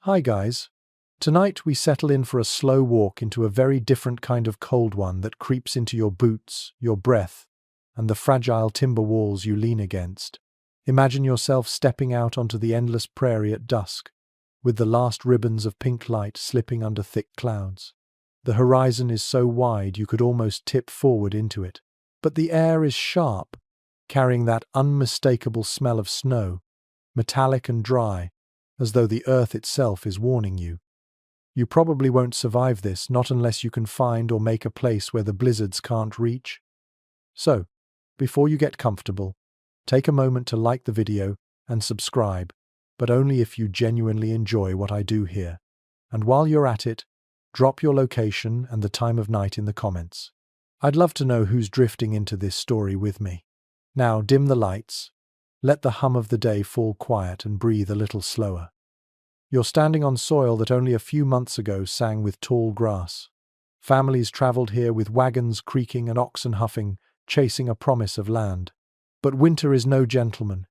Hi guys. Tonight we settle in for a slow walk into a very different kind of cold one that creeps into your boots, your breath, and the fragile timber walls you lean against. Imagine yourself stepping out onto the endless prairie at dusk, with the last ribbons of pink light slipping under thick clouds. The horizon is so wide you could almost tip forward into it, but the air is sharp, carrying that unmistakable smell of snow, metallic and dry, as though the earth itself is warning you. You probably won't survive this, not unless you can find or make a place where the blizzards can't reach. So, before you get comfortable, take a moment to like the video and subscribe, but only if you genuinely enjoy what I do here. And while you're at it, drop your location and the time of night in the comments. I'd love to know who's drifting into this story with me. Now dim the lights. Let the hum of the day fall quiet and breathe a little slower. You're standing on soil that only a few months ago sang with tall grass. Families travelled here with wagons creaking and oxen huffing, chasing a promise of land. But winter is no gentleman.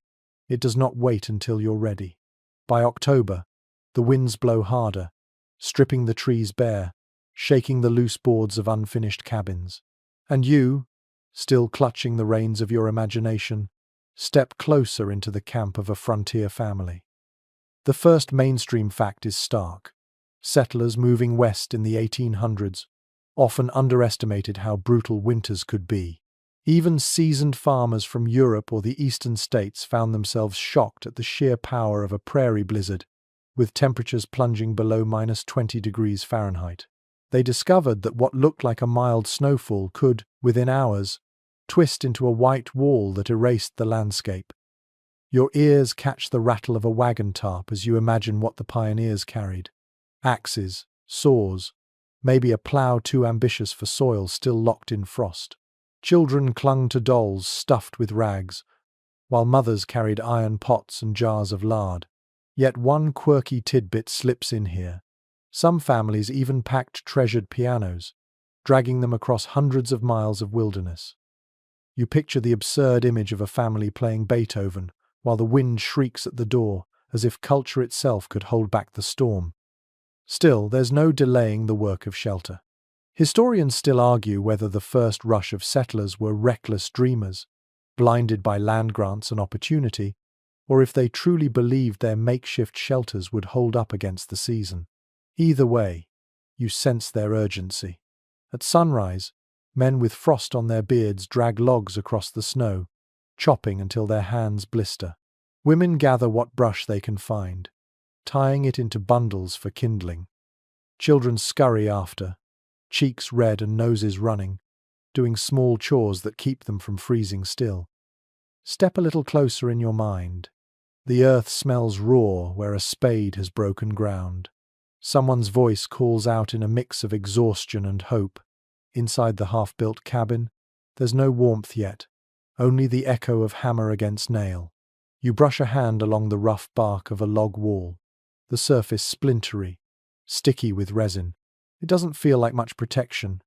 It does not wait until you're ready. By October, the winds blow harder, stripping the trees bare, shaking the loose boards of unfinished cabins. And you, still clutching the reins of your imagination, step closer into the camp of a frontier family. The first mainstream fact is stark. Settlers moving west in the 1800s often underestimated how brutal winters could be. Even seasoned farmers from Europe or the eastern states found themselves shocked at the sheer power of a prairie blizzard, with temperatures plunging below -20 degrees Fahrenheit. They discovered that what looked like a mild snowfall could, within hours, twist into a white wall that erased the landscape. Your ears catch the rattle of a wagon tarp as you imagine what the pioneers carried. Axes, saws, maybe a plough too ambitious for soil still locked in frost. Children clung to dolls stuffed with rags, while mothers carried iron pots and jars of lard. Yet one quirky tidbit slips in here. Some families even packed treasured pianos, dragging them across hundreds of miles of wilderness. You picture the absurd image of a family playing Beethoven, while the wind shrieks at the door, as if culture itself could hold back the storm. Still, there's no delaying the work of shelter. Historians still argue whether the first rush of settlers were reckless dreamers, blinded by land grants and opportunity, or if they truly believed their makeshift shelters would hold up against the season. Either way, you sense their urgency. At sunrise, men with frost on their beards drag logs across the snow, chopping until their hands blister. Women gather what brush they can find, tying it into bundles for kindling. Children scurry after, cheeks red and noses running, doing small chores that keep them from freezing still. Step a little closer in your mind. The earth smells raw where a spade has broken ground. Someone's voice calls out in a mix of exhaustion and hope. Inside the half-built cabin, there's no warmth yet, only the echo of hammer against nail. You brush a hand along the rough bark of a log wall, the surface splintery, sticky with resin. It doesn't feel like much protection,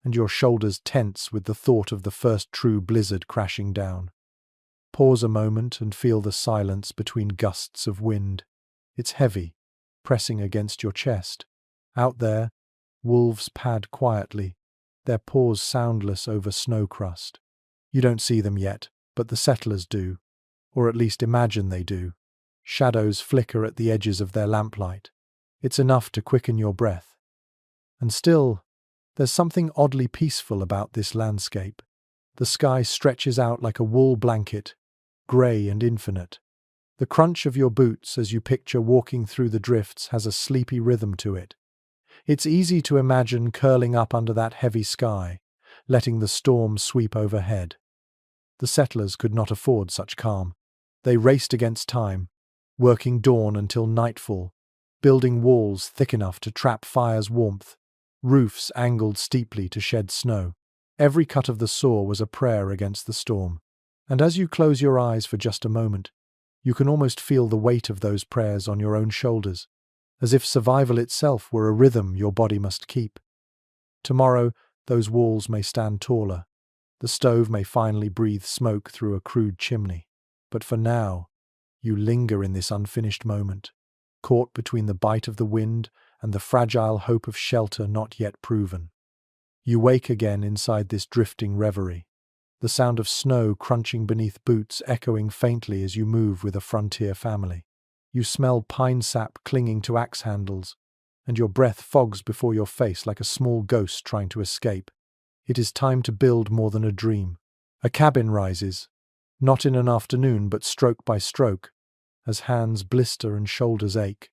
and your shoulders tense with the thought of the first true blizzard crashing down. Pause a moment and feel the silence between gusts of wind. It's heavy, pressing against your chest. Out there, wolves pad quietly, their paws soundless over snow crust. You don't see them yet, but the settlers do, or at least imagine they do. Shadows flicker at the edges of their lamplight. It's enough to quicken your breath. And still, there's something oddly peaceful about this landscape. The sky stretches out like a wool blanket, grey and infinite. The crunch of your boots as you picture walking through the drifts has a sleepy rhythm to it. It's easy to imagine curling up under that heavy sky, letting the storm sweep overhead. The settlers could not afford such calm. They raced against time, working dawn until nightfall, building walls thick enough to trap fire's warmth, roofs angled steeply to shed snow. Every cut of the saw was a prayer against the storm. And as you close your eyes for just a moment, you can almost feel the weight of those prayers on your own shoulders, as if survival itself were a rhythm your body must keep. Tomorrow, those walls may stand taller. The stove may finally breathe smoke through a crude chimney. But for now, you linger in this unfinished moment, caught between the bite of the wind and the fragile hope of shelter not yet proven. You wake again inside this drifting reverie, the sound of snow crunching beneath boots echoing faintly as you move with a frontier family. You smell pine sap clinging to axe handles, and your breath fogs before your face like a small ghost trying to escape. It is time to build more than a dream. A cabin rises, not in an afternoon but stroke by stroke, as hands blister and shoulders ache.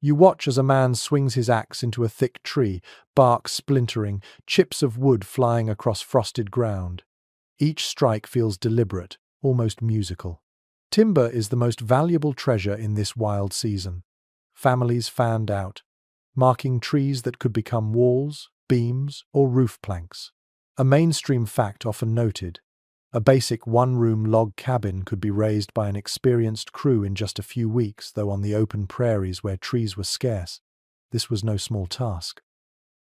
You watch as a man swings his axe into a thick tree, bark splintering, chips of wood flying across frosted ground. Each strike feels deliberate, almost musical. Timber is the most valuable treasure in this wild season. Families fanned out, marking trees that could become walls, beams, or roof planks. A mainstream fact often noted: a basic one-room log cabin could be raised by an experienced crew in just a few weeks, though on the open prairies where trees were scarce, this was no small task.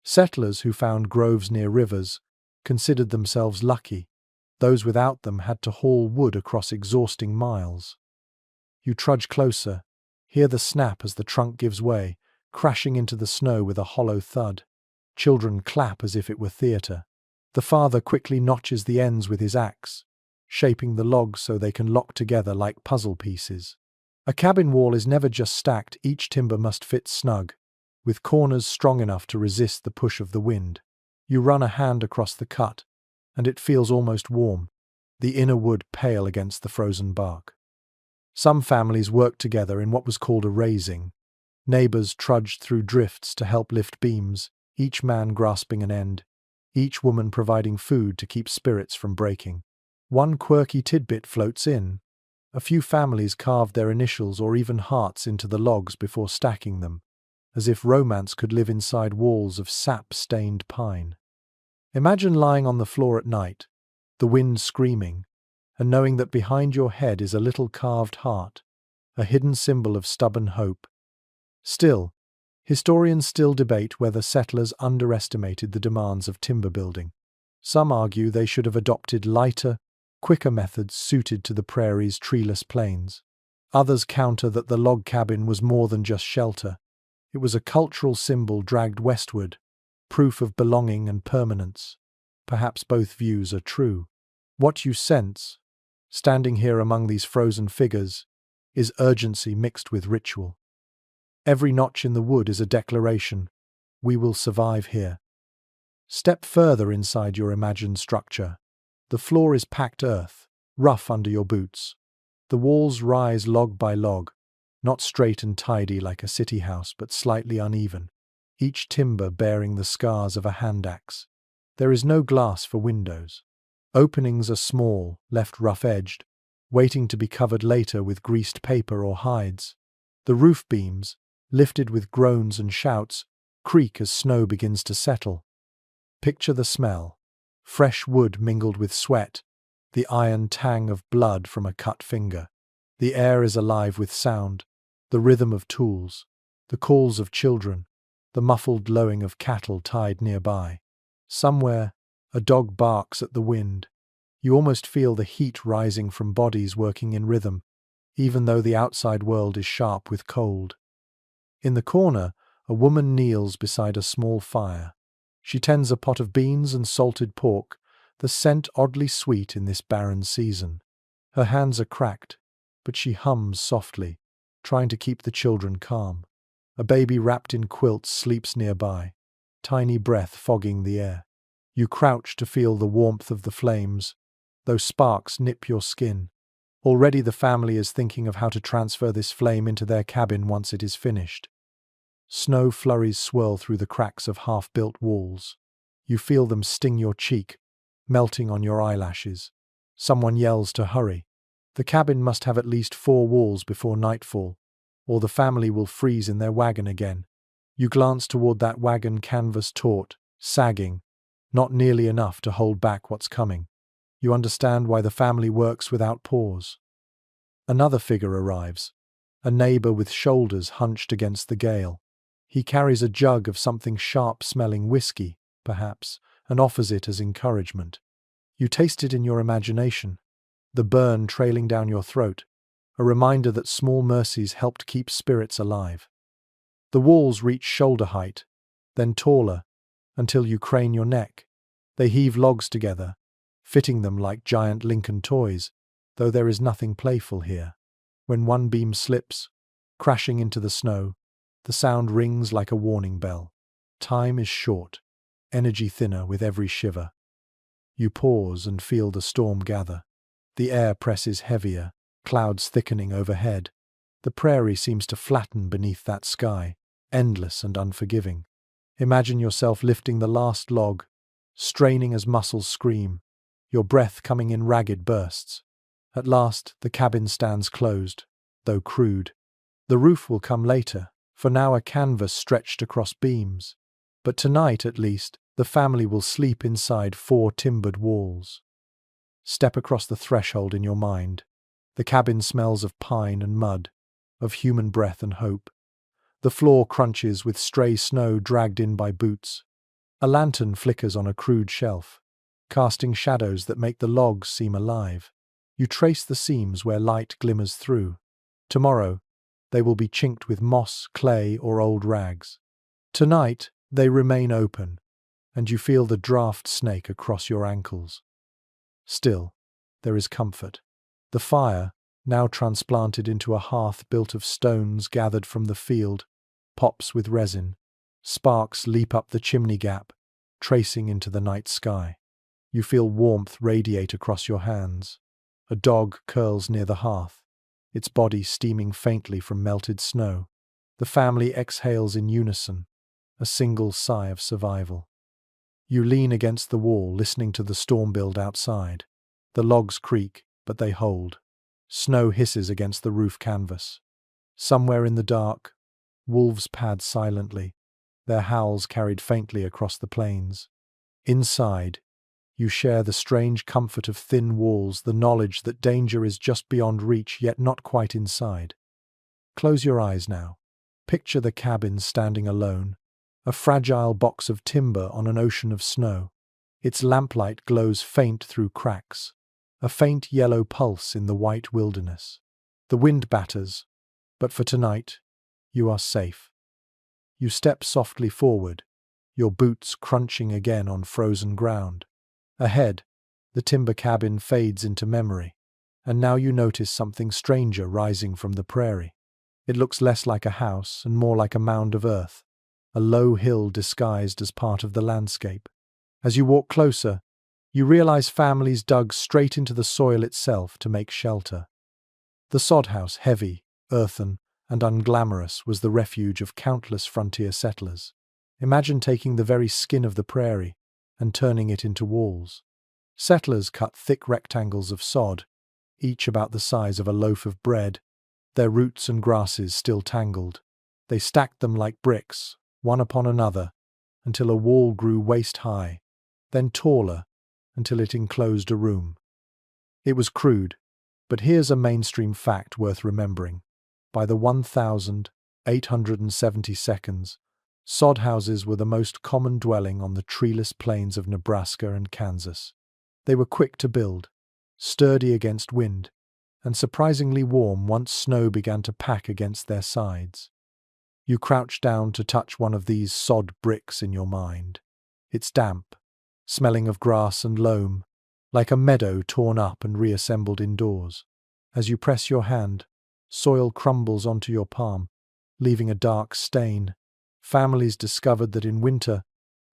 Settlers who found groves near rivers considered themselves lucky. Those without them had to haul wood across exhausting miles. You trudge closer, hear the snap as the trunk gives way, crashing into the snow with a hollow thud. Children clap as if it were theatre. The father quickly notches the ends with his axe, shaping the logs so they can lock together like puzzle pieces. A cabin wall is never just stacked, each timber must fit snug, with corners strong enough to resist the push of the wind. You run a hand across the cut, and it feels almost warm, the inner wood pale against the frozen bark. Some families worked together in what was called a raising. Neighbors trudged through drifts to help lift beams, each man grasping an end, each woman providing food to keep spirits from breaking. One quirky tidbit floats in. A few families carved their initials or even hearts into the logs before stacking them, as if romance could live inside walls of sap-stained pine. Imagine lying on the floor at night, the wind screaming, and knowing that behind your head is a little carved heart, a hidden symbol of stubborn hope. Still, historians still debate whether settlers underestimated the demands of timber building. Some argue they should have adopted lighter, quicker methods suited to the prairie's treeless plains. Others counter that the log cabin was more than just shelter. It was a cultural symbol dragged westward, proof of belonging and permanence. Perhaps both views are true. What you sense, standing here among these frozen figures, is urgency mixed with ritual. Every notch in the wood is a declaration: we will survive here. Step further inside your imagined structure. The floor is packed earth, rough under your boots. The walls rise log by log, not straight and tidy like a city house, but slightly uneven, each timber bearing the scars of a hand axe. There is no glass for windows. Openings are small, left rough-edged, waiting to be covered later with greased paper or hides. The roof beams, lifted with groans and shouts, creak as snow begins to settle. Picture the smell: fresh wood mingled with sweat, the iron tang of blood from a cut finger. The air is alive with sound, the rhythm of tools, the calls of children, the muffled lowing of cattle tied nearby. Somewhere, a dog barks at the wind. You almost feel the heat rising from bodies working in rhythm, even though the outside world is sharp with cold. In the corner, a woman kneels beside a small fire. She tends a pot of beans and salted pork, the scent oddly sweet in this barren season. Her hands are cracked, but she hums softly, trying to keep the children calm. A baby wrapped in quilts sleeps nearby, tiny breath fogging the air. You crouch to feel the warmth of the flames, though sparks nip your skin. Already the family is thinking of how to transfer this flame into their cabin once it is finished. Snow flurries swirl through the cracks of half-built walls. You feel them sting your cheek, melting on your eyelashes. Someone yells to hurry. The cabin must have at least 4 walls before nightfall, or the family will freeze in their wagon again. You glance toward that wagon, canvas taut, sagging, not nearly enough to hold back what's coming. You understand why the family works without pause. Another figure arrives, a neighbor with shoulders hunched against the gale. He carries a jug of something sharp-smelling whiskey, perhaps, and offers it as encouragement. You taste it in your imagination, the burn trailing down your throat, a reminder that small mercies helped keep spirits alive. The walls reach shoulder height, then taller, until you crane your neck. They heave logs together, fitting them like giant Lincoln toys, though there is nothing playful here. When one beam slips, crashing into the snow, the sound rings like a warning bell. Time is short, energy thinner with every shiver. You pause and feel the storm gather. The air presses heavier, clouds thickening overhead. The prairie seems to flatten beneath that sky, endless and unforgiving. Imagine yourself lifting the last log, straining as muscles scream, your breath coming in ragged bursts. At last, the cabin stands closed, though crude. The roof will come later, for now a canvas stretched across beams. But tonight, at least, the family will sleep inside 4 timbered walls. Step across the threshold in your mind. The cabin smells of pine and mud, of human breath and hope. The floor crunches with stray snow dragged in by boots. A lantern flickers on a crude shelf, casting shadows that make the logs seem alive. You trace the seams where light glimmers through. Tomorrow, they will be chinked with moss, clay, or old rags. Tonight, they remain open, and you feel the draft snake across your ankles. Still, there is comfort. The fire, now transplanted into a hearth built of stones gathered from the field, pops with resin. Sparks leap up the chimney gap, tracing into the night sky. You feel warmth radiate across your hands. A dog curls near the hearth, its body steaming faintly from melted snow. The family exhales in unison, a single sigh of survival. You lean against the wall, listening to the storm build outside. The logs creak, but they hold. Snow hisses against the roof canvas. Somewhere in the dark, wolves pad silently, their howls carried faintly across the plains. Inside, you share the strange comfort of thin walls, the knowledge that danger is just beyond reach, yet not quite inside. Close your eyes now. Picture the cabin standing alone, a fragile box of timber on an ocean of snow. Its lamplight glows faint through cracks, a faint yellow pulse in the white wilderness. The wind batters, but for tonight, you are safe. You step softly forward, your boots crunching again on frozen ground. Ahead, the timber cabin fades into memory, and now you notice something stranger rising from the prairie. It looks less like a house and more like a mound of earth, a low hill disguised as part of the landscape. As you walk closer, you realize families dug straight into the soil itself to make shelter. The sod house, heavy, earthen, and unglamorous, was the refuge of countless frontier settlers. Imagine taking the very skin of the prairie and turning it into walls. Settlers cut thick rectangles of sod, each about the size of a loaf of bread, their roots and grasses still tangled. They stacked them like bricks, one upon another, until a wall grew waist-high, then taller, until it enclosed a room. It was crude, but here's a mainstream fact worth remembering. By the 1872, sod houses were the most common dwelling on the treeless plains of Nebraska and Kansas. They were quick to build, sturdy against wind, and surprisingly warm once snow began to pack against their sides. You crouch down to touch one of these sod bricks in your mind. It's damp, smelling of grass and loam, like a meadow torn up and reassembled indoors. As you press your hand, soil crumbles onto your palm, leaving a dark stain. Families discovered that in winter,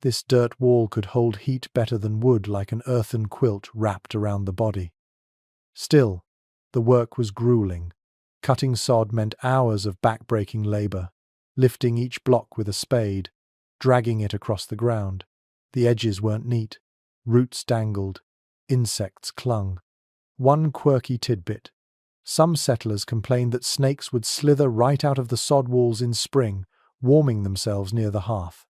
this dirt wall could hold heat better than wood, like an earthen quilt wrapped around the body. Still, the work was grueling. Cutting sod meant hours of back-breaking labor, lifting each block with a spade, dragging it across the ground. The edges weren't neat, roots dangled, insects clung. One quirky tidbit: some settlers complained that snakes would slither right out of the sod walls in spring, warming themselves near the hearth.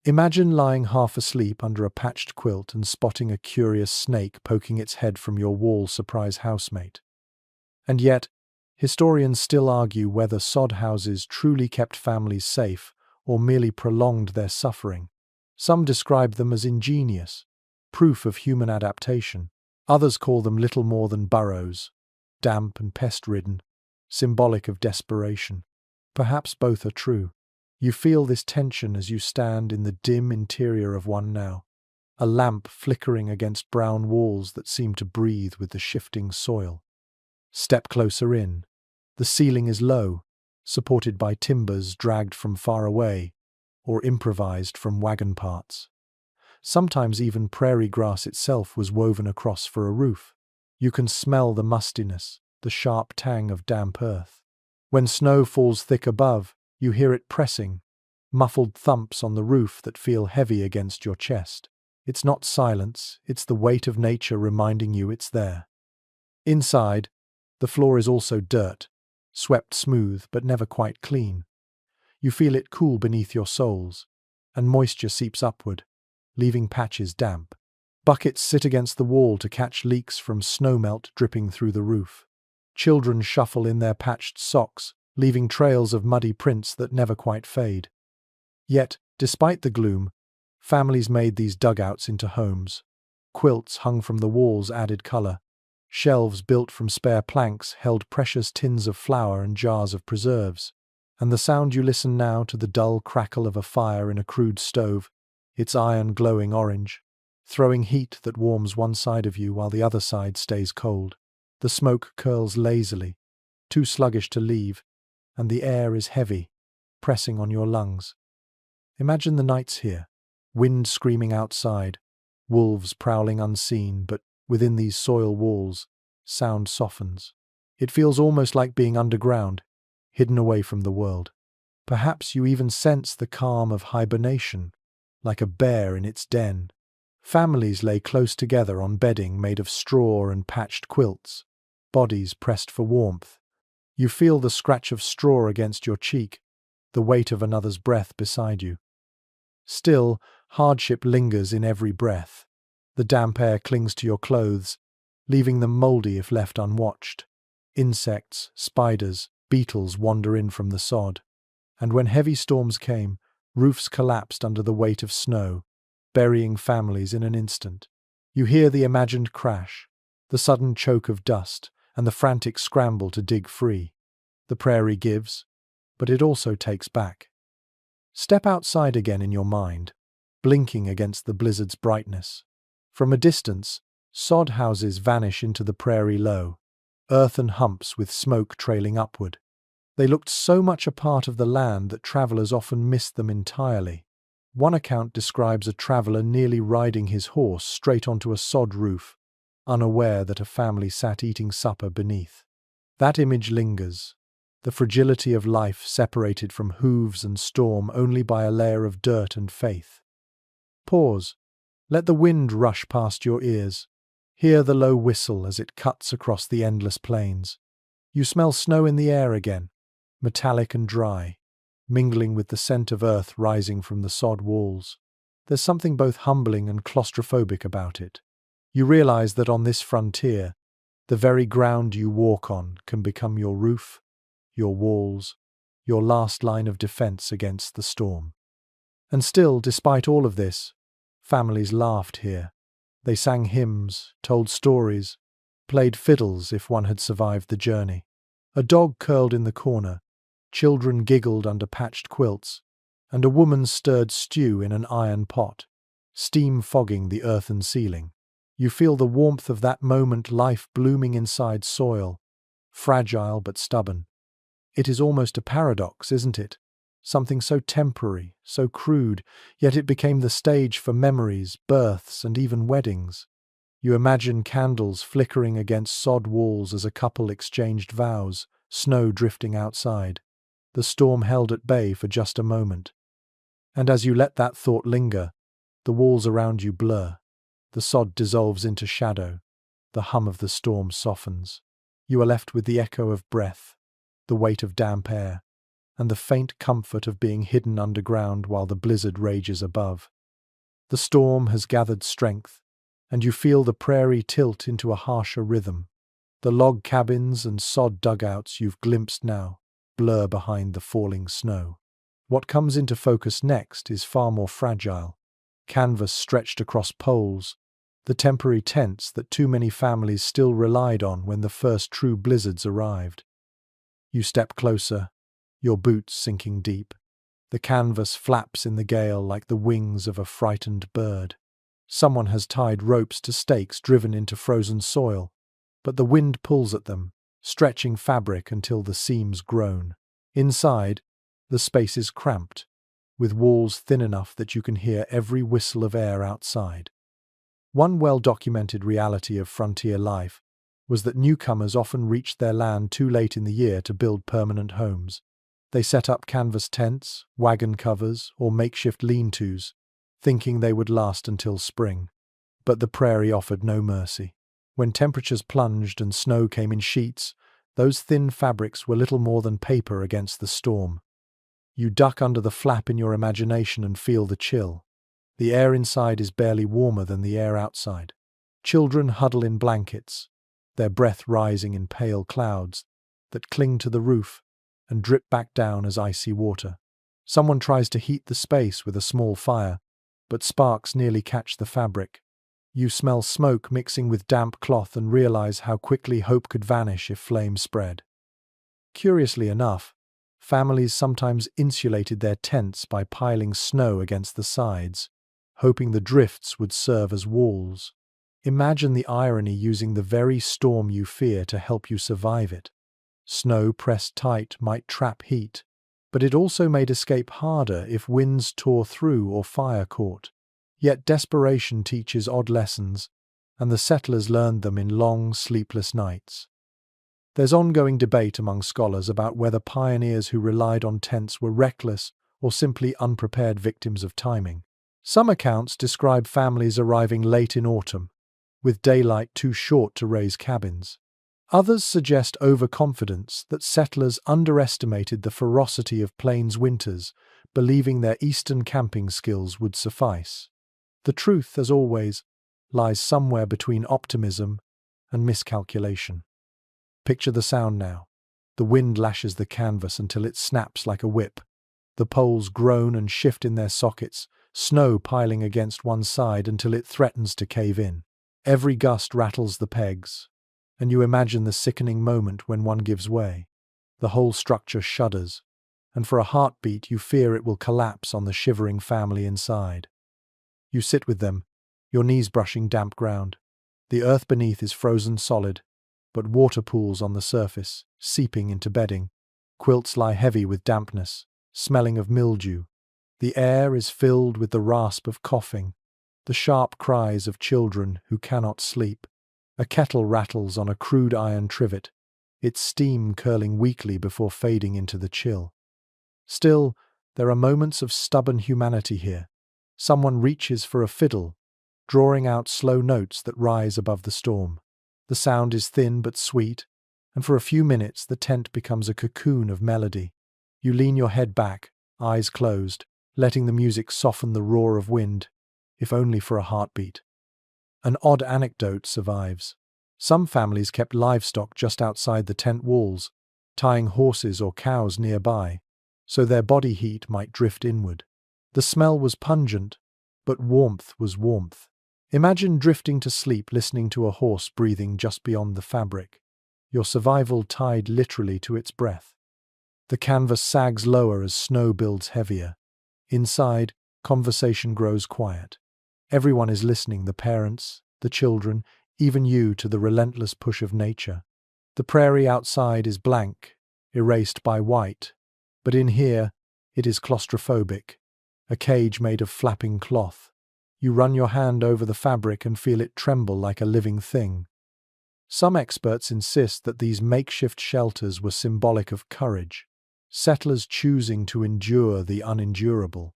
Imagine lying half asleep under a patched quilt and spotting a curious snake poking its head from your wall surprise housemate. And yet, historians still argue whether sod houses truly kept families safe or merely prolonged their suffering. Some describe them as ingenious, proof of human adaptation. Others call them little more than burrows, damp and pest-ridden, symbolic of desperation. Perhaps both are true. You feel this tension as you stand in the dim interior of one now, a lamp flickering against brown walls that seem to breathe with the shifting soil. Step closer in. The ceiling is low, supported by timbers dragged from far away or improvised from wagon parts. Sometimes even prairie grass itself was woven across for a roof. You can smell the mustiness, the sharp tang of damp earth. When snow falls thick above, you hear it pressing, muffled thumps on the roof that feel heavy against your chest. It's not silence, it's the weight of nature reminding you it's there. Inside, the floor is also dirt, swept smooth but never quite clean. You feel it cool beneath your soles, and moisture seeps upward, leaving patches damp. Buckets sit against the wall to catch leaks from snowmelt dripping through the roof. Children shuffle in their patched socks, leaving trails of muddy prints that never quite fade. Yet, despite the gloom, families made these dugouts into homes. Quilts hung from the walls added color. Shelves built from spare planks held precious tins of flour and jars of preserves. And the sound you listen now to the dull crackle of a fire in a crude stove, its iron glowing orange, throwing heat that warms one side of you while the other side stays cold. The smoke curls lazily, too sluggish to leave, and the air is heavy, pressing on your lungs. Imagine the nights here, wind screaming outside, wolves prowling unseen, but within these soil walls, sound softens. It feels almost like being underground, hidden away from the world. Perhaps you even sense the calm of hibernation, like a bear in its den. Families lay close together on bedding made of straw and patched quilts, bodies pressed for warmth. You feel the scratch of straw against your cheek, the weight of another's breath beside you. Still, hardship lingers in every breath. The damp air clings to your clothes, leaving them mouldy if left unwatched. Insects, spiders, beetles wander in from the sod. And when heavy storms came, roofs collapsed under the weight of snow, burying families in an instant. You hear the imagined crash, the sudden choke of dust, and the frantic scramble to dig free. The prairie gives, but it also takes back. Step outside again in your mind, blinking against the blizzard's brightness. From a distance, sod houses vanish into the prairie low, earthen humps with smoke trailing upward. They looked so much a part of the land that travelers often missed them entirely. One account describes a traveler nearly riding his horse straight onto a sod roof, unaware that a family sat eating supper beneath. That image lingers, the fragility of life separated from hooves and storm only by a layer of dirt and faith. Pause. Let the wind rush past your ears. Hear the low whistle as it cuts across the endless plains. You smell snow in the air again, metallic and dry, mingling with the scent of earth rising from the sod walls. There's something both humbling and claustrophobic about it. You realize that on this frontier, the very ground you walk on can become your roof, your walls, your last line of defense against the storm. And still, despite all of this, families laughed here. They sang hymns, told stories, played fiddles if one had survived the journey. A dog curled in the corner, children giggled under patched quilts, and a woman stirred stew in an iron pot, steam fogging the earthen ceiling. You feel the warmth of that moment, life blooming inside soil, fragile but stubborn. It is almost a paradox, isn't it? Something so temporary, so crude, yet it became the stage for memories, births, and even weddings. You imagine candles flickering against sod walls as a couple exchanged vows, snow drifting outside. The storm held at bay for just a moment. And as you let that thought linger, the walls around you blur. The sod dissolves into shadow. The hum of the storm softens. You are left with the echo of breath, the weight of damp air, and the faint comfort of being hidden underground while the blizzard rages above. The storm has gathered strength, and you feel the prairie tilt into a harsher rhythm. The log cabins and sod dugouts you've glimpsed now blur behind the falling snow. What comes into focus next is far more fragile. Canvas stretched across poles, the temporary tents that too many families still relied on when the first true blizzards arrived. You step closer, your boots sinking deep. The canvas flaps in the gale like the wings of a frightened bird. Someone has tied ropes to stakes driven into frozen soil, but the wind pulls at them, stretching fabric until the seams groan. Inside, the space is cramped, with walls thin enough that you can hear every whistle of air outside. One well-documented reality of frontier life was that newcomers often reached their land too late in the year to build permanent homes. They set up canvas tents, wagon covers, or makeshift lean-tos, thinking they would last until spring. But the prairie offered no mercy. When temperatures plunged and snow came in sheets, those thin fabrics were little more than paper against the storm. You duck under the flap in your imagination and feel the chill. The air inside is barely warmer than the air outside. Children huddle in blankets, their breath rising in pale clouds that cling to the roof and drip back down as icy water. Someone tries to heat the space with a small fire, but sparks nearly catch the fabric. You smell smoke mixing with damp cloth and realize how quickly hope could vanish if flames spread. Curiously enough, families sometimes insulated their tents by piling snow against the sides, hoping the drifts would serve as walls. Imagine the irony, using the very storm you fear to help you survive it. Snow pressed tight might trap heat, but it also made escape harder if winds tore through or fire caught. Yet desperation teaches odd lessons, and the settlers learned them in long, sleepless nights. There's ongoing debate among scholars about whether pioneers who relied on tents were reckless or simply unprepared victims of timing. Some accounts describe families arriving late in autumn, with daylight too short to raise cabins. Others suggest overconfidence, that settlers underestimated the ferocity of plains winters, believing their eastern camping skills would suffice. The truth, as always, lies somewhere between optimism and miscalculation. Picture the sound now. The wind lashes the canvas until it snaps like a whip. The poles groan and shift in their sockets, snow piling against one side until it threatens to cave in. Every gust rattles the pegs, and you imagine the sickening moment when one gives way. The whole structure shudders, and for a heartbeat you fear it will collapse on the shivering family inside. You sit with them, your knees brushing damp ground. The earth beneath is frozen solid, but water pools on the surface, seeping into bedding. Quilts lie heavy with dampness, smelling of mildew. The air is filled with the rasp of coughing, the sharp cries of children who cannot sleep. A kettle rattles on a crude iron trivet, its steam curling weakly before fading into the chill. Still, there are moments of stubborn humanity here. Someone reaches for a fiddle, drawing out slow notes that rise above the storm. The sound is thin but sweet, and for a few minutes the tent becomes a cocoon of melody. You lean your head back, eyes closed, letting the music soften the roar of wind, if only for a heartbeat. An odd anecdote survives. Some families kept livestock just outside the tent walls, tying horses or cows nearby, so their body heat might drift inward. The smell was pungent, but warmth was warmth. Imagine drifting to sleep listening to a horse breathing just beyond the fabric, your survival tied literally to its breath. The canvas sags lower as snow builds heavier. Inside, conversation grows quiet. Everyone is listening, the parents, the children, even you, to the relentless push of nature. The prairie outside is blank, erased by white, but in here, it is claustrophobic, a cage made of flapping cloth. You run your hand over the fabric and feel it tremble like a living thing. Some experts insist that these makeshift shelters were symbolic of courage, settlers choosing to endure the unendurable.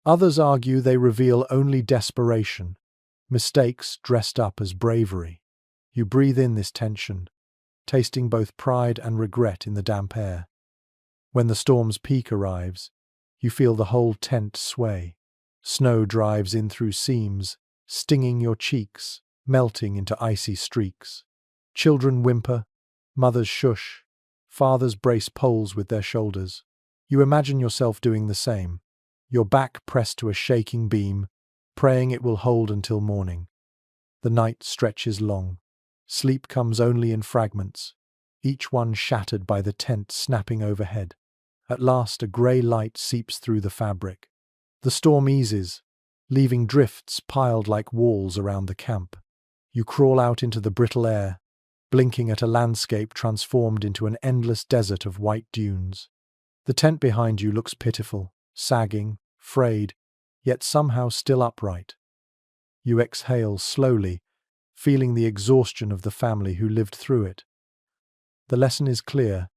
Others argue they reveal only desperation, mistakes dressed up as bravery. You breathe in this tension, tasting both pride and regret in the damp air. When the storm's peak arrives, you feel the whole tent sway. Snow drives in through seams, stinging your cheeks, melting into icy streaks. Children whimper, mothers shush, fathers brace poles with their shoulders. You imagine yourself doing the same, your back pressed to a shaking beam, praying it will hold until morning. The night stretches long. Sleep comes only in fragments. each one shattered by the tent snapping overhead. At last, a grey light seeps through the fabric. The storm eases, leaving drifts piled like walls around the camp. You crawl out into the brittle air, blinking at a landscape transformed into an endless desert of white dunes. The tent behind you looks pitiful, sagging, frayed, yet somehow still upright. You exhale slowly, feeling the exhaustion of the family who lived through it. The lesson is clear.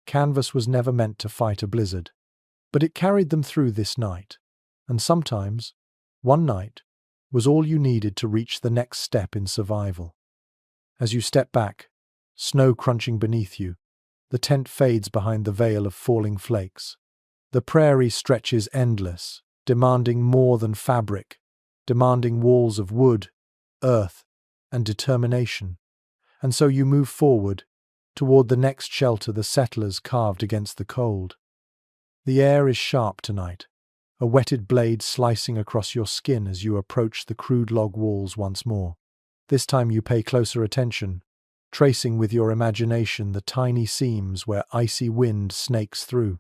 Canvas was never meant to fight a blizzard. But it carried them through this night. And sometimes, one night, was all you needed to reach the next step in survival. As you step back, snow crunching beneath you, the tent fades behind the veil of falling flakes. The prairie stretches endless, demanding more than fabric, demanding walls of wood, earth, and determination. And so you move forward, toward the next shelter the settlers carved against the cold. The air is sharp tonight, a whetted blade slicing across your skin as you approach the crude log walls once more. This time you pay closer attention, tracing with your imagination the tiny seams where icy wind snakes through.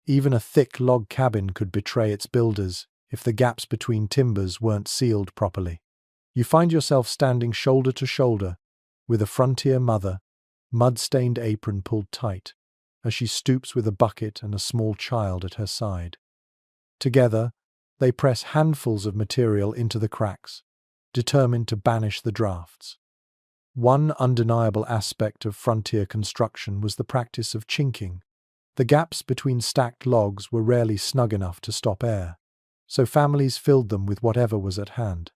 Even a thick log cabin could betray its builders if the gaps between timbers weren't sealed properly. You find yourself standing shoulder to shoulder with a frontier mother, mud-stained apron pulled tight, as she stoops with a bucket and a small child at her side. Together, they press handfuls of material into the cracks, determined to banish the drafts. One undeniable aspect of frontier construction was the practice of chinking. The gaps between stacked logs were rarely snug enough to stop air, so families filled them with whatever was at hand.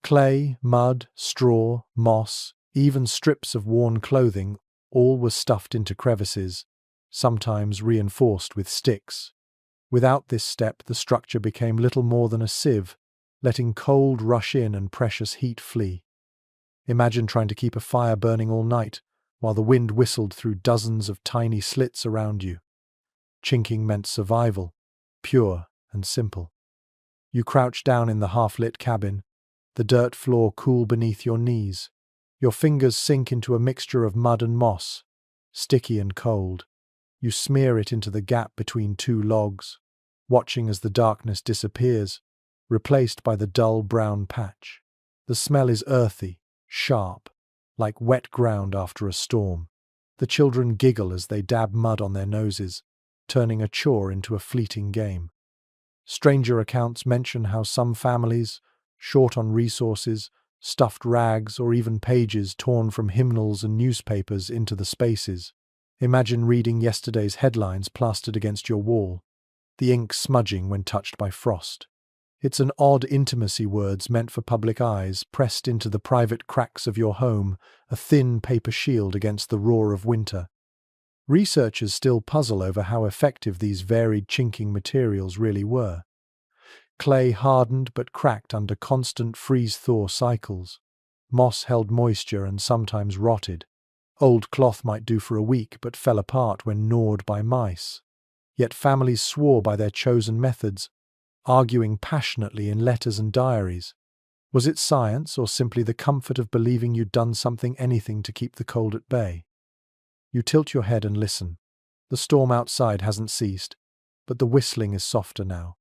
Clay, mud, straw, moss, even strips of worn clothing, all were stuffed into crevices, sometimes reinforced with sticks. Without this step, the structure became little more than a sieve, letting cold rush in and precious heat flee. Imagine trying to keep a fire burning all night, while the wind whistled through dozens of tiny slits around you. Chinking meant survival, pure and simple. You crouch down in the half-lit cabin, the dirt floor cool beneath your knees. Your fingers sink into a mixture of mud and moss, sticky and cold. You smear it into the gap between two logs, watching as the darkness disappears, replaced by the dull brown patch. The smell is earthy, sharp, like wet ground after a storm. The children giggle as they dab mud on their noses, turning a chore into a fleeting game. Stranger accounts mention how some families, short on resources, stuffed rags or even pages torn from hymnals and newspapers into the spaces. Imagine reading yesterday's headlines plastered against your wall, the ink smudging when touched by frost. It's an odd intimacy, words meant for public eyes pressed into the private cracks of your home, a thin paper shield against the roar of winter. Researchers still puzzle over how effective these varied chinking materials really were. Clay hardened but cracked under constant freeze-thaw cycles. Moss held moisture and sometimes rotted. Old cloth might do for a week but fell apart when gnawed by mice. Yet families swore by their chosen methods, arguing passionately in letters and diaries. Was it science or simply the comfort of believing you'd done anything to keep the cold at bay? You tilt your head and listen. The storm outside hasn't ceased, but the whistling is softer now,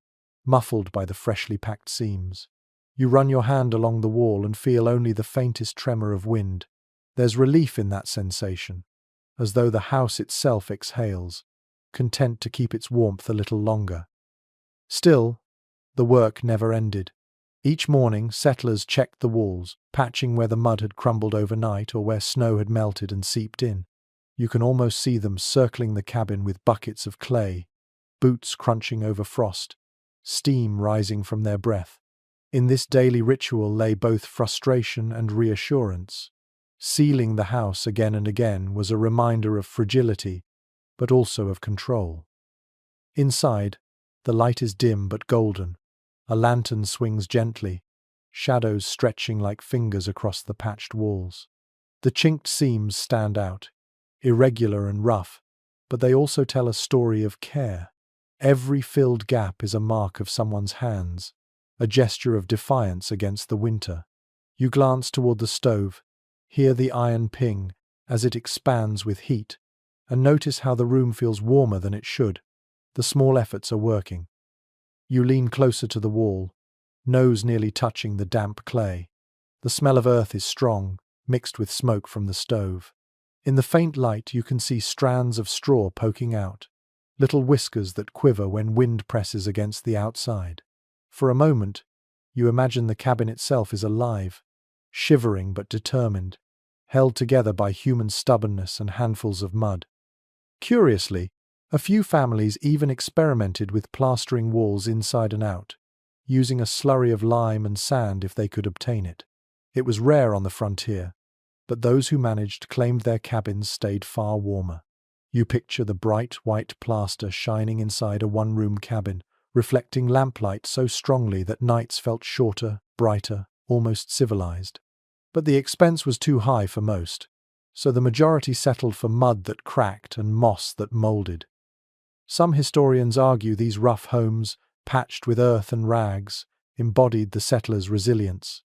muffled by the freshly packed seams. You run your hand along the wall and feel only the faintest tremor of wind. There's relief in that sensation, as though the house itself exhales, content to keep its warmth a little longer. Still, the work never ended. Each morning, settlers checked the walls, patching where the mud had crumbled overnight or where snow had melted and seeped in. You can almost see them circling the cabin with buckets of clay, boots crunching over frost, steam rising from their breath. In this daily ritual lay both frustration and reassurance. Sealing the house again and again was a reminder of fragility, but also of control. Inside, the light is dim but golden. A lantern swings gently, shadows stretching like fingers across the patched walls. The chinked seams stand out, irregular and rough, but they also tell a story of care. Every filled gap is a mark of someone's hands, a gesture of defiance against the winter. You glance toward the stove, hear the iron ping as it expands with heat, and notice how the room feels warmer than it should. The small efforts are working. You lean closer to the wall, nose nearly touching the damp clay. The smell of earth is strong, mixed with smoke from the stove. In the faint light, you can see strands of straw poking out, little whiskers that quiver when wind presses against the outside. For a moment, you imagine the cabin itself is alive, shivering but determined, held together by human stubbornness and handfuls of mud. Curiously, a few families even experimented with plastering walls inside and out, using a slurry of lime and sand if they could obtain it. It was rare on the frontier, but those who managed claimed their cabins stayed far warmer. You picture the bright white plaster shining inside a one-room cabin, reflecting lamplight so strongly that nights felt shorter, brighter, almost civilized. But the expense was too high for most, so the majority settled for mud that cracked and moss that molded. Some historians argue these rough homes, patched with earth and rags, embodied the settlers' resilience.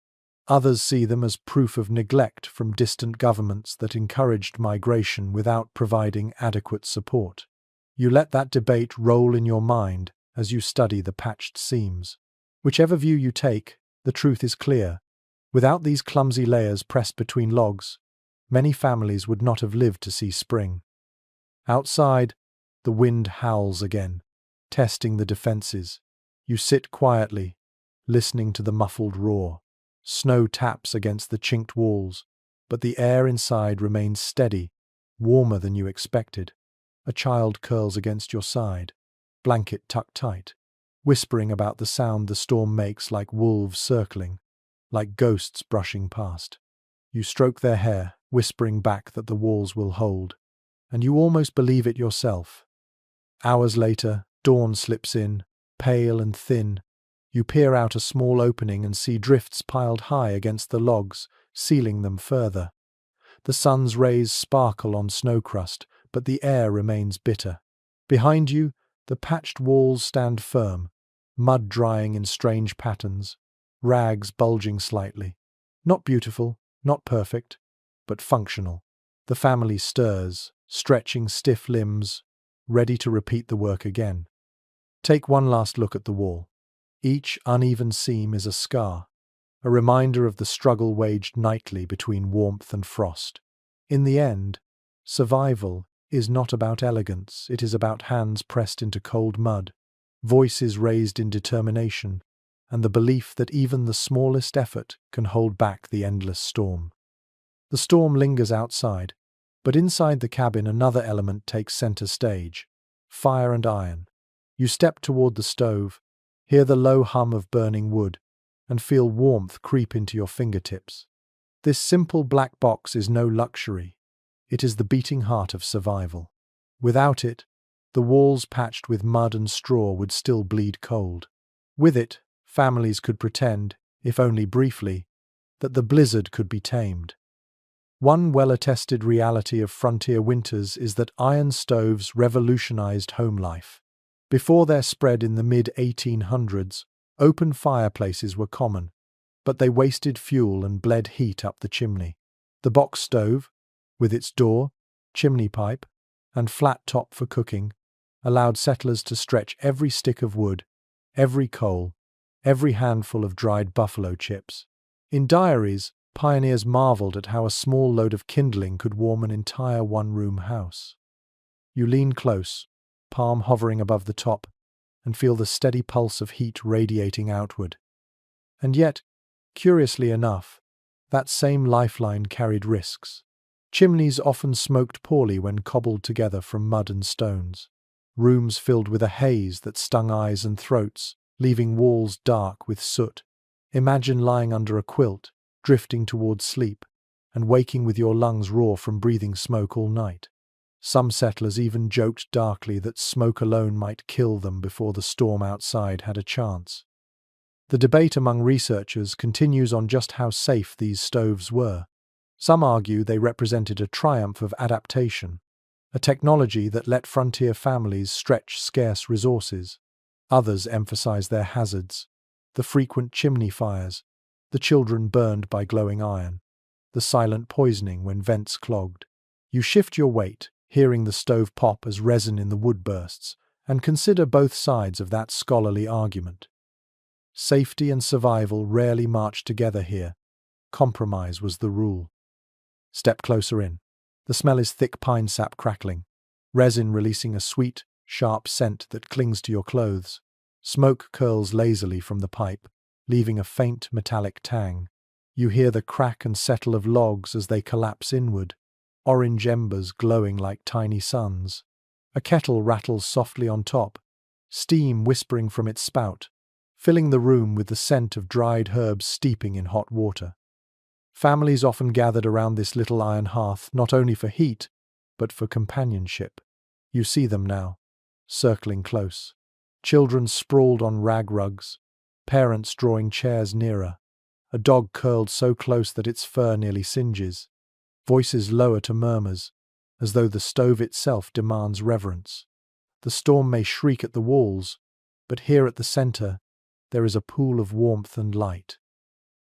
Others see them as proof of neglect from distant governments that encouraged migration without providing adequate support. You let that debate roll in your mind as you study the patched seams. Whichever view you take, the truth is clear. Without these clumsy layers pressed between logs, many families would not have lived to see spring. Outside, the wind howls again, testing the defenses. You sit quietly, listening to the muffled roar. Snow taps against the chinked walls, but the air inside remains steady, warmer than you expected. A child curls against your side, blanket tucked tight, whispering about the sound the storm makes, like wolves circling, like ghosts brushing past. You stroke their hair, whispering back that the walls will hold, and you almost believe it yourself. Hours later, dawn slips in, pale and thin. You peer out a small opening and see drifts piled high against the logs, sealing them further. The sun's rays sparkle on snow crust, but the air remains bitter. Behind you, the patched walls stand firm, mud drying in strange patterns, rags bulging slightly. Not beautiful, not perfect, but functional. The family stirs, stretching stiff limbs, ready to repeat the work again. Take one last look at the wall. Each uneven seam is a scar, a reminder of the struggle waged nightly between warmth and frost. In the end, survival is not about elegance, it is about hands pressed into cold mud, voices raised in determination, and the belief that even the smallest effort can hold back the endless storm. The storm lingers outside, but inside the cabin another element takes center stage: fire and iron. You step toward the stove, hear the low hum of burning wood, and feel warmth creep into your fingertips. This simple black box is no luxury. It is the beating heart of survival. Without it, the walls patched with mud and straw would still bleed cold. With it, families could pretend, if only briefly, that the blizzard could be tamed. One well-attested reality of frontier winters is that iron stoves revolutionized home life. Before their spread in the mid-1800s, open fireplaces were common, but they wasted fuel and bled heat up the chimney. The box stove, with its door, chimney pipe, and flat top for cooking, allowed settlers to stretch every stick of wood, every coal, every handful of dried buffalo chips. In diaries, pioneers marveled at how a small load of kindling could warm an entire one-room house. You lean close, palm hovering above the top, and feel the steady pulse of heat radiating outward. And yet, curiously enough, that same lifeline carried risks. Chimneys often smoked poorly when cobbled together from mud and stones. Rooms filled with a haze that stung eyes and throats, leaving walls dark with soot. Imagine lying under a quilt, drifting towards sleep, and waking with your lungs raw from breathing smoke all night. Some settlers even joked darkly that smoke alone might kill them before the storm outside had a chance. The debate among researchers continues on just how safe these stoves were. Some argue they represented a triumph of adaptation, a technology that let frontier families stretch scarce resources. Others emphasize their hazards: the frequent chimney fires, the children burned by glowing iron, the silent poisoning when vents clogged. You shift your weight, hearing the stove pop as resin in the wood bursts, and consider both sides of that scholarly argument. Safety and survival rarely marched together here. Compromise was the rule. Step closer in. The smell is thick pine sap crackling, resin releasing a sweet, sharp scent that clings to your clothes. Smoke curls lazily from the pipe, leaving a faint metallic tang. You hear the crack and settle of logs as they collapse inward, orange embers glowing like tiny suns. A kettle rattles softly on top, steam whispering from its spout, filling the room with the scent of dried herbs steeping in hot water. Families often gathered around this little iron hearth not only for heat, but for companionship. You see them now, circling close. Children sprawled on rag rugs, parents drawing chairs nearer, a dog curled so close that its fur nearly singes, voices lower to murmurs, as though the stove itself demands reverence. The storm may shriek at the walls, but here at the center, there is a pool of warmth and light.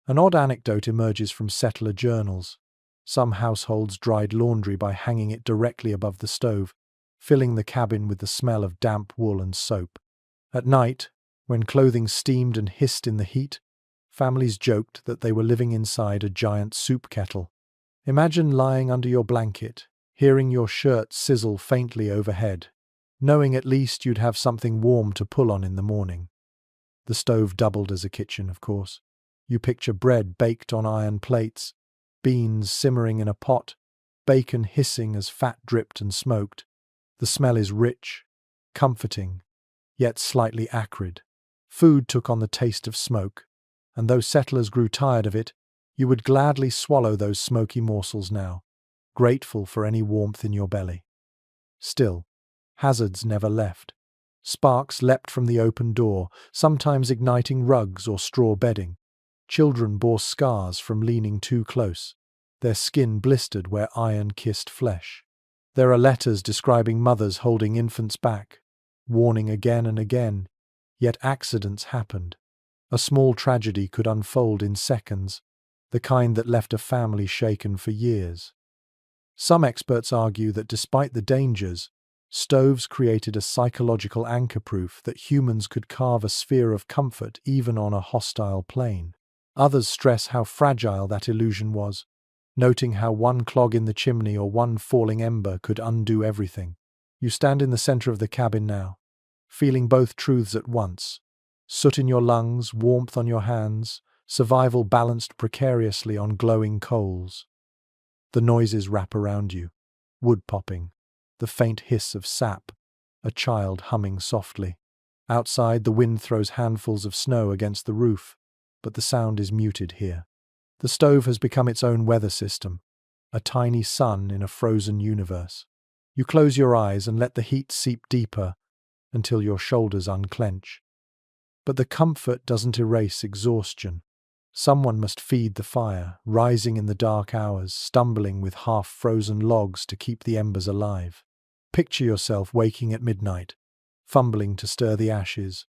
An odd anecdote emerges from settler journals. Some households dried laundry by hanging it directly above the stove, filling the cabin with the smell of damp wool and soap. At night, when clothing steamed and hissed in the heat, families joked that they were living inside a giant soup kettle. Imagine lying under your blanket, hearing your shirt sizzle faintly overhead, knowing at least you'd have something warm to pull on in the morning. The stove doubled as a kitchen, of course. You picture bread baked on iron plates, beans simmering in a pot, bacon hissing as fat dripped and smoked. The smell is rich, comforting, yet slightly acrid. Food took on the taste of smoke, and though settlers grew tired of it, you would gladly swallow those smoky morsels now, grateful for any warmth in your belly. Still, hazards never left. Sparks leapt from the open door, sometimes igniting rugs or straw bedding. Children bore scars from leaning too close, their skin blistered where iron kissed flesh. There are letters describing mothers holding infants back, warning again and again, yet accidents happened. A small tragedy could unfold in seconds, the kind that left a family shaken for years. Some experts argue that despite the dangers, stoves created a psychological anchor proof that humans could carve a sphere of comfort even on a hostile plane. Others stress how fragile that illusion was, noting how one clog in the chimney or one falling ember could undo everything. You stand in the center of the cabin now, feeling both truths at once. Soot in your lungs, warmth on your hands, survival balanced precariously on glowing coals. The noises wrap around you, wood popping, the faint hiss of sap, a child humming softly. Outside, the wind throws handfuls of snow against the roof, but the sound is muted here. The stove has become its own weather system, a tiny sun in a frozen universe. You close your eyes and let the heat seep deeper until your shoulders unclench. But the comfort doesn't erase exhaustion. Someone must feed the fire, rising in the dark hours, stumbling with half-frozen logs to keep the embers alive. Picture yourself waking at midnight, fumbling to stir the ashes,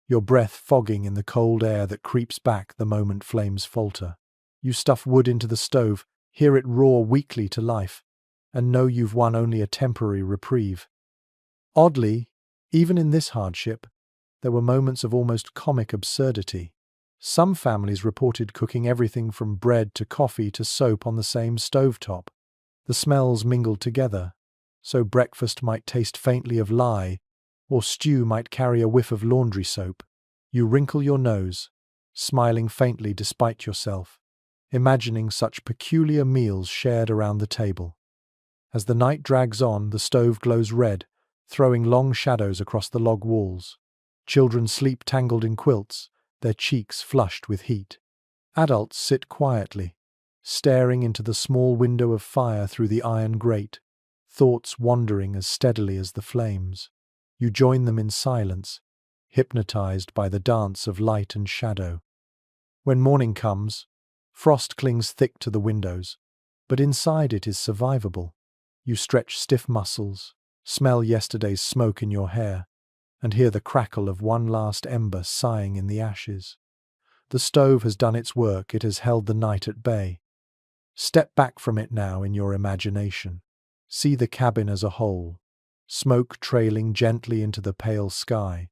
your breath fogging in the cold air that creeps back the moment flames falter. You stuff wood into the stove, hear it roar weakly to life, and know you've won only a temporary reprieve. Oddly, even in this hardship, there were moments of almost comic absurdity. Some families reported cooking everything from bread to coffee to soap on the same stovetop. The smells mingled together, so breakfast might taste faintly of lye, or stew might carry a whiff of laundry soap. You wrinkle your nose, smiling faintly despite yourself, imagining such peculiar meals shared around the table. As the night drags on, the stove glows red, throwing long shadows across the log walls. Children sleep tangled in quilts, their cheeks flushed with heat. Adults sit quietly, staring into the small window of fire through the iron grate, thoughts wandering as steadily as the flames. You join them in silence, hypnotized by the dance of light and shadow. When morning comes, frost clings thick to the windows, but inside it is survivable. You stretch stiff muscles, smell yesterday's smoke in your hair, and hear the crackle of one last ember sighing in the ashes. The stove has done its work, it has held the night at bay. Step back from it now in your imagination. See the cabin as a whole. Smoke trailing gently into the pale sky.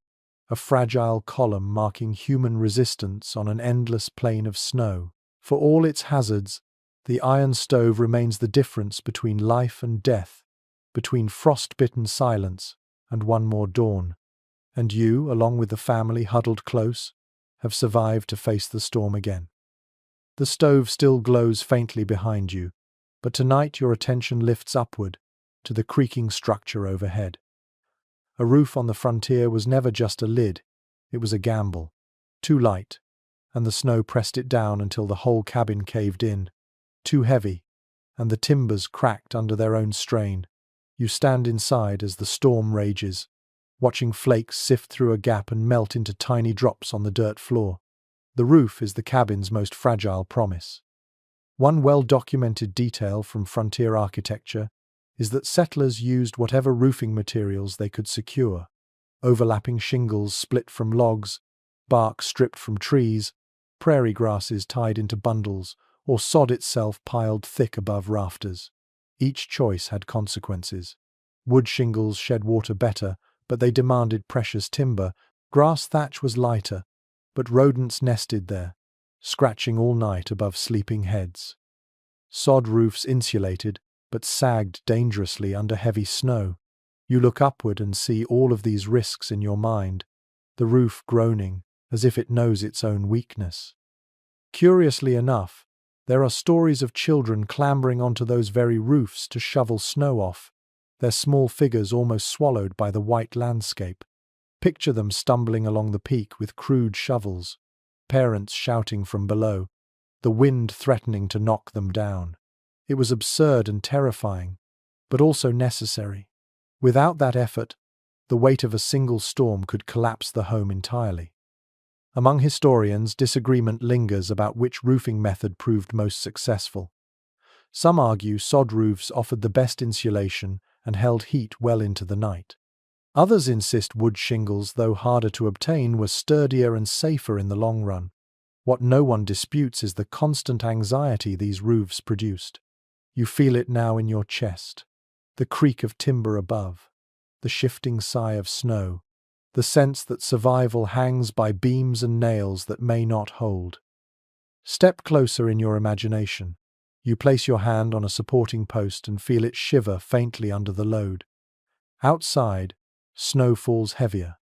A fragile column marking human resistance on an endless plain of snow. For all its hazards, the iron stove remains the difference between life and death, between frost-bitten silence and one more dawn. And you, along with the family huddled close, have survived to face the storm again. The stove still glows faintly behind you, but tonight your attention lifts upward to the creaking structure overhead. A roof on the frontier was never just a lid, it was a gamble. Too light, and the snow pressed it down until the whole cabin caved in. Too heavy, and the timbers cracked under their own strain. You stand inside as the storm rages, watching flakes sift through a gap and melt into tiny drops on the dirt floor. The roof is the cabin's most fragile promise. One well-documented detail from frontier architecture is that settlers used whatever roofing materials they could secure. Overlapping shingles split from logs, bark stripped from trees, prairie grasses tied into bundles, or sod itself piled thick above rafters. Each choice had consequences. Wood shingles shed water better, but they demanded precious timber. Grass thatch was lighter, but rodents nested there, scratching all night above sleeping heads. Sod roofs insulated, but sagged dangerously under heavy snow. You look upward and see all of these risks in your mind, the roof groaning as if it knows its own weakness. Curiously enough, there are stories of children clambering onto those very roofs to shovel snow off, their small figures almost swallowed by the white landscape. Picture them stumbling along the peak with crude shovels, parents shouting from below, the wind threatening to knock them down. It was absurd and terrifying, but also necessary. Without that effort, the weight of a single storm could collapse the home entirely. Among historians, disagreement lingers about which roofing method proved most successful. Some argue sod roofs offered the best insulation and held heat well into the night. Others insist wood shingles, though harder to obtain, were sturdier and safer in the long run. What no one disputes is the constant anxiety these roofs produced. You feel it now in your chest, the creak of timber above, the shifting sigh of snow, the sense that survival hangs by beams and nails that may not hold. Step closer in your imagination. You place your hand on a supporting post and feel it shiver faintly under the load. Outside, snow falls heavier,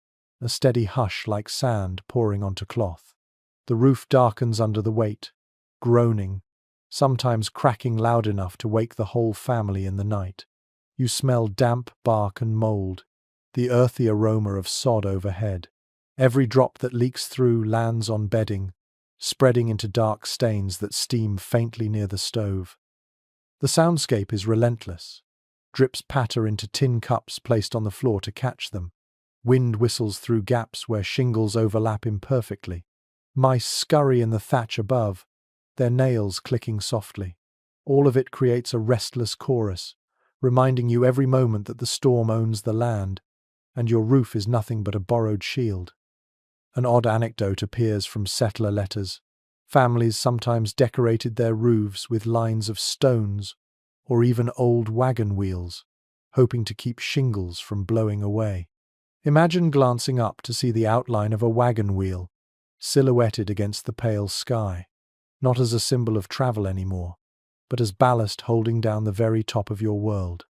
a steady hush like sand pouring onto cloth. The roof darkens under the weight, groaning, sometimes cracking loud enough to wake the whole family in the night. You smell damp bark and mold, the earthy aroma of sod overhead. Every drop that leaks through lands on bedding, spreading into dark stains that steam faintly near the stove. The soundscape is relentless. Drips patter into tin cups placed on the floor to catch them. Wind whistles through gaps where shingles overlap imperfectly. Mice scurry in the thatch above, their nails clicking softly. All of it creates a restless chorus, reminding you every moment that the storm owns the land, and your roof is nothing but a borrowed shield. An odd anecdote appears from settler letters. Families sometimes decorated their roofs with lines of stones or even old wagon wheels, hoping to keep shingles from blowing away. Imagine glancing up to see the outline of a wagon wheel, silhouetted against the pale sky, not as a symbol of travel anymore, but as ballast holding down the very top of your world.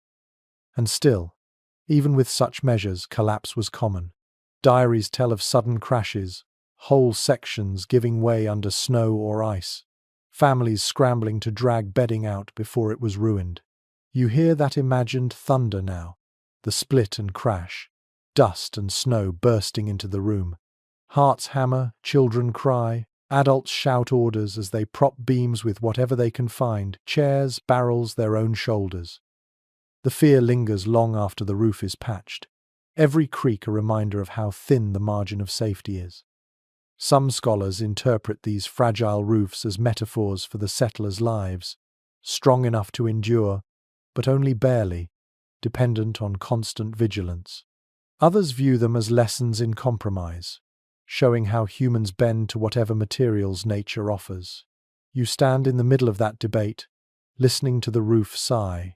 And still, even with such measures, collapse was common. Diaries tell of sudden crashes, whole sections giving way under snow or ice, families scrambling to drag bedding out before it was ruined. You hear that imagined thunder now, the split and crash, dust and snow bursting into the room. Hearts hammer, children cry, adults shout orders as they prop beams with whatever they can find, chairs, barrels, their own shoulders. The fear lingers long after the roof is patched, every creak a reminder of how thin the margin of safety is. Some scholars interpret these fragile roofs as metaphors for the settlers' lives, strong enough to endure, but only barely, dependent on constant vigilance. Others view them as lessons in compromise, showing how humans bend to whatever materials nature offers. You stand in the middle of that debate, listening to the roof sigh,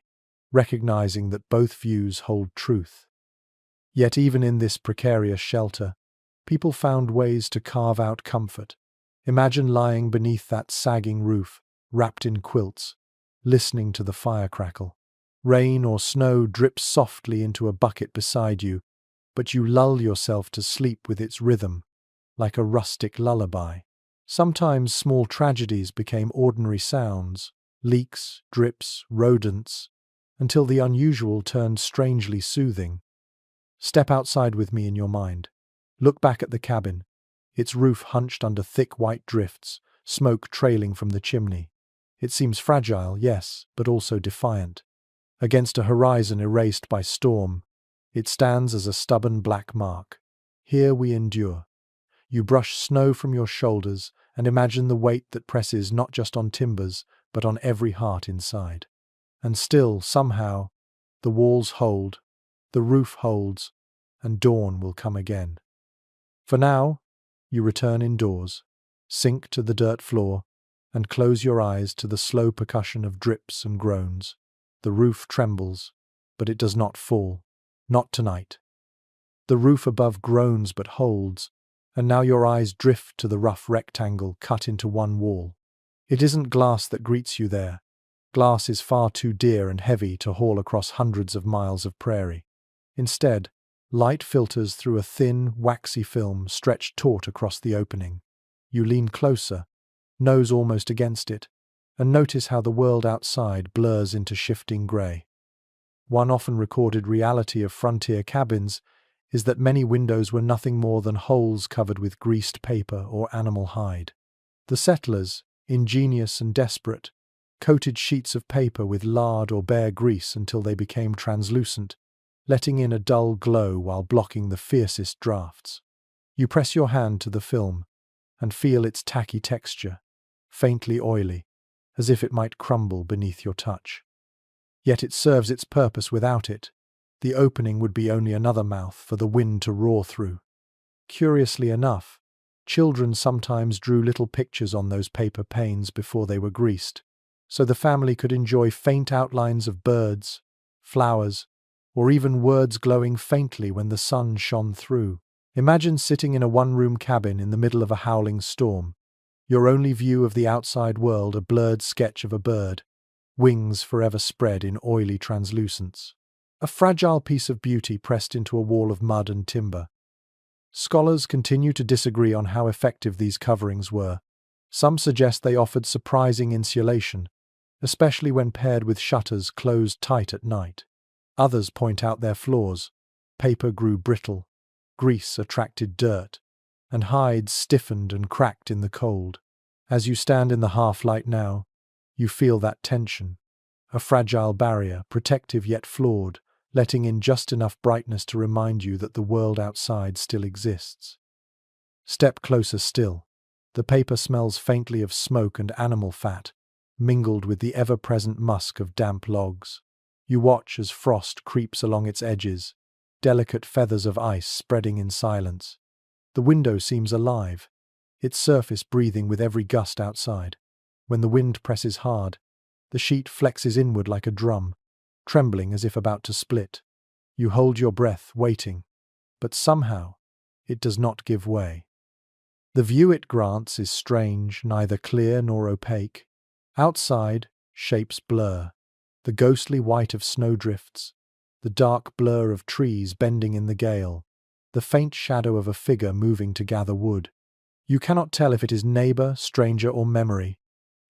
recognizing that both views hold truth. Yet even in this precarious shelter, people found ways to carve out comfort. Imagine lying beneath that sagging roof, wrapped in quilts, listening to the fire crackle. Rain or snow drips softly into a bucket beside you, but you lull yourself to sleep with its rhythm, like a rustic lullaby. Sometimes small tragedies became ordinary sounds, leaks, drips, rodents, until the unusual turned strangely soothing. Step outside with me in your mind. Look back at the cabin, its roof hunched under thick white drifts, smoke trailing from the chimney. It seems fragile, yes, but also defiant. Against a horizon erased by storm, it stands as a stubborn black mark. Here we endure. You brush snow from your shoulders and imagine the weight that presses not just on timbers, but on every heart inside. And still, somehow, the walls hold, the roof holds, and dawn will come again. For now, you return indoors, sink to the dirt floor, and close your eyes to the slow percussion of drips and groans. The roof trembles, but it does not fall. Not tonight. The roof above groans but holds, and now your eyes drift to the rough rectangle cut into one wall. It isn't glass that greets you there. Glass is far too dear and heavy to haul across hundreds of miles of prairie. Instead, light filters through a thin, waxy film stretched taut across the opening. You lean closer, nose almost against it, and notice how the world outside blurs into shifting grey. One often recorded reality of frontier cabins is that many windows were nothing more than holes covered with greased paper or animal hide. The settlers, ingenious and desperate, coated sheets of paper with lard or bare grease until they became translucent, letting in a dull glow while blocking the fiercest drafts. You press your hand to the film and feel its tacky texture, faintly oily, as if it might crumble beneath your touch. Yet it serves its purpose without it. The opening would be only another mouth for the wind to roar through. Curiously enough, children sometimes drew little pictures on those paper panes before they were greased, so the family could enjoy faint outlines of birds, flowers, or even words glowing faintly when the sun shone through. Imagine sitting in a one-room cabin in the middle of a howling storm, your only view of the outside world a blurred sketch of a bird, wings forever spread in oily translucence. A fragile piece of beauty pressed into a wall of mud and timber. Scholars continue to disagree on how effective these coverings were. Some suggest they offered surprising insulation, especially when paired with shutters closed tight at night. Others point out their flaws. Paper grew brittle, grease attracted dirt, and hides stiffened and cracked in the cold. As you stand in the half-light now, you feel that tension. A fragile barrier, protective yet flawed, letting in just enough brightness to remind you that the world outside still exists. Step closer still. The paper smells faintly of smoke and animal fat, mingled with the ever-present musk of damp logs. You watch as frost creeps along its edges, delicate feathers of ice spreading in silence. The window seems alive, its surface breathing with every gust outside. When the wind presses hard, the sheet flexes inward like a drum, trembling as if about to split. You hold your breath, waiting, but somehow it does not give way. The view it grants is strange, neither clear nor opaque. Outside, shapes blur. The ghostly white of snowdrifts, the dark blur of trees bending in the gale, the faint shadow of a figure moving to gather wood. You cannot tell if it is neighbor, stranger, or memory,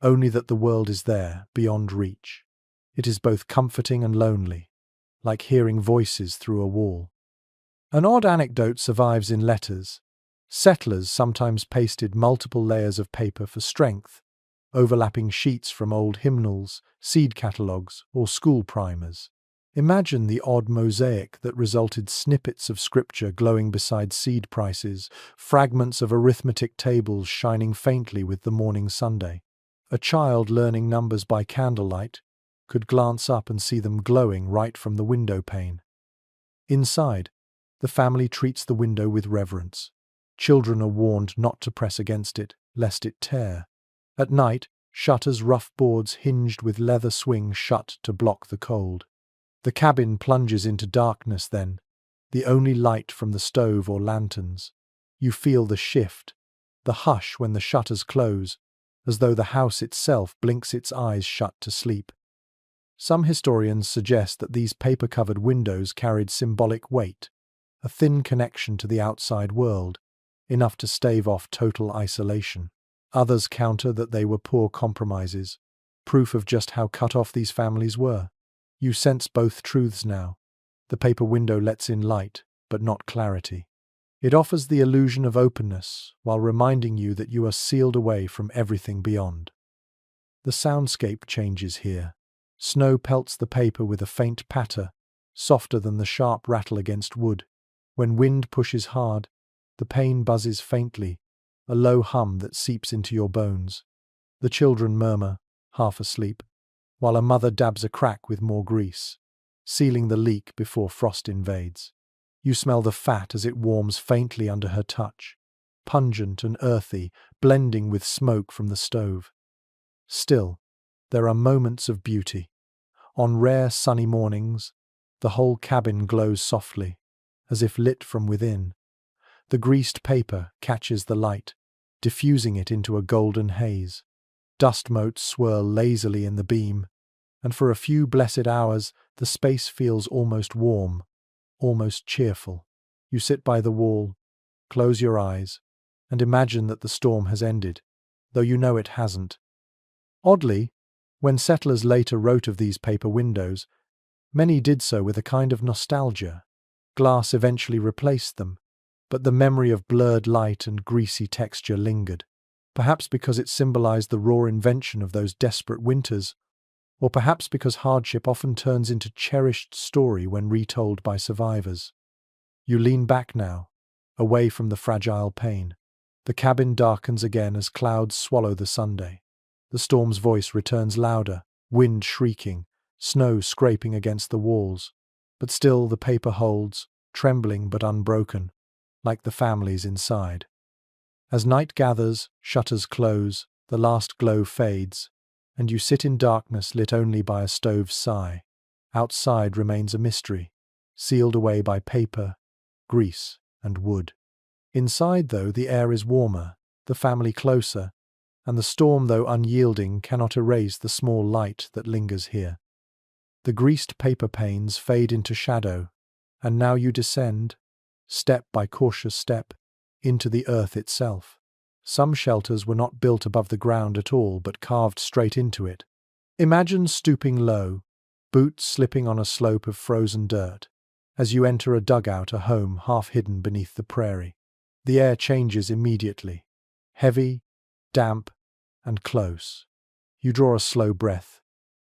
only that the world is there, beyond reach. It is both comforting and lonely, like hearing voices through a wall. An odd anecdote survives in letters. Settlers sometimes pasted multiple layers of paper for strength, overlapping sheets from old hymnals, seed catalogues, or school primers. Imagine the odd mosaic that resulted: snippets of scripture glowing beside seed prices, fragments of arithmetic tables shining faintly with the morning Sunday. A child learning numbers by candlelight could glance up and see them glowing right from the window pane. Inside, the family treats the window with reverence. Children are warned not to press against it, lest it tear. At night, shutters, rough boards hinged with leather swing shut to block the cold. The cabin plunges into darkness then, the only light from the stove or lanterns. You feel the shift, the hush when the shutters close, as though the house itself blinks its eyes shut to sleep. Some historians suggest that these paper-covered windows carried symbolic weight, a thin connection to the outside world, enough to stave off total isolation. Others counter that they were poor compromises, proof of just how cut off these families were. You sense both truths now. The paper window lets in light, but not clarity. It offers the illusion of openness, while reminding you that you are sealed away from everything beyond. The soundscape changes here. Snow pelts the paper with a faint patter, softer than the sharp rattle against wood. When wind pushes hard, the pane buzzes faintly, a low hum that seeps into your bones. The children murmur, half asleep, while a mother dabs a crack with more grease, sealing the leak before frost invades. You smell the fat as it warms faintly under her touch, pungent and earthy, blending with smoke from the stove. Still, there are moments of beauty. On rare sunny mornings, the whole cabin glows softly, as if lit from within. The greased paper catches the light, diffusing it into a golden haze. Dust motes swirl lazily in the beam, and for a few blessed hours the space feels almost warm, almost cheerful. You sit by the wall, close your eyes, and imagine that the storm has ended, though you know it hasn't. Oddly, when settlers later wrote of these paper windows, many did so with a kind of nostalgia. Glass eventually replaced them, but the memory of blurred light and greasy texture lingered, perhaps because it symbolized the raw invention of those desperate winters, or perhaps because hardship often turns into cherished story when retold by survivors. You lean back now, away from the fragile pane. The cabin darkens again as clouds swallow the Sunday. The storm's voice returns louder, wind shrieking, snow scraping against the walls. But still the paper holds, trembling but unbroken, like the families inside. As night gathers, shutters close, the last glow fades, and you sit in darkness lit only by a stove's sigh. Outside remains a mystery, sealed away by paper, grease, and wood. Inside, though, the air is warmer, the family closer, and the storm, though unyielding, cannot erase the small light that lingers here. The greased paper panes fade into shadow, and now you descend, step by cautious step, into the earth itself. Some shelters were not built above the ground at all, but carved straight into it. Imagine stooping low, boots slipping on a slope of frozen dirt, as you enter a dugout, a home half hidden beneath the prairie. The air changes immediately, heavy, damp, and close. You draw a slow breath,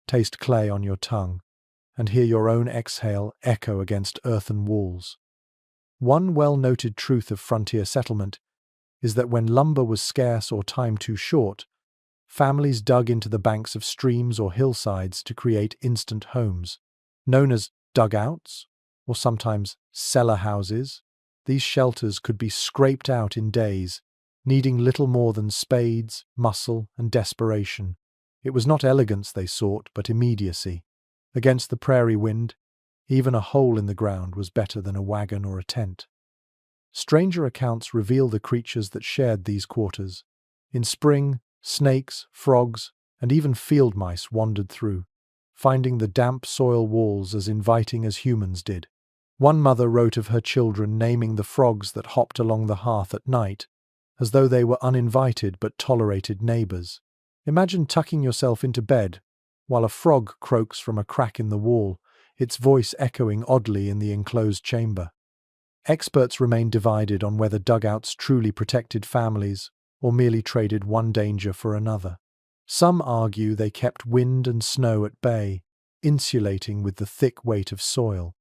taste clay on your tongue, and hear your own exhale echo against earthen walls. One well-noted truth of frontier settlement is that when lumber was scarce or time too short, families dug into the banks of streams or hillsides to create instant homes. Known as dugouts, or sometimes cellar houses, these shelters could be scraped out in days, needing little more than spades, muscle, and desperation. It was not elegance they sought, but immediacy. Against the prairie wind, even a hole in the ground was better than a wagon or a tent. Stranger accounts reveal the creatures that shared these quarters. In spring, snakes, frogs, and even field mice wandered through, finding the damp soil walls as inviting as humans did. One mother wrote of her children naming the frogs that hopped along the hearth at night, as though they were uninvited but tolerated neighbors. Imagine tucking yourself into bed, while a frog croaks from a crack in the wall, its voice echoing oddly in the enclosed chamber. Experts remain divided on whether dugouts truly protected families or merely traded one danger for another. Some argue they kept wind and snow at bay, insulating with the thick weight of soil.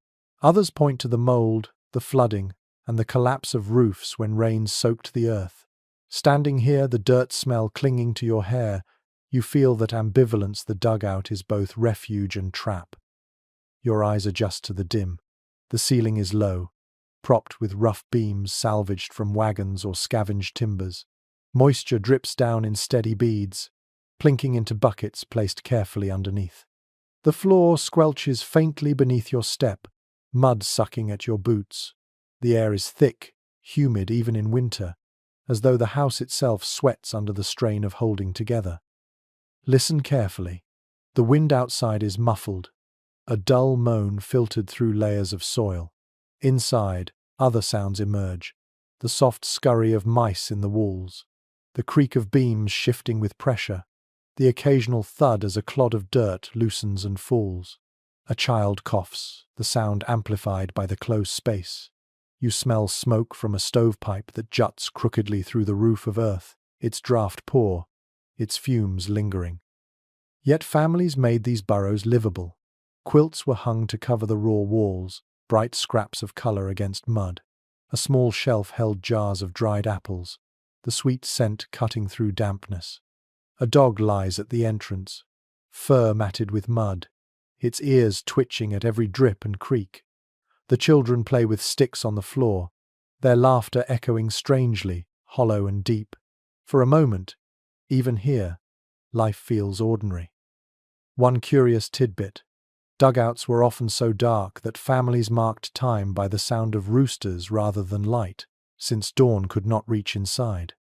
Others point to the mold, the flooding, and the collapse of roofs when rains soaked the earth. Standing here, the dirt smell clinging to your hair, you feel that ambivalence. The dugout is both refuge and trap. Your eyes adjust to the dim. The ceiling is low, propped with rough beams salvaged from wagons or scavenged timbers. Moisture drips down in steady beads, plinking into buckets placed carefully underneath. The floor squelches faintly beneath your step, mud sucking at your boots. The air is thick, humid even in winter, as though the house itself sweats under the strain of holding together. Listen carefully. The wind outside is muffled, a dull moan filtered through layers of soil. Inside, other sounds emerge, the soft scurry of mice in the walls, the creak of beams shifting with pressure, the occasional thud as a clod of dirt loosens and falls. A child coughs, the sound amplified by the close space. You smell smoke from a stovepipe that juts crookedly through the roof of earth, its draft poor, its fumes lingering. Yet families made these burrows livable. Quilts were hung to cover the raw walls, bright scraps of color against mud. A small shelf held jars of dried apples, the sweet scent cutting through dampness. A dog lies at the entrance, fur matted with mud, its ears twitching at every drip and creak. The children play with sticks on the floor, their laughter echoing strangely, hollow and deep. For a moment, even here, life feels ordinary. One curious tidbit: dugouts were often so dark that families marked time by the sound of roosters rather than light, since dawn could not reach inside.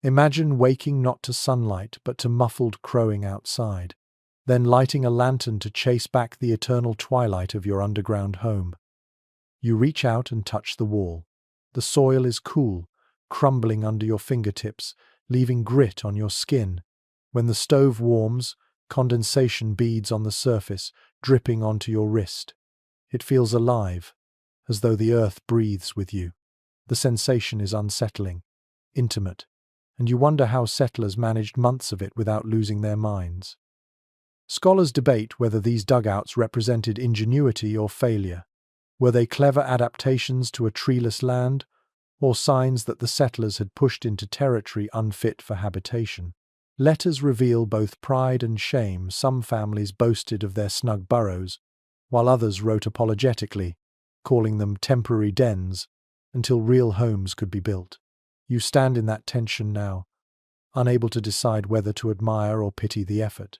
Imagine waking not to sunlight but to muffled crowing outside, then lighting a lantern to chase back the eternal twilight of your underground home. You reach out and touch the wall. The soil is cool, crumbling under your fingertips, leaving grit on your skin. When the stove warms, condensation beads on the surface, dripping onto your wrist. It feels alive, as though the earth breathes with you. The sensation is unsettling, intimate, and you wonder how settlers managed months of it without losing their minds. Scholars debate whether these dugouts represented ingenuity or failure. Were they clever adaptations to a treeless land, or signs that the settlers had pushed into territory unfit for habitation? Letters reveal both pride and shame. Some families boasted of their snug burrows, while others wrote apologetically, calling them temporary dens, until real homes could be built. You stand in that tension now, unable to decide whether to admire or pity the effort.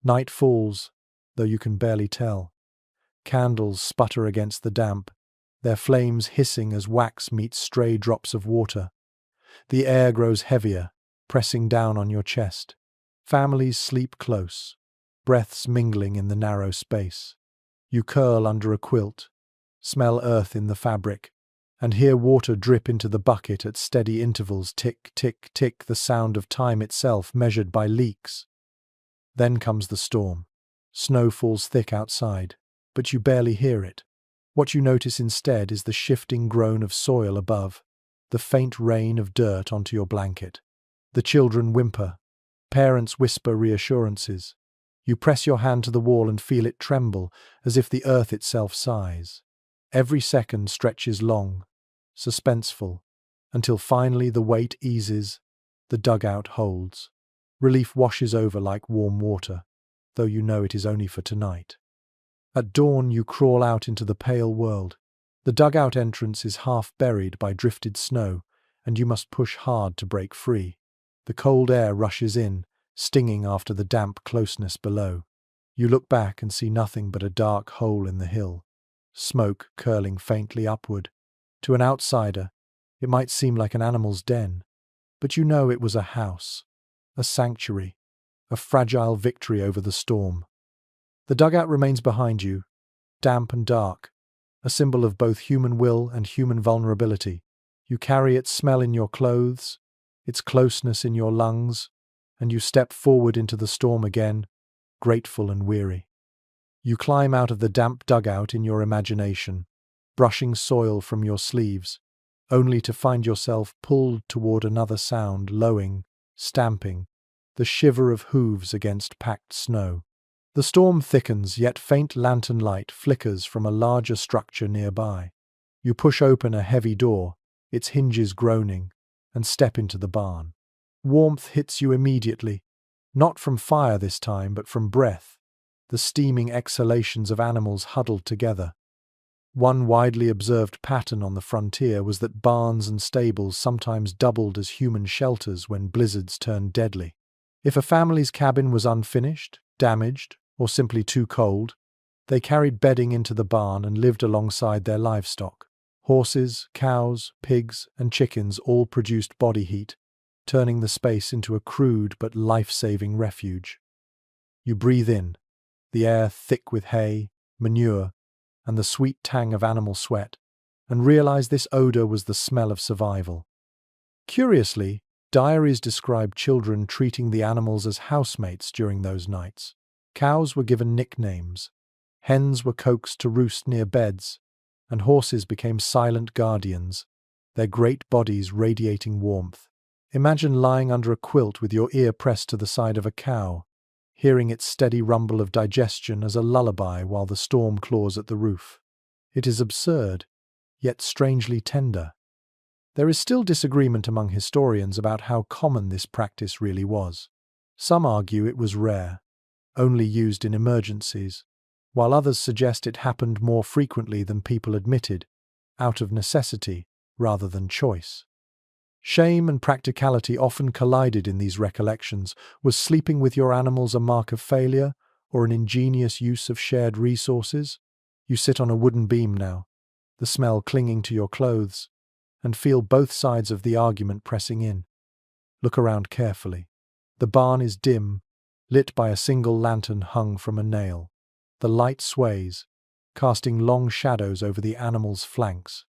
Night falls, though you can barely tell. Candles sputter against the damp, their flames hissing as wax meets stray drops of water. The air grows heavier, pressing down on your chest. Families sleep close, breaths mingling in the narrow space. You curl under a quilt, smell earth in the fabric, and hear water drip into the bucket at steady intervals, tick, tick, tick, the sound of time itself measured by leaks. Then comes the storm. Snow falls thick outside, but you barely hear it. What you notice instead is the shifting groan of soil above, the faint rain of dirt onto your blanket. The children whimper. Parents whisper reassurances. You press your hand to the wall and feel it tremble, as if the earth itself sighs. Every second stretches long, suspenseful, until finally the weight eases, the dugout holds. Relief washes over like warm water, though you know it is only for tonight. At dawn you crawl out into the pale world. The dugout entrance is half buried by drifted snow, and you must push hard to break free. The cold air rushes in, stinging after the damp closeness below. You look back and see nothing but a dark hole in the hill, smoke curling faintly upward. To an outsider, it might seem like an animal's den, but you know it was a house, a sanctuary, a fragile victory over the storm. The dugout remains behind you, damp and dark, a symbol of both human will and human vulnerability. You carry its smell in your clothes, its closeness in your lungs, and you step forward into the storm again, grateful and weary. You climb out of the damp dugout in your imagination, brushing soil from your sleeves, only to find yourself pulled toward another sound, lowing, stamping, the shiver of hooves against packed snow. The storm thickens, yet faint lantern light flickers from a larger structure nearby. You push open a heavy door, its hinges groaning, and step into the barn. Warmth hits you immediately, not from fire this time, but from breath, the steaming exhalations of animals huddled together. One widely observed pattern on the frontier was that barns and stables sometimes doubled as human shelters when blizzards turned deadly. If a family's cabin was unfinished, damaged, or simply too cold, they carried bedding into the barn and lived alongside their livestock. Horses, cows, pigs, and chickens all produced body heat, turning the space into a crude but life-saving refuge. You breathe in, the air thick with hay, manure, and the sweet tang of animal sweat, and realize this odor was the smell of survival. Curiously, diaries describe children treating the animals as housemates during those nights. Cows were given nicknames, hens were coaxed to roost near beds, and horses became silent guardians, their great bodies radiating warmth. Imagine lying under a quilt with your ear pressed to the side of a cow, hearing its steady rumble of digestion as a lullaby while the storm claws at the roof. It is absurd, yet strangely tender. There is still disagreement among historians about how common this practice really was. Some argue it was rare, only used in emergencies, while others suggest it happened more frequently than people admitted, out of necessity rather than choice. Shame and practicality often collided in these recollections. Was sleeping with your animals a mark of failure or an ingenious use of shared resources? You sit on a wooden beam now, the smell clinging to your clothes, and feel both sides of the argument pressing in. Look around carefully. The barn is dim, lit by a single lantern hung from a nail. The light sways, casting long shadows over the animals' flanks.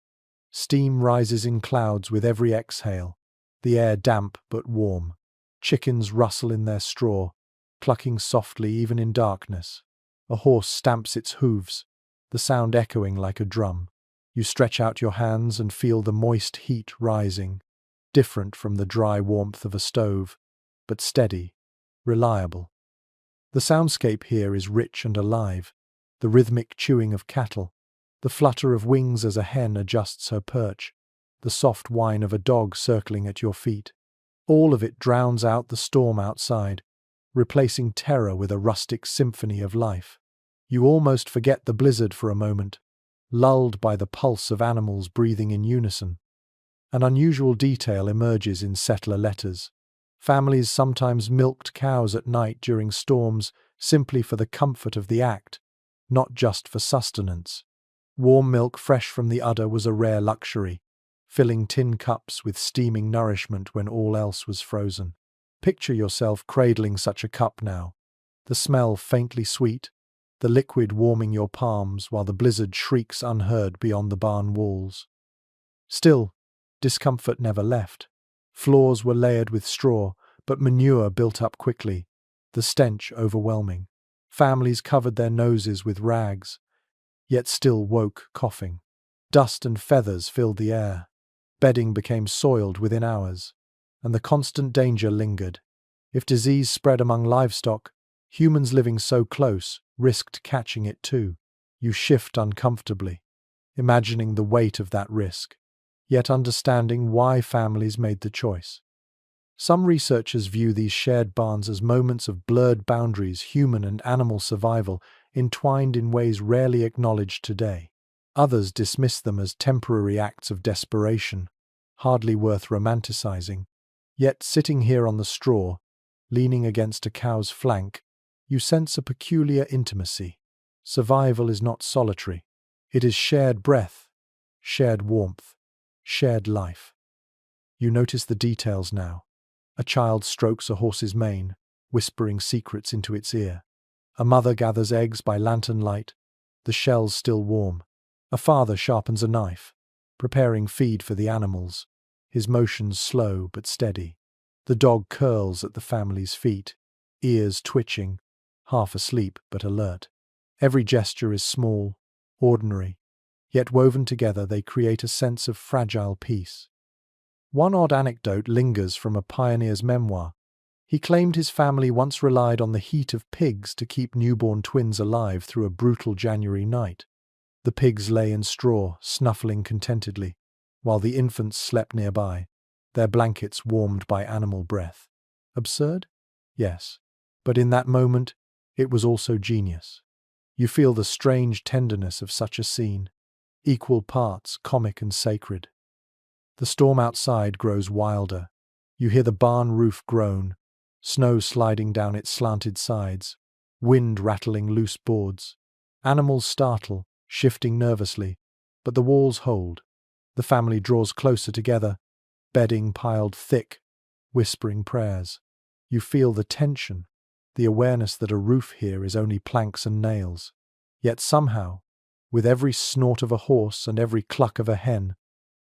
Steam rises in clouds with every exhale, the air damp but warm. Chickens rustle in their straw, clucking softly even in darkness. A horse stamps its hooves, the sound echoing like a drum. You stretch out your hands and feel the moist heat rising, different from the dry warmth of a stove, but steady, reliable. The soundscape here is rich and alive, the rhythmic chewing of cattle, the flutter of wings as a hen adjusts her perch, the soft whine of a dog circling at your feet. All of it drowns out the storm outside, replacing terror with a rustic symphony of life. You almost forget the blizzard for a moment, lulled by the pulse of animals breathing in unison. An unusual detail emerges in settler letters. Families sometimes milked cows at night during storms simply for the comfort of the act, not just for sustenance. Warm milk fresh from the udder was a rare luxury, filling tin cups with steaming nourishment when all else was frozen. Picture yourself cradling such a cup now, the smell faintly sweet, the liquid warming your palms while the blizzard shrieks unheard beyond the barn walls. Still, discomfort never left. Floors were layered with straw, but manure built up quickly, the stench overwhelming. Families covered their noses with rags, yet still woke coughing. Dust and feathers filled the air. Bedding became soiled within hours, and the constant danger lingered. If disease spread among livestock, humans living so close risked catching it too. You shift uncomfortably, imagining the weight of that risk, yet understanding why families made the choice. Some researchers view these shared barns as moments of blurred boundaries, human and animal survival, entwined in ways rarely acknowledged today. Others dismiss them as temporary acts of desperation, hardly worth romanticizing. Yet sitting here on the straw, leaning against a cow's flank, you sense a peculiar intimacy. Survival is not solitary. It is shared breath, shared warmth, shared life. You notice the details now. A child strokes a horse's mane, whispering secrets into its ear. A mother gathers eggs by lantern light, the shells still warm. A father sharpens a knife, preparing feed for the animals, his motions slow but steady. The dog curls at the family's feet, ears twitching, half asleep but alert. Every gesture is small, ordinary, yet woven together they create a sense of fragile peace. One odd anecdote lingers from a pioneer's memoir. He claimed his family once relied on the heat of pigs to keep newborn twins alive through a brutal January night. The pigs lay in straw, snuffling contentedly, while the infants slept nearby, their blankets warmed by animal breath. Absurd? Yes. But in that moment, it was also genius. You feel the strange tenderness of such a scene, equal parts comic and sacred. The storm outside grows wilder. You hear the barn roof groan, snow sliding down its slanted sides. wind rattling loose boards. Animals startle, shifting nervously, but the walls hold. The family draws closer together, bedding piled thick, whispering prayers. You feel the tension, the awareness that a roof here is only planks and nails. Yet somehow, with every snort of a horse and every cluck of a hen,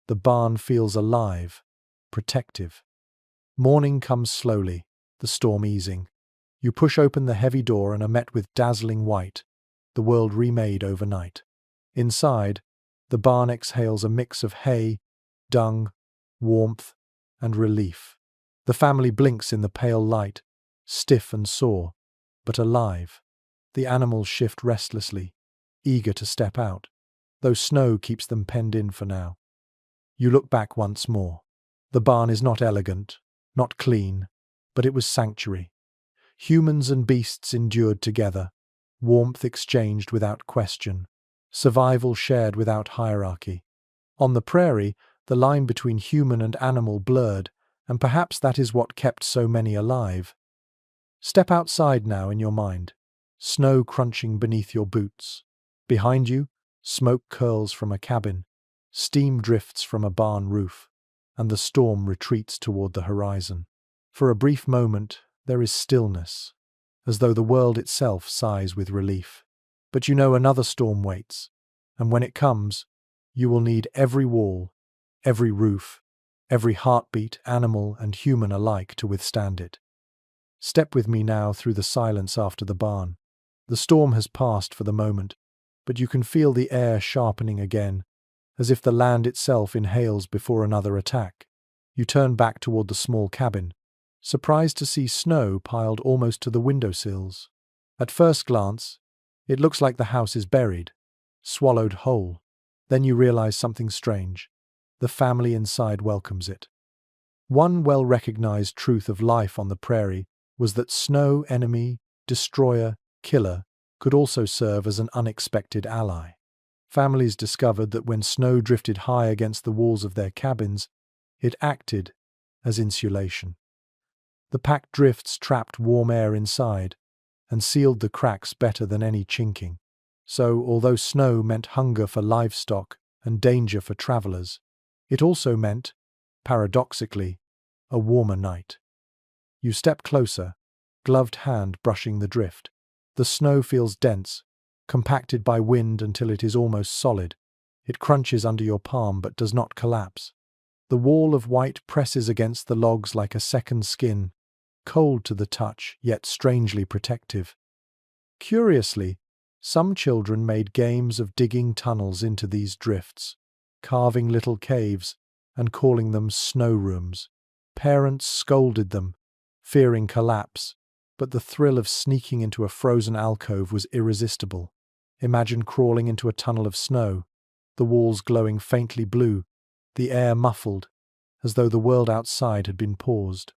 the barn feels alive, protective. Morning comes slowly, the storm easing. You push open the heavy door and are met with dazzling white, the world remade overnight. Inside, the barn exhales a mix of hay, dung, warmth, and relief. The family blinks in the pale light, stiff and sore, but alive. The animals shift restlessly, eager to step out, though snow keeps them penned in for now. You look back once more. The barn is not elegant, not clean, but it was sanctuary. Humans and beasts endured together, warmth exchanged without question, survival shared without hierarchy. On the prairie, the line between human and animal blurred, and perhaps that is what kept so many alive. Step outside now in your mind, snow crunching beneath your boots. Behind you, smoke curls from a cabin, steam drifts from a barn roof, and the storm retreats toward the horizon. For a brief moment, there is stillness, as though the world itself sighs with relief. But you know another storm waits, and when it comes, you will need every wall, every roof, every heartbeat, animal and human alike, to withstand it. Step with me now through the silence after the barn. The storm has passed for the moment, but you can feel the air sharpening again, as if the land itself inhales before another attack. You turn back toward the small cabin, surprised to see snow piled almost to the windowsills. At first glance, it looks like the house is buried, swallowed whole. Then you realize something strange. The family inside welcomes it. One well-recognized truth of life on the prairie was that snow, enemy, destroyer, killer, could also serve as an unexpected ally. Families discovered that when snow drifted high against the walls of their cabins, it acted as insulation. The packed drifts trapped warm air inside and sealed the cracks better than any chinking. So, although snow meant hunger for livestock and danger for travelers, it also meant, paradoxically, a warmer night. You step closer, gloved hand brushing the drift. The snow feels dense, compacted by wind until it is almost solid. It crunches under your palm but does not collapse. The wall of white presses against the logs like a second skin, cold to the touch, yet strangely protective. Curiously, some children made games of digging tunnels into these drifts, carving little caves and calling them snow rooms. Parents scolded them, fearing collapse, but the thrill of sneaking into a frozen alcove was irresistible. Imagine crawling into a tunnel of snow, the walls glowing faintly blue, the air muffled, as though the world outside had been paused.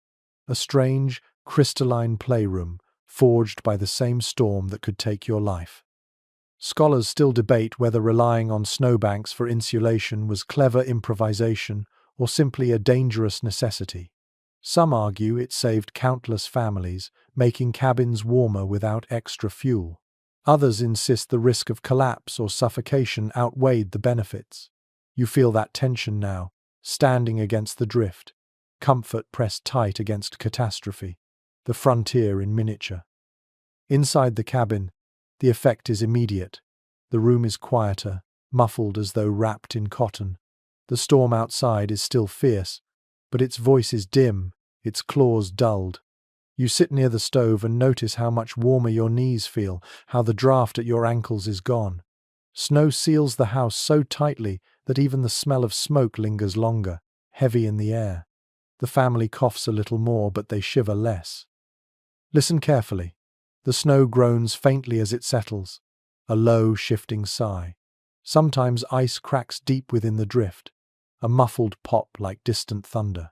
A strange, crystalline playroom, forged by the same storm that could take your life. Scholars still debate whether relying on snowbanks for insulation was clever improvisation or simply a dangerous necessity. Some argue it saved countless families, making cabins warmer without extra fuel. Others insist the risk of collapse or suffocation outweighed the benefits. You feel that tension now, standing against the drift, comfort pressed tight against catastrophe, the frontier in miniature. Inside the cabin, the effect is immediate. The room is quieter, muffled as though wrapped in cotton. The storm outside is still fierce, but its voice is dim, its claws dulled. You sit near the stove and notice how much warmer your knees feel, how the draft at your ankles is gone. Snow seals the house so tightly that even the smell of smoke lingers longer, heavy in the air. The family coughs a little more, but they shiver less. Listen carefully. The snow groans faintly as it settles, a low, shifting sigh. Sometimes ice cracks deep within the drift, a muffled pop like distant thunder.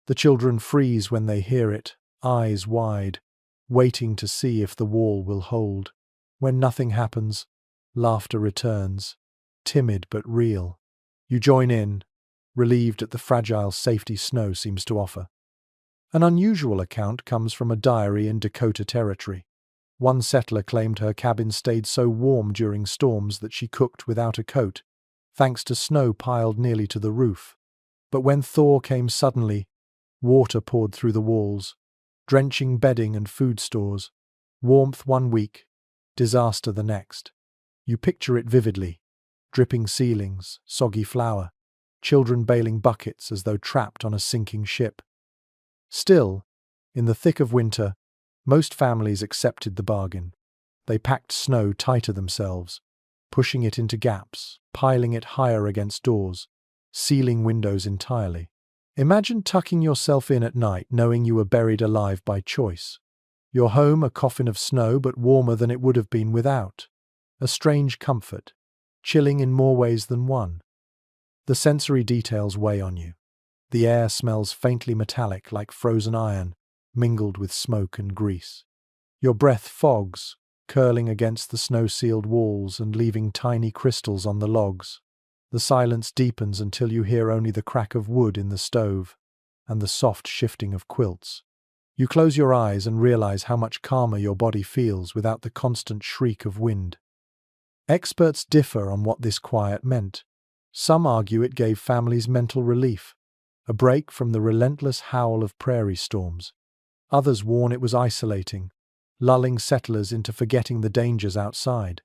The children freeze when they hear it, eyes wide, waiting to see if the wall will hold. When nothing happens, laughter returns, timid but real. You join in, relieved at the fragile safety snow seems to offer. An unusual account comes from a diary in Dakota Territory. One settler claimed her cabin stayed so warm during storms that she cooked without a coat, thanks to snow piled nearly to the roof. But when thaw came suddenly, water poured through the walls, drenching bedding and food stores. Warmth one week, disaster the next. You picture it vividly: dripping ceilings, soggy flour, children bailing buckets as though trapped on a sinking ship. Still, in the thick of winter, most families accepted the bargain. They packed snow tighter themselves, pushing it into gaps, piling it higher against doors, sealing windows entirely. Imagine tucking yourself in at night knowing you were buried alive by choice. Your home a coffin of snow, but warmer than it would have been without. A strange comfort, chilling in more ways than one. The sensory details weigh on you. The air smells faintly metallic like frozen iron, mingled with smoke and grease. Your breath fogs, curling against the snow-sealed walls and leaving tiny crystals on the logs. The silence deepens until you hear only the crack of wood in the stove and the soft shifting of quilts. You close your eyes and realize how much calmer your body feels without the constant shriek of wind. Experts differ on what this quiet meant. Some argue it gave families mental relief, a break from the relentless howl of prairie storms. Others warn it was isolating, lulling settlers into forgetting the dangers outside.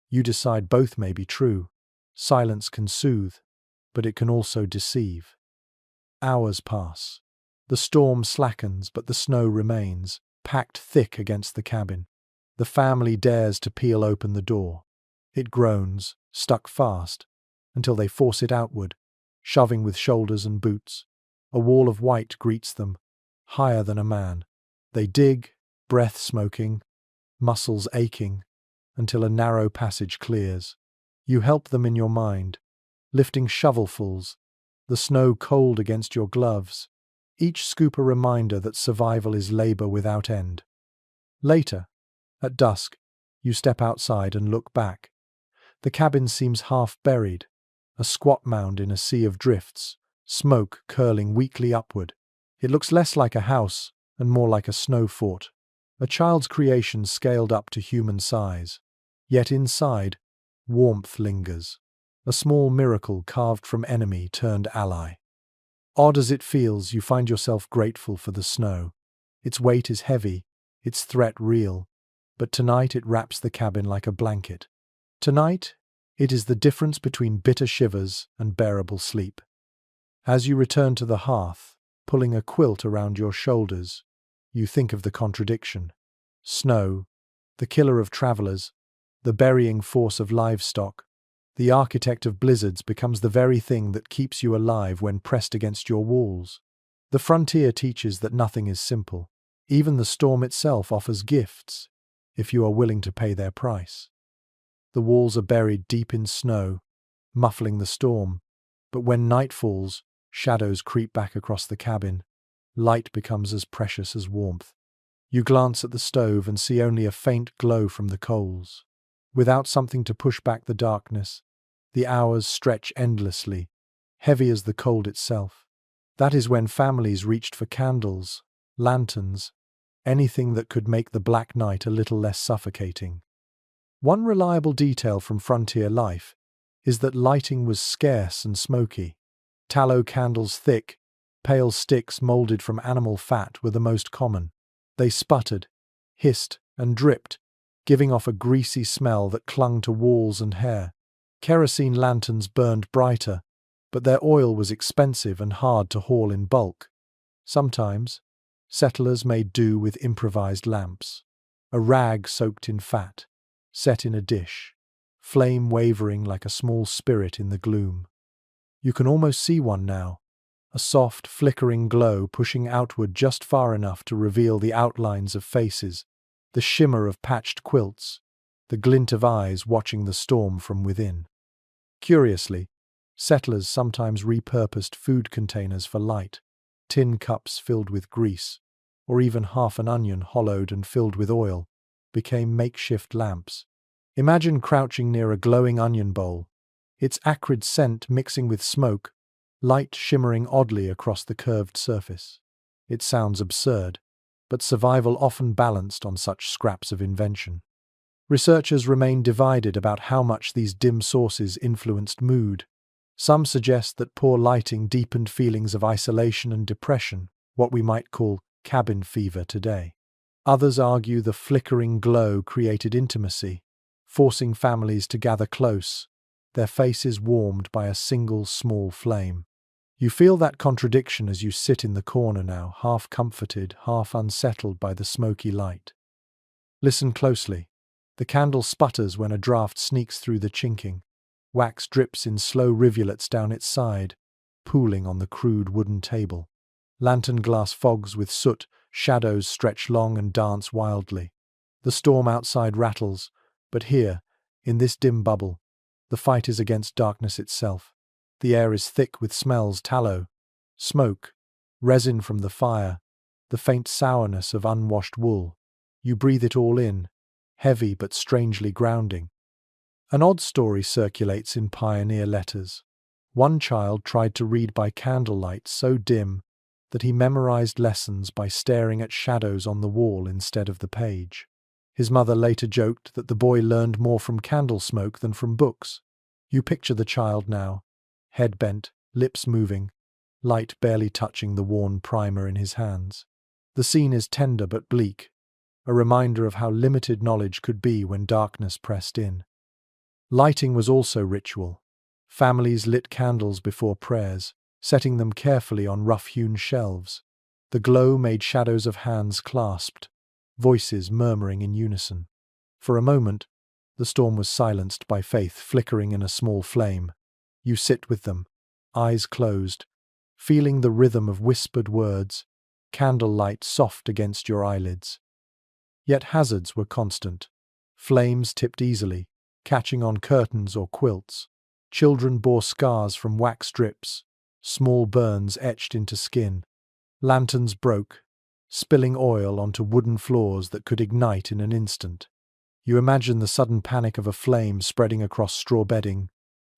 You decide both may be true. Silence can soothe, but it can also deceive. Hours pass. The storm slackens, but the snow remains, packed thick against the cabin. The family dares to peel open the door. It groans, stuck fast, until they force it outward, shoving with shoulders and boots. A wall of white greets them, higher than a man. They dig, breath smoking, muscles aching, until a narrow passage clears. You help them in your mind, lifting shovelfuls, the snow cold against your gloves, each scoop a reminder that survival is labor without end. Later, at dusk, you step outside and look back. The cabin seems half buried, a squat mound in a sea of drifts, smoke curling weakly upward. It looks less like a house and more like a snow fort, a child's creation scaled up to human size. Yet inside, warmth lingers, a small miracle carved from enemy turned ally. Odd as it feels, you find yourself grateful for the snow. Its weight is heavy, its threat real, but tonight it wraps the cabin like a blanket. Tonight, it is the difference between bitter shivers and bearable sleep. As you return to the hearth, pulling a quilt around your shoulders, you think of the contradiction. Snow, the killer of travelers, the burying force of livestock, the architect of blizzards, becomes the very thing that keeps you alive when pressed against your walls. The frontier teaches that nothing is simple. Even the storm itself offers gifts, if you are willing to pay their price. The walls are buried deep in snow, muffling the storm, but when night falls, shadows creep back across the cabin. Light becomes as precious as warmth. You glance at the stove and see only a faint glow from the coals. Without something to push back the darkness, the hours stretch endlessly, heavy as the cold itself. That is when families reached for candles, lanterns, anything that could make the black night a little less suffocating. One reliable detail from frontier life is that lighting was scarce and smoky. Tallow candles, thick, pale sticks molded from animal fat, were the most common. They sputtered, hissed, and dripped, giving off a greasy smell that clung to walls and hair. Kerosene lanterns burned brighter, but their oil was expensive and hard to haul in bulk. Sometimes, settlers made do with improvised lamps, a rag soaked in fat, set in a dish, flame wavering like a small spirit in the gloom. You can almost see one now, a soft, flickering glow pushing outward just far enough to reveal the outlines of faces, the shimmer of patched quilts, the glint of eyes watching the storm from within. Curiously, settlers sometimes repurposed food containers for light, tin cups filled with grease, or even half an onion hollowed and filled with oil, became makeshift lamps. Imagine crouching near a glowing onion bowl, its acrid scent mixing with smoke, light shimmering oddly across the curved surface. It sounds absurd, but survival often balanced on such scraps of invention. Researchers remain divided about how much these dim sources influenced mood. Some suggest that poor lighting deepened feelings of isolation and depression, what we might call cabin fever today. Others argue the flickering glow created intimacy, forcing families to gather close, their faces warmed by a single small flame. You feel that contradiction as you sit in the corner now, half comforted, half unsettled by the smoky light. Listen closely. The candle sputters when a draught sneaks through the chinking. Wax drips in slow rivulets down its side, pooling on the crude wooden table. Lantern glass fogs with soot, shadows stretch long and dance wildly. The storm outside rattles, but here, in this dim bubble, the fight is against darkness itself. The air is thick with smells: tallow, smoke, resin from the fire, the faint sourness of unwashed wool. You breathe it all in, heavy but strangely grounding. An odd story circulates in pioneer letters. One child tried to read by candlelight so dim that he memorized lessons by staring at shadows on the wall instead of the page. His mother later joked that the boy learned more from candle smoke than from books. You picture the child now, head bent, lips moving, light barely touching the worn primer in his hands. The scene is tender but bleak, a reminder of how limited knowledge could be when darkness pressed in. Lighting was also ritual. Families lit candles before prayers, setting them carefully on rough-hewn shelves. The glow made shadows of hands clasped, voices murmuring in unison. For a moment, the storm was silenced by faith flickering in a small flame. You sit with them, eyes closed, feeling the rhythm of whispered words, candlelight soft against your eyelids. Yet hazards were constant. Flames tipped easily, catching on curtains or quilts. Children bore scars from wax drips, small burns etched into skin. Lanterns broke, spilling oil onto wooden floors that could ignite in an instant. You imagine the sudden panic of a flame spreading across straw bedding,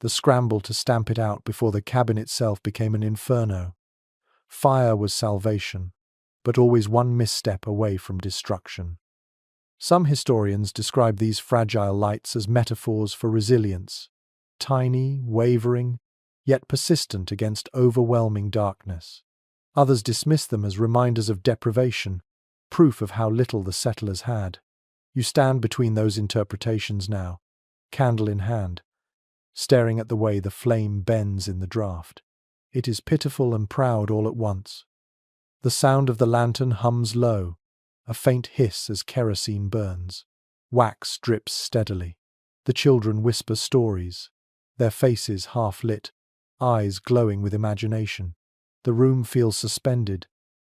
the scramble to stamp it out before the cabin itself became an inferno. Fire was salvation, but always one misstep away from destruction. Some historians describe these fragile lights as metaphors for resilience, tiny, wavering, yet persistent against overwhelming darkness. Others dismiss them as reminders of deprivation, proof of how little the settlers had. You stand between those interpretations now, candle in hand, staring at the way the flame bends in the draught. It is pitiful and proud all at once. The sound of the lantern hums low, a faint hiss as kerosene burns. Wax drips steadily. The children whisper stories, their faces half lit, eyes glowing with imagination. The room feels suspended,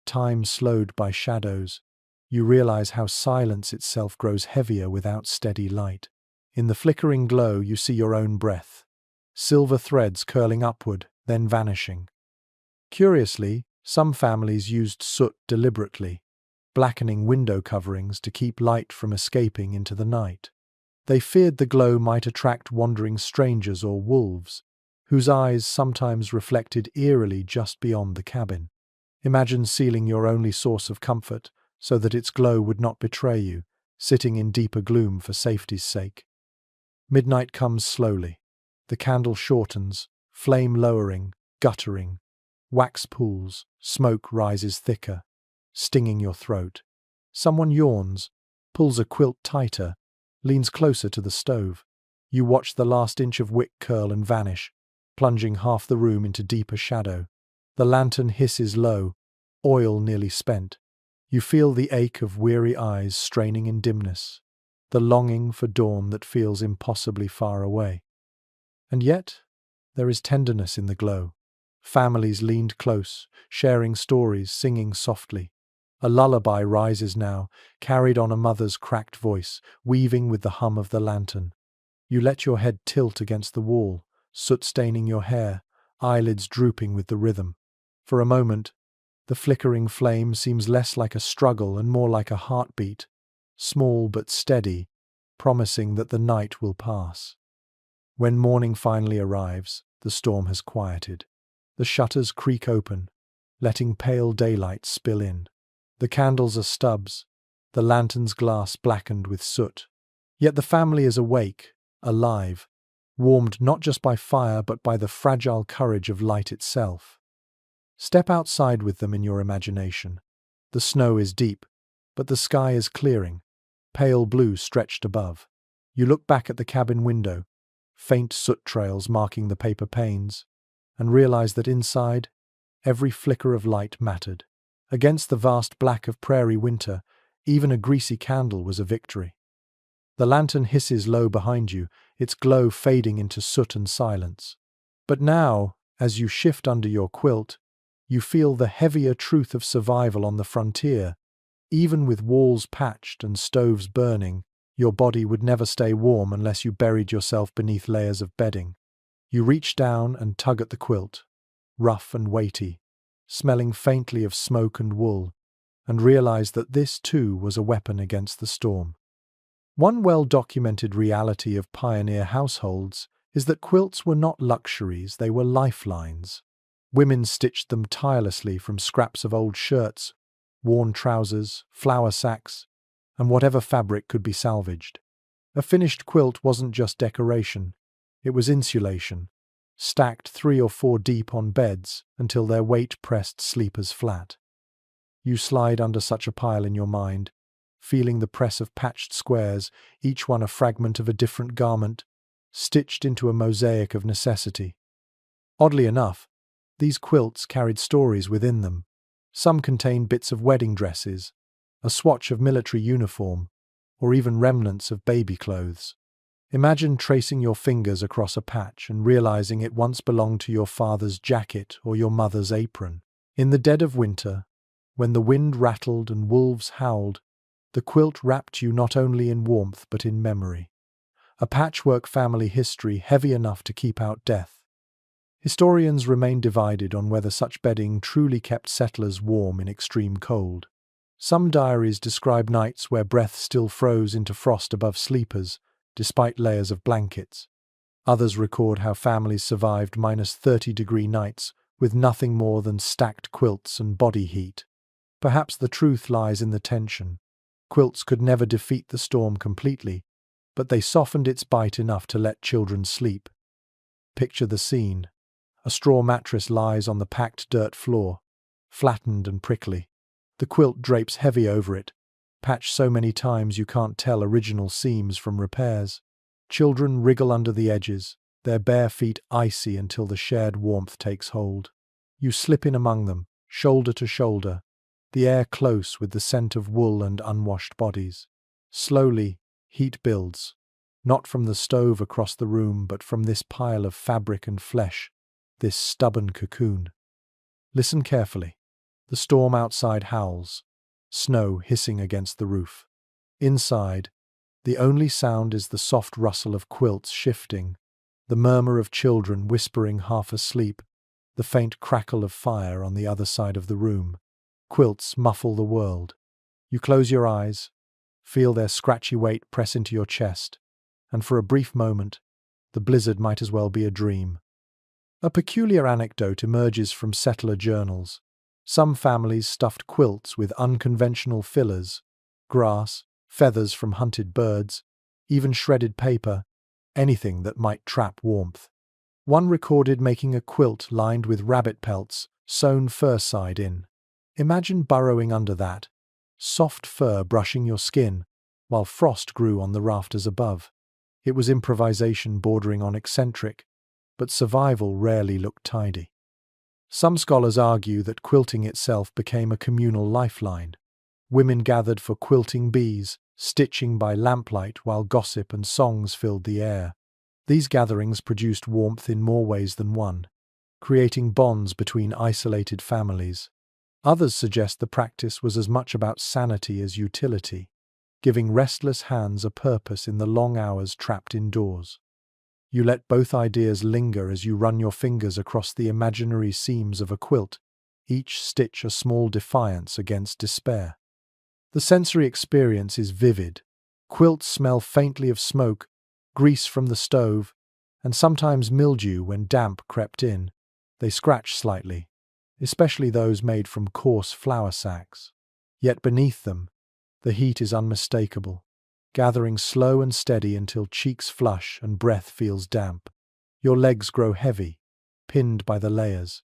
time slowed by shadows. You realize how silence itself grows heavier without steady light. In the flickering glow you see your own breath, silver threads curling upward, then vanishing. Curiously, some families used soot deliberately, blackening window coverings to keep light from escaping into the night. They feared the glow might attract wandering strangers or wolves, whose eyes sometimes reflected eerily just beyond the cabin. Imagine sealing your only source of comfort so that its glow would not betray you, sitting in deeper gloom for safety's sake. Midnight comes slowly. The candle shortens, flame lowering, guttering. Wax pools, smoke rises thicker, stinging your throat. Someone yawns, pulls a quilt tighter, leans closer to the stove. You watch the last inch of wick curl and vanish, plunging half the room into deeper shadow. The lantern hisses low, oil nearly spent. You feel the ache of weary eyes straining in dimness, the longing for dawn that feels impossibly far away. And yet, there is tenderness in the glow. Families leaned close, sharing stories, singing softly. A lullaby rises now, carried on a mother's cracked voice, weaving with the hum of the lantern. You let your head tilt against the wall, soot staining your hair, eyelids drooping with the rhythm. For a moment, the flickering flame seems less like a struggle and more like a heartbeat, small but steady, promising that the night will pass. When morning finally arrives, the storm has quieted. The shutters creak open, letting pale daylight spill in. The candles are stubs, the lantern's glass blackened with soot. Yet the family is awake, alive, warmed not just by fire but by the fragile courage of light itself. Step outside with them in your imagination. The snow is deep, but the sky is clearing, pale blue stretched above. You look back at the cabin window, faint soot trails marking the paper panes, and realize that inside, every flicker of light mattered. Against the vast black of prairie winter, even a greasy candle was a victory. The lantern hisses low behind you, its glow fading into soot and silence. But now, as you shift under your quilt, you feel the heavier truth of survival on the frontier. Even with walls patched and stoves burning, your body would never stay warm unless you buried yourself beneath layers of bedding. You reach down and tug at the quilt, rough and weighty, smelling faintly of smoke and wool, and realize that this too was a weapon against the storm. One well-documented reality of pioneer households is that quilts were not luxuries, they were lifelines. Women stitched them tirelessly from scraps of old shirts, worn trousers, flour sacks, and whatever fabric could be salvaged. A finished quilt wasn't just decoration, it was insulation, stacked 3 or 4 deep on beds until their weight pressed sleepers flat. You slide under such a pile in your mind, feeling the press of patched squares, each one a fragment of a different garment, stitched into a mosaic of necessity. Oddly enough, these quilts carried stories within them. Some contained bits of wedding dresses, a swatch of military uniform, or even remnants of baby clothes. Imagine tracing your fingers across a patch and realizing it once belonged to your father's jacket or your mother's apron. In the dead of winter, when the wind rattled and wolves howled, the quilt wrapped you not only in warmth but in memory. A patchwork family history heavy enough to keep out death. Historians remain divided on whether such bedding truly kept settlers warm in extreme cold. Some diaries describe nights where breath still froze into frost above sleepers, despite layers of blankets. Others record how families survived -30-degree nights with nothing more than stacked quilts and body heat. Perhaps the truth lies in the tension. Quilts could never defeat the storm completely, but they softened its bite enough to let children sleep. Picture the scene. A straw mattress lies on the packed dirt floor, flattened and prickly. The quilt drapes heavy over it, patched so many times you can't tell original seams from repairs. Children wriggle under the edges, their bare feet icy until the shared warmth takes hold. You slip in among them, shoulder to shoulder, the air close with the scent of wool and unwashed bodies. Slowly, heat builds, not from the stove across the room but from this pile of fabric and flesh, this stubborn cocoon. Listen carefully. The storm outside howls, snow hissing against the roof. Inside, the only sound is the soft rustle of quilts shifting, the murmur of children whispering half asleep, the faint crackle of fire on the other side of the room. Quilts muffle the world. You close your eyes, feel their scratchy weight press into your chest, and for a brief moment, the blizzard might as well be a dream. A peculiar anecdote emerges from settler journals. Some families stuffed quilts with unconventional fillers, grass, feathers from hunted birds, even shredded paper, anything that might trap warmth. One recorded making a quilt lined with rabbit pelts, sewn fur side in. Imagine burrowing under that, soft fur brushing your skin, while frost grew on the rafters above. It was improvisation bordering on eccentric, but survival rarely looked tidy. Some scholars argue that quilting itself became a communal lifeline. Women gathered for quilting bees, stitching by lamplight while gossip and songs filled the air. These gatherings produced warmth in more ways than one, creating bonds between isolated families. Others suggest the practice was as much about sanity as utility, giving restless hands a purpose in the long hours trapped indoors. You let both ideas linger as you run your fingers across the imaginary seams of a quilt, each stitch a small defiance against despair. The sensory experience is vivid. Quilts smell faintly of smoke, grease from the stove, and sometimes mildew when damp crept in. They scratch slightly, especially those made from coarse flour sacks. Yet beneath them, the heat is unmistakable, gathering slow and steady until cheeks flush and breath feels damp. Your legs grow heavy, pinned by the layers.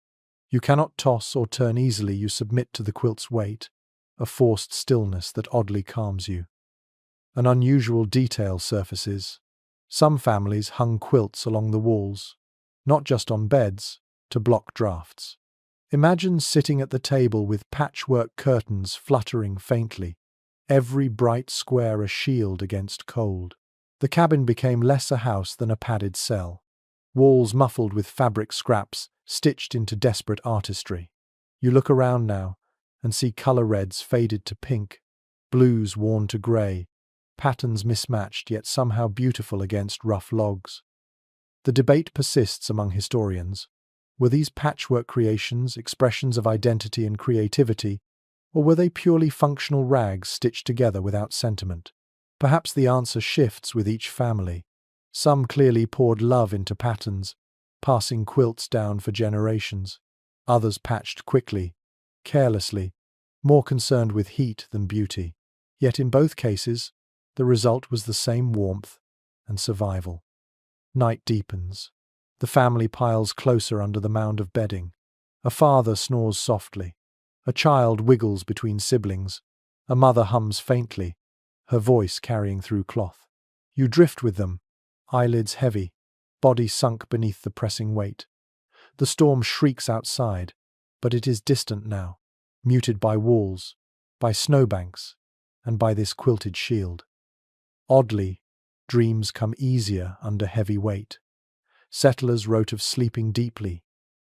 You cannot toss or turn easily, you submit to the quilt's weight, a forced stillness that oddly calms you. An unusual detail surfaces. Some families hung quilts along the walls, not just on beds, to block drafts. Imagine sitting at the table with patchwork curtains fluttering faintly, every bright square a shield against cold. The cabin became less a house than a padded cell, walls muffled with fabric scraps stitched into desperate artistry. You look around now and see color reds faded to pink, blues worn to grey, patterns mismatched yet somehow beautiful against rough logs. The debate persists among historians. Were these patchwork creations expressions of identity and creativity, or were they purely functional rags stitched together without sentiment? Perhaps the answer shifts with each family. Some clearly poured love into patterns, passing quilts down for generations. Others patched quickly, carelessly, more concerned with heat than beauty. Yet in both cases, the result was the same warmth and survival. Night deepens. The family piles closer under the mound of bedding. A father snores softly. A child wiggles between siblings. A mother hums faintly, her voice carrying through cloth. You drift with them, eyelids heavy, body sunk beneath the pressing weight. The storm shrieks outside, but it is distant now, muted by walls, by snowbanks, and by this quilted shield. Oddly, dreams come easier under heavy weight. Settlers wrote of sleeping deeply,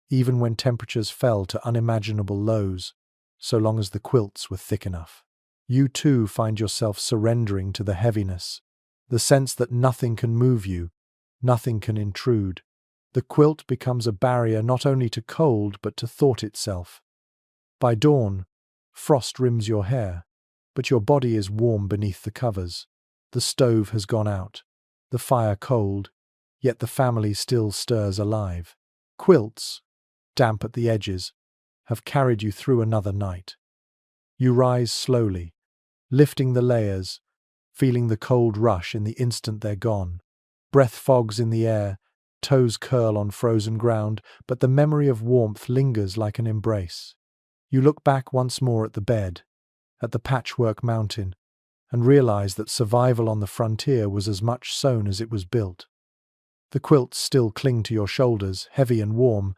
even when temperatures fell to unimaginable lows, so long as the quilts were thick enough. You too find yourself surrendering to the heaviness, the sense that nothing can move you, nothing can intrude. The quilt becomes a barrier not only to cold but to thought itself. By dawn, frost rims your hair, but your body is warm beneath the covers. The stove has gone out, the fire cold, yet the family still stirs alive. Quilts, damp at the edges, have carried you through another night. You rise slowly, lifting the layers, feeling the cold rush in the instant they're gone. Breath fogs in the air, toes curl on frozen ground, but the memory of warmth lingers like an embrace. You look back once more at the bed, at the patchwork mountain, and realize that survival on the frontier was as much sewn as it was built. The quilts still cling to your shoulders, heavy and warm,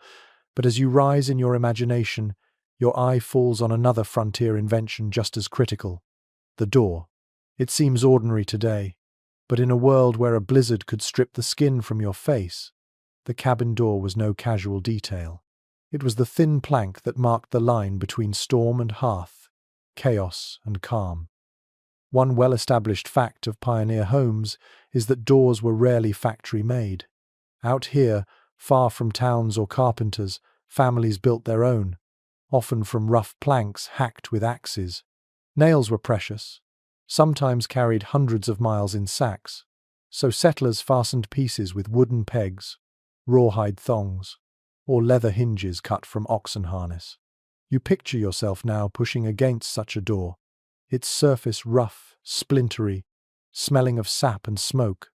but as you rise in your imagination, your eye falls on another frontier invention just as critical: the door. It seems ordinary today, but in a world where a blizzard could strip the skin from your face, the cabin door was no casual detail. It was the thin plank that marked the line between storm and hearth, chaos and calm. One well-established fact of pioneer homes is that doors were rarely factory-made. Out here, far from towns or carpenters, families built their own, often from rough planks hacked with axes. Nails were precious, sometimes carried hundreds of miles in sacks, so settlers fastened pieces with wooden pegs, rawhide thongs, or leather hinges cut from oxen harness. You picture yourself now pushing against such a door, its surface rough, splintery, smelling of sap and smoke.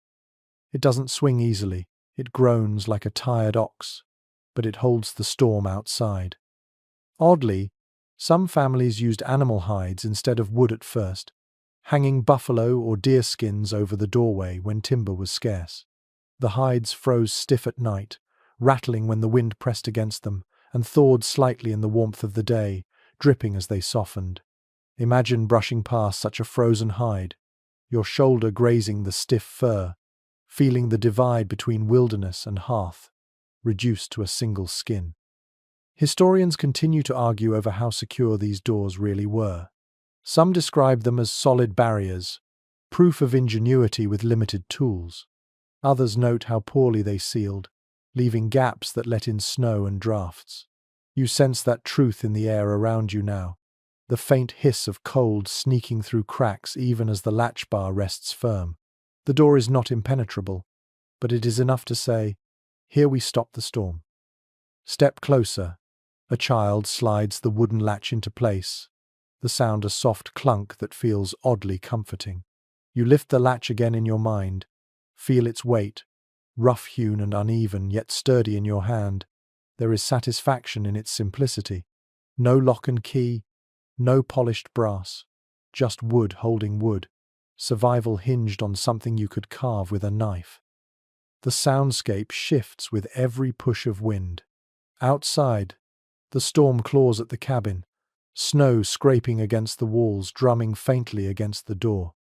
It doesn't swing easily, it groans like a tired ox, but it holds the storm outside. Oddly, some families used animal hides instead of wood at first, hanging buffalo or deer skins over the doorway when timber was scarce. The hides froze stiff at night, rattling when the wind pressed against them, and thawed slightly in the warmth of the day, dripping as they softened. Imagine brushing past such a frozen hide, your shoulder grazing the stiff fur, feeling the divide between wilderness and hearth, reduced to a single skin. Historians continue to argue over how secure these doors really were. Some describe them as solid barriers, proof of ingenuity with limited tools. Others note how poorly they sealed, leaving gaps that let in snow and drafts. You sense that truth in the air around you now, the faint hiss of cold sneaking through cracks even as the latch bar rests firm. The door is not impenetrable, but it is enough to say, "Here we stop the storm." Step closer. A child slides the wooden latch into place. the sound a soft clunk that feels oddly comforting. You lift the latch again in your mind, feel its weight, rough-hewn and uneven, yet sturdy in your hand. There is satisfaction in its simplicity. No lock and key, no polished brass, just wood holding wood. Survival hinged on something you could carve with a knife. The soundscape shifts with every push of wind. Outside, the storm claws at the cabin, snow scraping against the walls, drumming faintly against the door.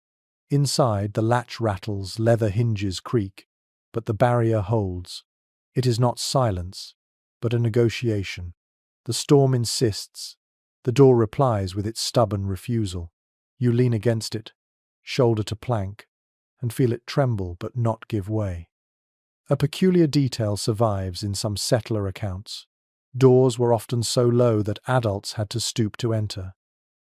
Inside, the latch rattles, leather hinges creak, but the barrier holds. It is not silence, but a negotiation. The storm insists. The door replies with its stubborn refusal. You lean against it, shoulder to plank, and feel it tremble but not give way. A peculiar detail survives in some settler accounts. Doors were often so low that adults had to stoop to enter.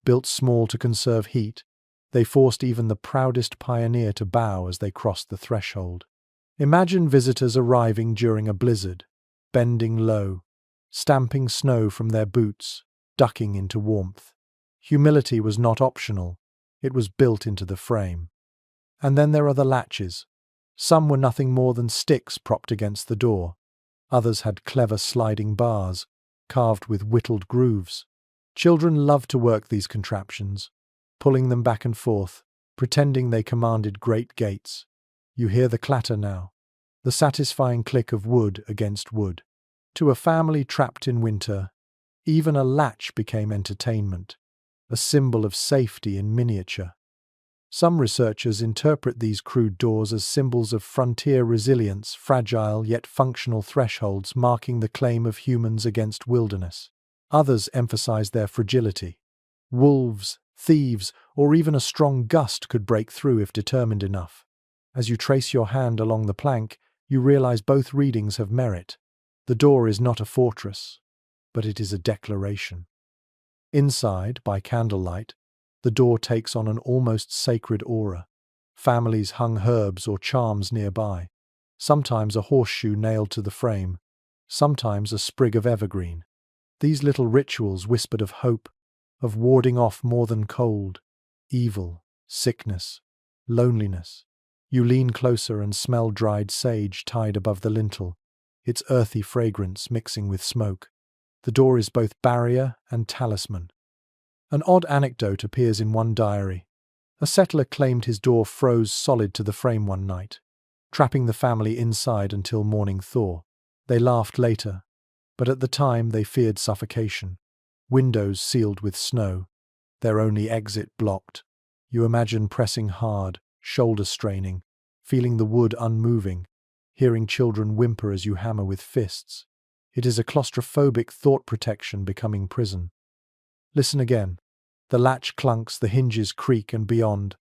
Built small to conserve heat, they forced even the proudest pioneer to bow as they crossed the threshold. Imagine visitors arriving during a blizzard, bending low, stamping snow from their boots, ducking into warmth. Humility was not optional, it was built into the frame. And then there are the latches. Some were nothing more than sticks propped against the door. Others had clever sliding bars, carved with whittled grooves. Children loved to work these contraptions, pulling them back and forth, pretending they commanded great gates. You hear the clatter now, the satisfying click of wood against wood. To a family trapped in winter, even a latch became entertainment, a symbol of safety in miniature. Some researchers interpret these crude doors as symbols of frontier resilience, fragile yet functional thresholds marking the claim of humans against wilderness. Others emphasize their fragility. Wolves, thieves, or even a strong gust could break through if determined enough. As you trace your hand along the plank, you realize both readings have merit. The door is not a fortress, but it is a declaration. Inside, by candlelight, the door takes on an almost sacred aura. Families hung herbs or charms nearby, sometimes a horseshoe nailed to the frame, sometimes a sprig of evergreen. These little rituals whispered of hope, of warding off more than cold, evil, sickness, loneliness. You lean closer and smell dried sage tied above the lintel, its earthy fragrance mixing with smoke. The door is both barrier and talisman. An odd anecdote appears in one diary. A settler claimed his door froze solid to the frame one night, trapping the family inside until morning thaw. They laughed later, but at the time they feared suffocation. Windows sealed with snow, their only exit blocked. You imagine pressing hard, shoulder straining, feeling the wood unmoving, hearing children whimper as you hammer with fists. It is a claustrophobic thought protection becoming prison. Listen again. The latch clunks, the hinges creak, and beyond,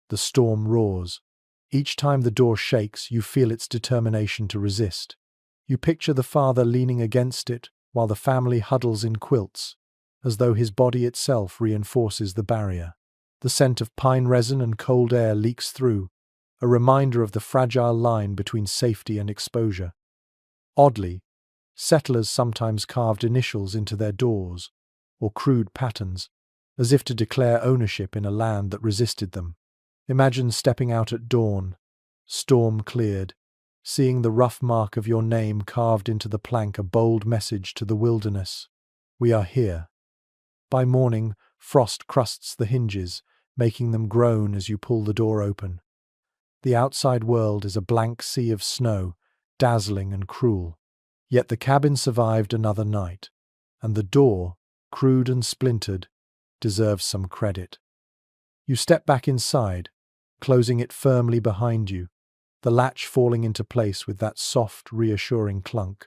the storm roars. Each time the door shakes, you feel its determination to resist. You picture the father leaning against it while the family huddles in quilts, as though his body itself reinforces the barrier. The scent of pine resin and cold air leaks through, a reminder of the fragile line between safety and exposure. Oddly, settlers sometimes carved initials into their doors, or crude patterns, as if to declare ownership in a land that resisted them. Imagine stepping out at dawn, storm cleared, seeing the rough mark of your name carved into the plank, a bold message to the wilderness. We are here. By morning, frost crusts the hinges, making them groan as you pull the door open. The outside world is a blank sea of snow, dazzling and cruel. Yet the cabin survived another night, and the door, crude and splintered, deserves some credit. You step back inside, closing it firmly behind you, the latch falling into place with that soft, reassuring clunk.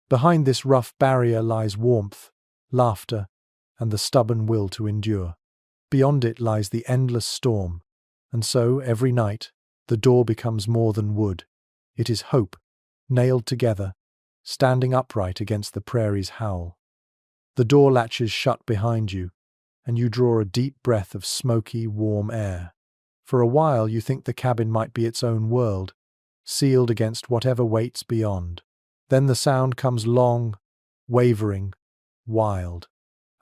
Behind this rough barrier lies warmth, laughter, and the stubborn will to endure. Beyond it lies the endless storm, and so, every night, the door becomes more than wood. It is hope, nailed together, standing upright against the prairie's howl. The door latches shut behind you, and you draw a deep breath of smoky, warm air. For a while you think the cabin might be its own world, sealed against whatever waits beyond. Then the sound comes long, wavering, wild.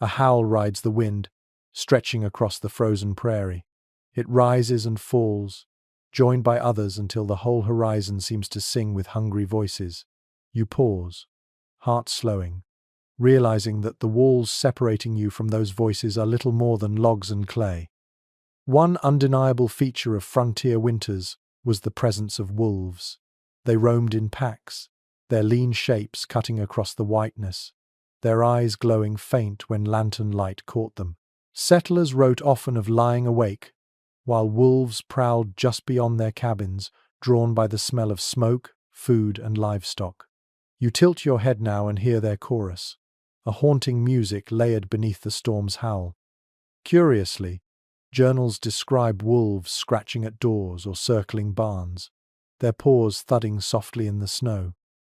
A howl rides the wind, stretching across the frozen prairie. It rises and falls, joined by others until the whole horizon seems to sing with hungry voices. You pause, heart slowing, realizing that the walls separating you from those voices are little more than logs and clay. One undeniable feature of frontier winters was the presence of wolves. They roamed in packs, their lean shapes cutting across the whiteness, their eyes glowing faint when lantern light caught them. Settlers wrote often of lying awake, while wolves prowled just beyond their cabins, drawn by the smell of smoke, food, and livestock. You tilt your head now and hear their chorus, a haunting music layered beneath the storm's howl. Curiously, journals describe wolves scratching at doors or circling barns, their paws thudding softly in the snow.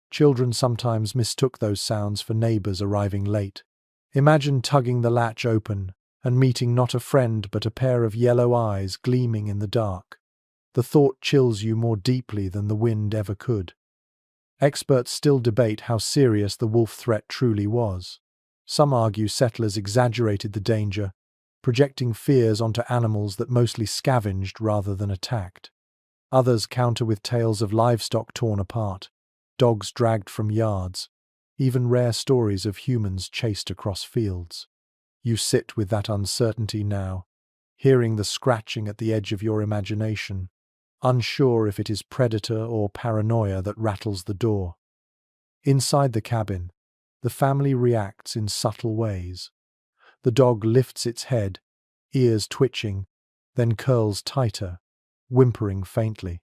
Children sometimes mistook those sounds for neighbors arriving late. Imagine tugging the latch open and meeting not a friend but a pair of yellow eyes gleaming in the dark. The thought chills you more deeply than the wind ever could. Experts still debate how serious the wolf threat truly was. Some argue settlers exaggerated the danger, projecting fears onto animals that mostly scavenged rather than attacked. Others counter with tales of livestock torn apart, dogs dragged from yards, even rare stories of humans chased across fields. You sit with that uncertainty now, hearing the scratching at the edge of your imagination, unsure if it is predator or paranoia that rattles the door. Inside the cabin, the family reacts in subtle ways. The dog lifts its head, ears twitching, then curls tighter, whimpering faintly.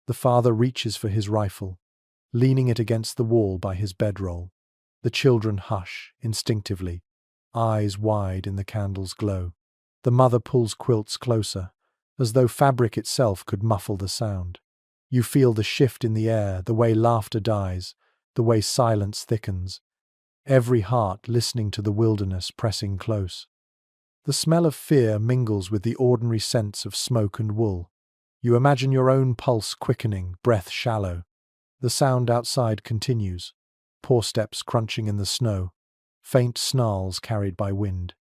The father reaches for his rifle, leaning it against the wall by his bedroll. The children hush, instinctively, eyes wide in the candle's glow. The mother pulls quilts closer, as though fabric itself could muffle the sound. You feel the shift in the air, the way laughter dies, the way silence thickens, every heart listening to the wilderness pressing close. The smell of fear mingles with the ordinary scents of smoke and wool. You imagine your own pulse quickening, breath shallow. The sound outside continues, paw steps crunching in the snow, faint snarls carried by wind.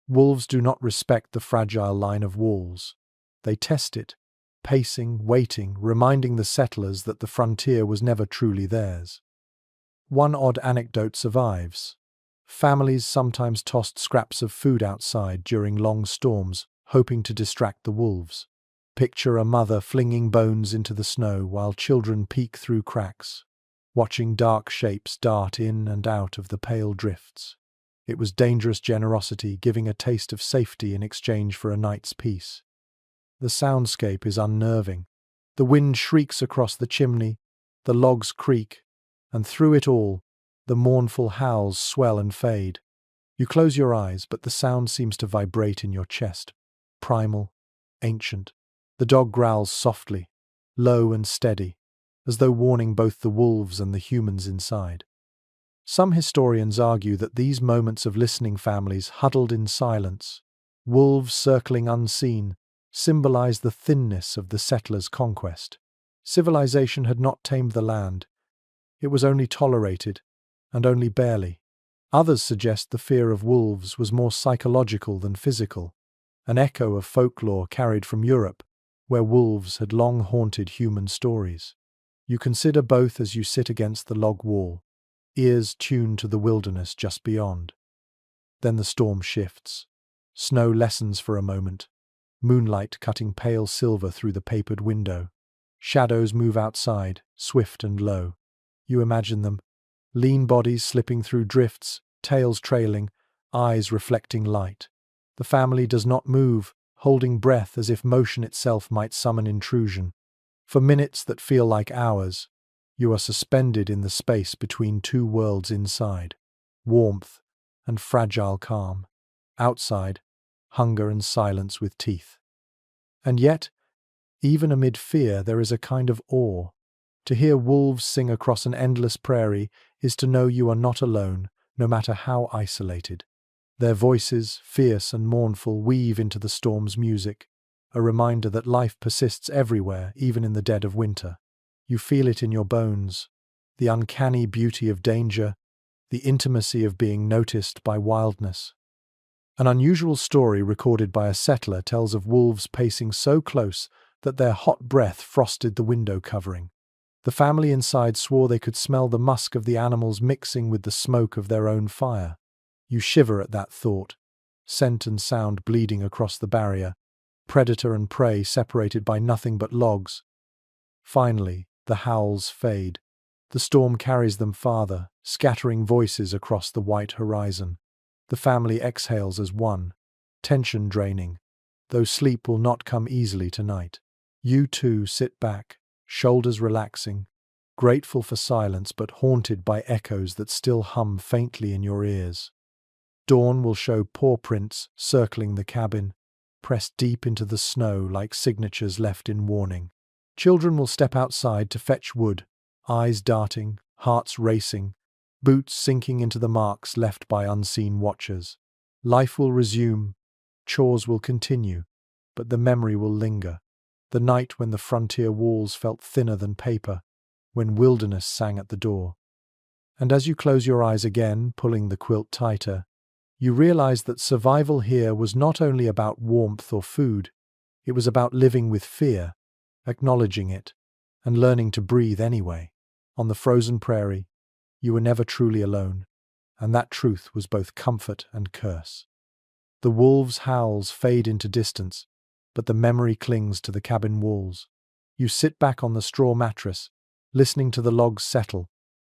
Wolves do not respect the fragile line of walls. They test it, pacing, waiting, reminding the settlers that the frontier was never truly theirs. One odd anecdote survives. Families sometimes tossed scraps of food outside during long storms, hoping to distract the wolves. Picture a mother flinging bones into the snow while children peek through cracks, watching dark shapes dart in and out of the pale drifts. It was dangerous generosity, giving a taste of safety in exchange for a night's peace. The soundscape is unnerving. The wind shrieks across the chimney, the logs creak, and through it all, the mournful howls swell and fade. You close your eyes, but the sound seems to vibrate in your chest. Primal, ancient. The dog growls softly, low and steady, as though warning both the wolves and the humans inside. Some historians argue that these moments of listening families huddled in silence, wolves circling unseen, symbolize the thinness of the settlers' conquest. Civilization had not tamed the land. It was only tolerated, and only barely. Others suggest the fear of wolves was more psychological than physical, an echo of folklore carried from Europe, where wolves had long haunted human stories. You consider both as you sit against the log wall, ears tuned to the wilderness just beyond. Then the storm shifts. Snow lessens for a moment, moonlight cutting pale silver through the papered window. Shadows move outside, swift and low. You imagine them, lean bodies slipping through drifts, tails trailing, eyes reflecting light. The family does not move, holding breath as if motion itself might summon intrusion. For minutes that feel like hours, you are suspended in the space between two worlds inside, warmth and fragile calm. Outside, hunger and silence with teeth. And yet, even amid fear, there is a kind of awe. To hear wolves sing across an endless prairie is to know you are not alone, no matter how isolated. Their voices, fierce and mournful, weave into the storm's music, a reminder that life persists everywhere, even in the dead of winter. You feel it in your bones, the uncanny beauty of danger, the intimacy of being noticed by wildness. An unusual story recorded by a settler tells of wolves pacing so close that their hot breath frosted the window covering. The family inside swore they could smell the musk of the animals mixing with the smoke of their own fire. You shiver at that thought. Scent and sound bleeding across the barrier, predator and prey separated by nothing but logs. Finally, the howls fade. The storm carries them farther, scattering voices across the white horizon. The family exhales as one, tension draining, though sleep will not come easily tonight. You too sit back, shoulders relaxing, grateful for silence but haunted by echoes that still hum faintly in your ears. Dawn will show paw prints circling the cabin, pressed deep into the snow like signatures left in warning. Children will step outside to fetch wood, eyes darting, hearts racing, boots sinking into the marks left by unseen watchers. Life will resume, chores will continue, but the memory will linger. The night when the frontier walls felt thinner than paper, when wilderness sang at the door. And as you close your eyes again, pulling the quilt tighter, you realize that survival here was not only about warmth or food, it was about living with fear, acknowledging it, and learning to breathe anyway. On the frozen prairie, you were never truly alone, and that truth was both comfort and curse. The wolves' howls fade into distance, but the memory clings to the cabin walls. You sit back on the straw mattress, listening to the logs settle,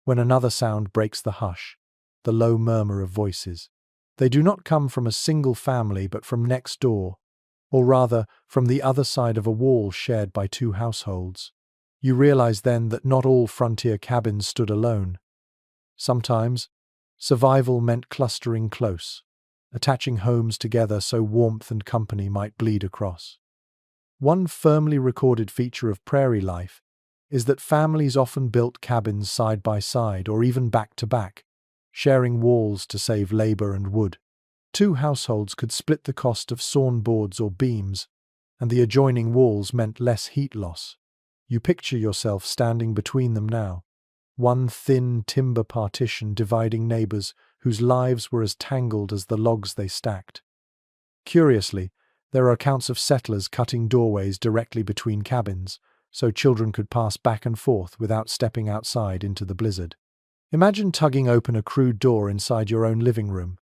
when another sound breaks the hush, the low murmur of voices. They do not come from a single family but from next door, or rather, from the other side of a wall shared by two households. You realize then that not all frontier cabins stood alone. Sometimes, survival meant clustering close, attaching homes together so warmth and company might bleed across. One firmly recorded feature of prairie life is that families often built cabins side by side or even back to back, sharing walls to save labor and wood. Two households could split the cost of sawn boards or beams, and the adjoining walls meant less heat loss. You picture yourself standing between them now, one thin timber partition dividing neighbors whose lives were as tangled as the logs they stacked. Curiously, there are accounts of settlers cutting doorways directly between cabins, so children could pass back and forth without stepping outside into the blizzard. Imagine tugging open a crude door inside your own living room,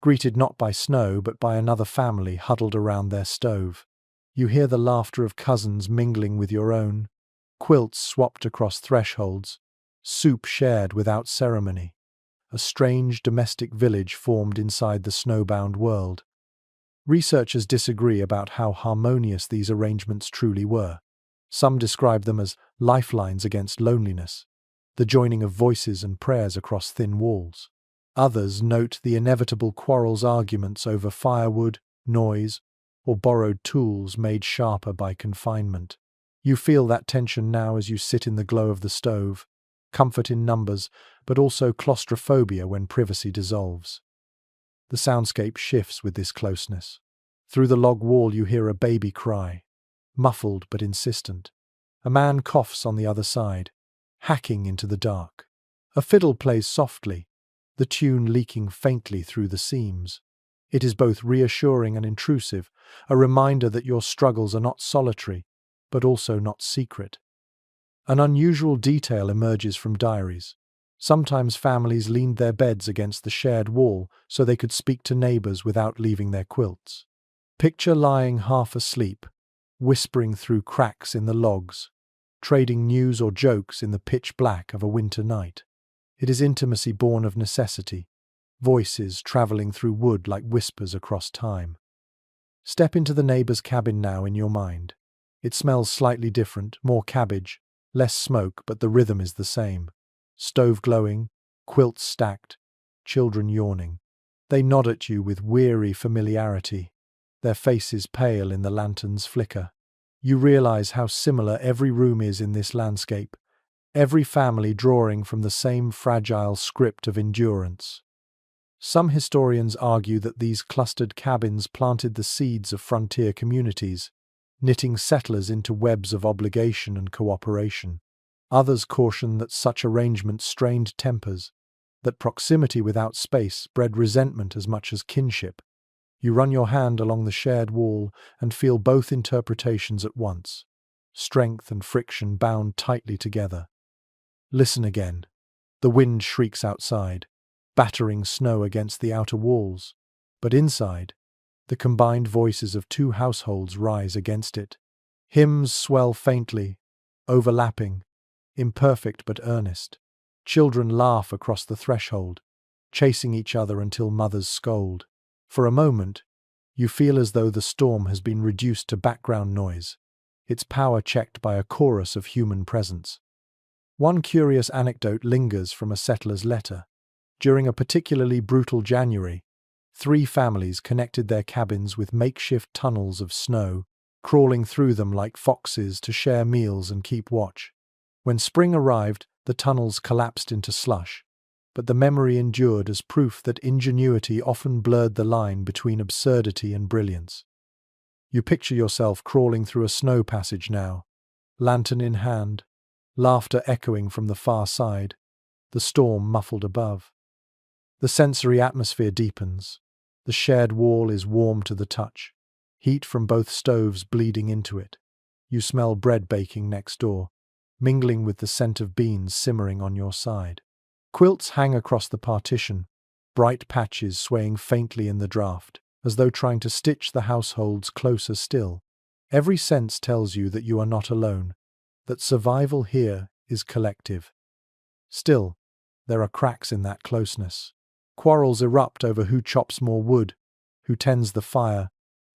greeted not by snow but by another family huddled around their stove. You hear the laughter of cousins mingling with your own, quilts swapped across thresholds, soup shared without ceremony. A strange domestic village formed inside the snowbound world. Researchers disagree about how harmonious these arrangements truly were. Some describe them as lifelines against loneliness, the joining of voices and prayers across thin walls. Others note the inevitable quarrels, arguments over firewood, noise, or borrowed tools made sharper by confinement. You feel that tension now as you sit in the glow of the stove, comfort in numbers, but also claustrophobia when privacy dissolves. The soundscape shifts with this closeness. Through the log wall you hear a baby cry, muffled but insistent. A man coughs on the other side, hacking into the dark. A fiddle plays softly, the tune leaking faintly through the seams. It is both reassuring and intrusive, a reminder that your struggles are not solitary, but also not secret. An unusual detail emerges from diaries. Sometimes families leaned their beds against the shared wall so they could speak to neighbors without leaving their quilts. Picture lying half asleep, whispering through cracks in the logs, trading news or jokes in the pitch black of a winter night. It is intimacy born of necessity, voices traveling through wood like whispers across time. Step into the neighbor's cabin now in your mind. It smells slightly different, more cabbage, less smoke, but the rhythm is the same. Stove glowing, quilts stacked, children yawning. They nod at you with weary familiarity, their faces pale in the lantern's flicker. You realize how similar every room is in this landscape, every family drawing from the same fragile script of endurance. Some historians argue that these clustered cabins planted the seeds of frontier communities, knitting settlers into webs of obligation and cooperation. Others caution that such arrangements strained tempers, that proximity without space bred resentment as much as kinship. You run your hand along the shared wall and feel both interpretations at once, strength and friction bound tightly together. Listen again. The wind shrieks outside, battering snow against the outer walls. But inside, the combined voices of two households rise against it. Hymns swell faintly, overlapping, imperfect but earnest. Children laugh across the threshold, chasing each other until mothers scold. For a moment, you feel as though the storm has been reduced to background noise, its power checked by a chorus of human presence. One curious anecdote lingers from a settler's letter. During a particularly brutal January, 3 families connected their cabins with makeshift tunnels of snow, crawling through them like foxes to share meals and keep watch. When spring arrived, the tunnels collapsed into slush, but the memory endured as proof that ingenuity often blurred the line between absurdity and brilliance. You picture yourself crawling through a snow passage now, lantern in hand, laughter echoing from the far side, the storm muffled above. The sensory atmosphere deepens. The shared wall is warm to the touch, heat from both stoves bleeding into it. You smell bread baking next door, mingling with the scent of beans simmering on your side. Quilts hang across the partition, bright patches swaying faintly in the draught, as though trying to stitch the households closer still. Every sense tells you that you are not alone, that survival here is collective. Still, there are cracks in that closeness. Quarrels erupt over who chops more wood, who tends the fire,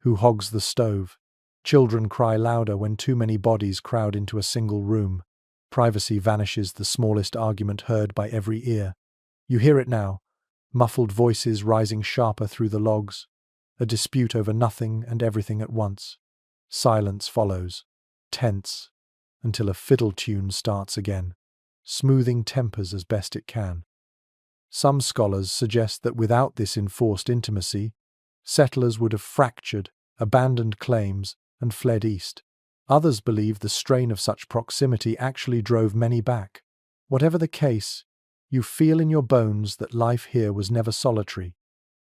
who hogs the stove. Children cry louder when too many bodies crowd into a single room. Privacy vanishes, the smallest argument heard by every ear. You hear it now, muffled voices rising sharper through the logs, a dispute over nothing and everything at once. Silence follows, tense, until a fiddle tune starts again, smoothing tempers as best it can. Some scholars suggest that without this enforced intimacy, settlers would have fractured, abandoned claims, and fled east. Others believe the strain of such proximity actually drove many back. Whatever the case, you feel in your bones that life here was never solitary,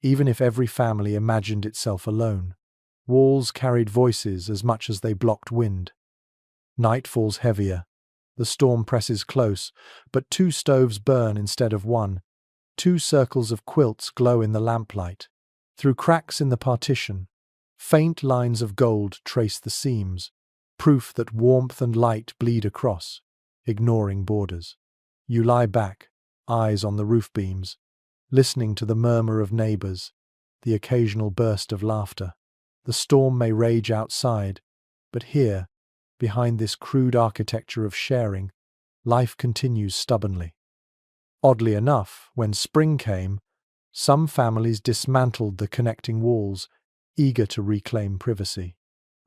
even if every family imagined itself alone. Walls carried voices as much as they blocked wind. Night falls heavier. The storm presses close, but 2 stoves burn instead of one. 2 circles of quilts glow in the lamplight. Through cracks in the partition, faint lines of gold trace the seams, proof that warmth and light bleed across, ignoring borders. You lie back, eyes on the roof beams, listening to the murmur of neighbors, the occasional burst of laughter. The storm may rage outside, but here, behind this crude architecture of sharing, life continues stubbornly. Oddly enough, when spring came, some families dismantled the connecting walls, eager to reclaim privacy.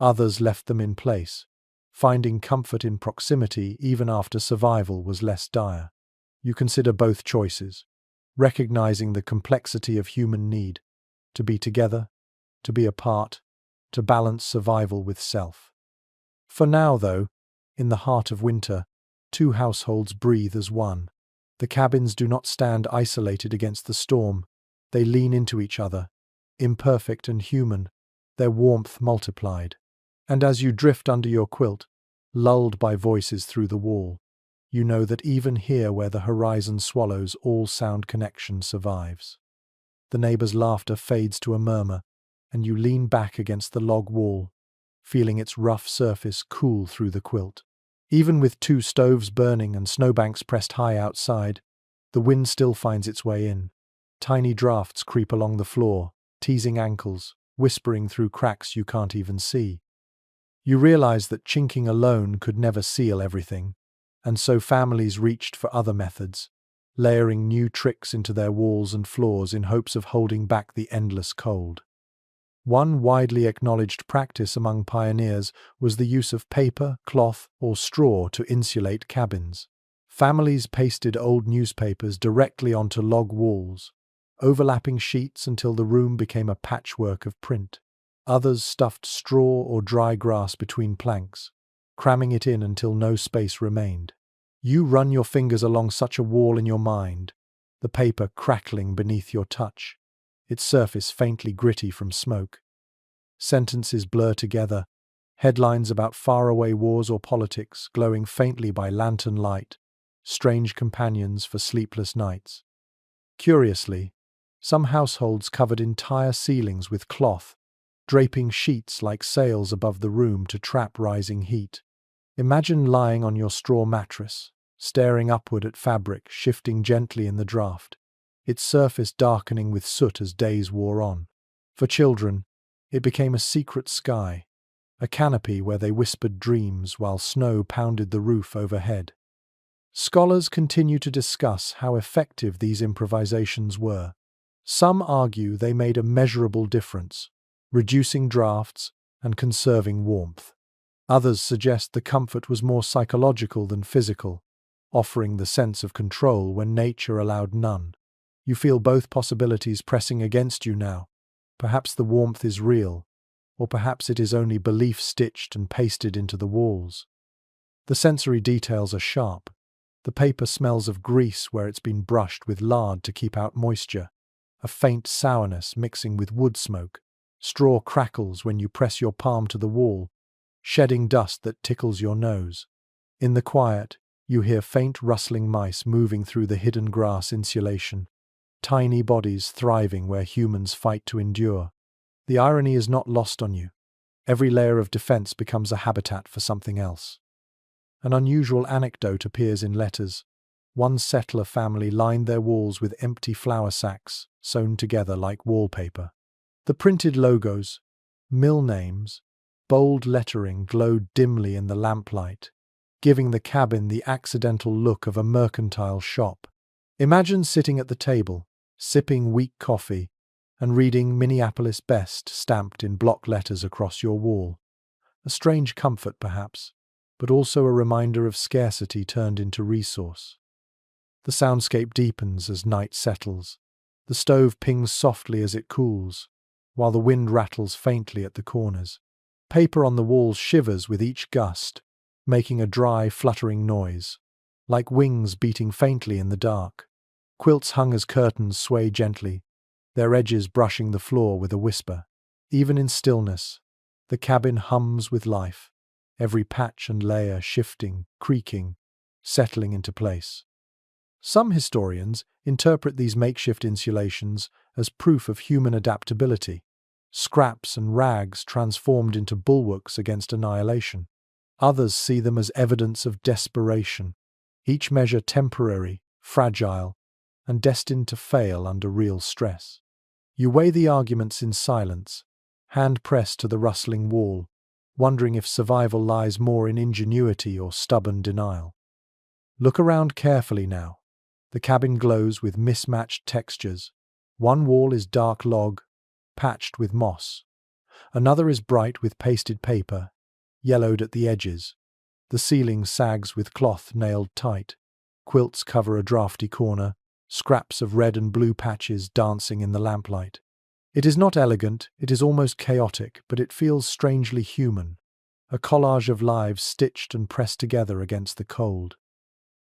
Others left them in place, finding comfort in proximity even after survival was less dire. You consider both choices, recognizing the complexity of human need, to be together, to be apart, to balance survival with self. For now, though, in the heart of winter, 2 households breathe as one. The cabins do not stand isolated against the storm. They lean into each other, imperfect and human, their warmth multiplied. And as you drift under your quilt, lulled by voices through the wall, you know that even here where the horizon swallows, all sound connection survives. The neighbor's laughter fades to a murmur, and you lean back against the log wall, feeling its rough surface cool through the quilt. Even with 2 stoves burning and snowbanks pressed high outside, the wind still finds its way in. Tiny drafts creep along the floor, teasing ankles, whispering through cracks you can't even see. You realize that chinking alone could never seal everything, and so families reached for other methods, layering new tricks into their walls and floors in hopes of holding back the endless cold. One widely acknowledged practice among pioneers was the use of paper, cloth, or straw to insulate cabins. Families pasted old newspapers directly onto log walls, overlapping sheets until the room became a patchwork of print. Others stuffed straw or dry grass between planks, cramming it in until no space remained. You run your fingers along such a wall in your mind, the paper crackling beneath your touch. its surface faintly gritty from smoke. Sentences blur together, headlines about faraway wars or politics glowing faintly by lantern light, strange companions for sleepless nights. Curiously, some households covered entire ceilings with cloth, draping sheets like sails above the room to trap rising heat. Imagine lying on your straw mattress, staring upward at fabric shifting gently in the draft, its surface darkening with soot as days wore on. For children, it became a secret sky, a canopy where they whispered dreams while snow pounded the roof overhead. Scholars continue to discuss how effective these improvisations were. Some argue they made a measurable difference, reducing drafts and conserving warmth. Others suggest the comfort was more psychological than physical, offering the sense of control when nature allowed none. You feel both possibilities pressing against you now. Perhaps the warmth is real, or perhaps it is only belief stitched and pasted into the walls. The sensory details are sharp. The paper smells of grease where it's been brushed with lard to keep out moisture, a faint sourness mixing with wood smoke. Straw crackles when you press your palm to the wall, shedding dust that tickles your nose. In the quiet, you hear faint rustling mice moving through the hidden grass insulation, tiny bodies thriving where humans fight to endure. The irony is not lost on you. Every layer of defense becomes a habitat for something else. An unusual anecdote appears in letters. One settler family lined their walls with empty flour sacks, sewn together like wallpaper. The printed logos, mill names, bold lettering glowed dimly in the lamplight, giving the cabin the accidental look of a mercantile shop. Imagine sitting at the table, sipping weak coffee, and reading Minneapolis Best stamped in block letters across your wall. A strange comfort, perhaps, but also a reminder of scarcity turned into resource. The soundscape deepens as night settles. The stove pings softly as it cools, while the wind rattles faintly at the corners. Paper on the walls shivers with each gust, making a dry, fluttering noise, like wings beating faintly in the dark. Quilts hung as curtains sway gently, their edges brushing the floor with a whisper. Even in stillness, the cabin hums with life, every patch and layer shifting, creaking, settling into place. Some historians interpret these makeshift insulations as proof of human adaptability, scraps and rags transformed into bulwarks against annihilation. Others see them as evidence of desperation, each measure temporary, fragile, and destined to fail under real stress. You weigh the arguments in silence, hand pressed to the rustling wall, wondering if survival lies more in ingenuity or stubborn denial. Look around carefully now. The cabin glows with mismatched textures. One wall is dark log, patched with moss. Another is bright with pasted paper, yellowed at the edges. The ceiling sags with cloth nailed tight. Quilts cover a drafty corner, scraps of red and blue patches dancing in the lamplight. It is not elegant, it is almost chaotic, but it feels strangely human, a collage of lives stitched and pressed together against the cold.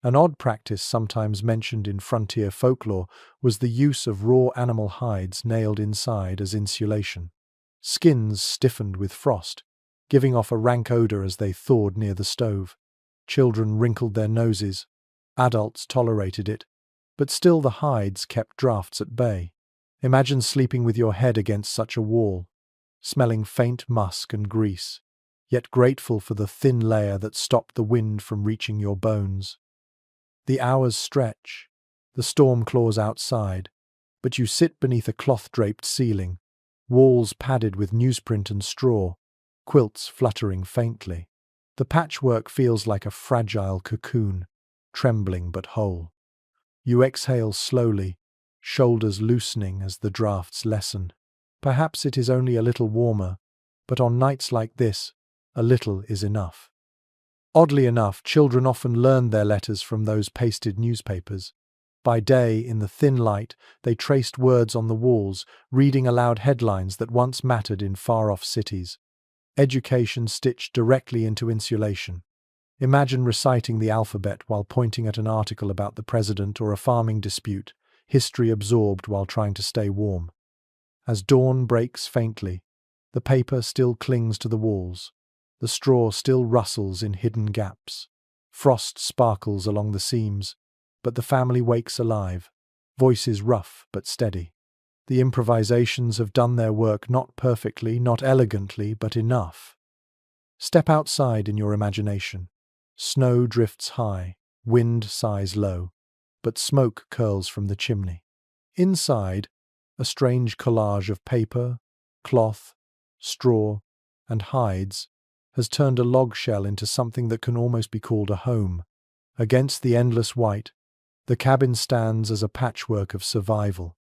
An odd practice sometimes mentioned in frontier folklore was the use of raw animal hides nailed inside as insulation. Skins stiffened with frost, giving off a rank odor as they thawed near the stove. Children wrinkled their noses, adults tolerated it, but still the hides kept drafts at bay. Imagine sleeping with your head against such a wall, smelling faint musk and grease, yet grateful for the thin layer that stopped the wind from reaching your bones. The hours stretch, the storm claws outside, but you sit beneath a cloth-draped ceiling, walls padded with newsprint and straw, quilts fluttering faintly. The patchwork feels like a fragile cocoon, trembling but whole. You exhale slowly, shoulders loosening as the drafts lessen. Perhaps it is only a little warmer, but on nights like this, a little is enough. Oddly enough, children often learned their letters from those pasted newspapers. By day, in the thin light, they traced words on the walls, reading aloud headlines that once mattered in far-off cities. Education stitched directly into insulation. Imagine reciting the alphabet while pointing at an article about the president or a farming dispute, history absorbed while trying to stay warm. As dawn breaks faintly, the paper still clings to the walls. The straw still rustles in hidden gaps. Frost sparkles along the seams, but the family wakes alive, voices rough but steady. The improvisations have done their work, not perfectly, not elegantly, but enough. Step outside in your imagination. Snow drifts high, wind sighs low, but smoke curls from the chimney. Inside, a strange collage of paper, cloth, straw, and hides has turned a log shell into something that can almost be called a home. Against the endless white, the cabin stands as a patchwork of survival,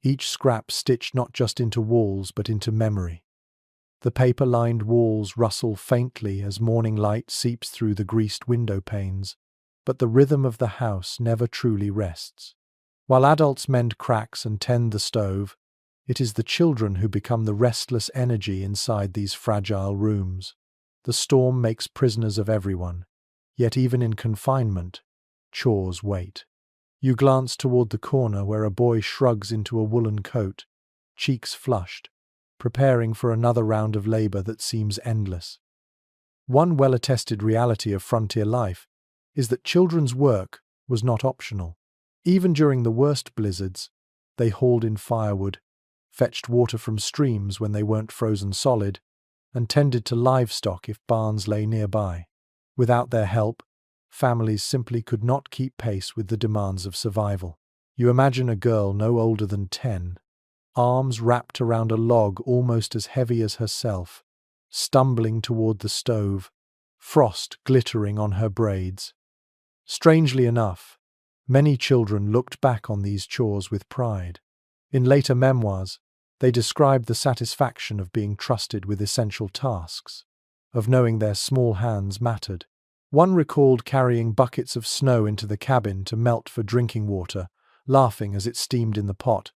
each scrap stitched not just into walls but into memory. The paper-lined walls rustle faintly as morning light seeps through the greased window panes, but the rhythm of the house never truly rests. While adults mend cracks and tend the stove, it is the children who become the restless energy inside these fragile rooms. The storm makes prisoners of everyone, yet even in confinement, chores wait. You glance toward the corner where a boy shrugs into a woolen coat, cheeks flushed, preparing for another round of labor that seems endless. One well-attested reality of frontier life is that children's work was not optional. Even during the worst blizzards, they hauled in firewood, fetched water from streams when they weren't frozen solid, and tended to livestock if barns lay nearby. Without their help, families simply could not keep pace with the demands of survival. You imagine a girl no older than 10, arms wrapped around a log almost as heavy as herself, stumbling toward the stove, frost glittering on her braids. Strangely enough, many children looked back on these chores with pride. In later memoirs, they described the satisfaction of being trusted with essential tasks, of knowing their small hands mattered. One recalled carrying buckets of snow into the cabin to melt for drinking water, laughing as it steamed in the pot.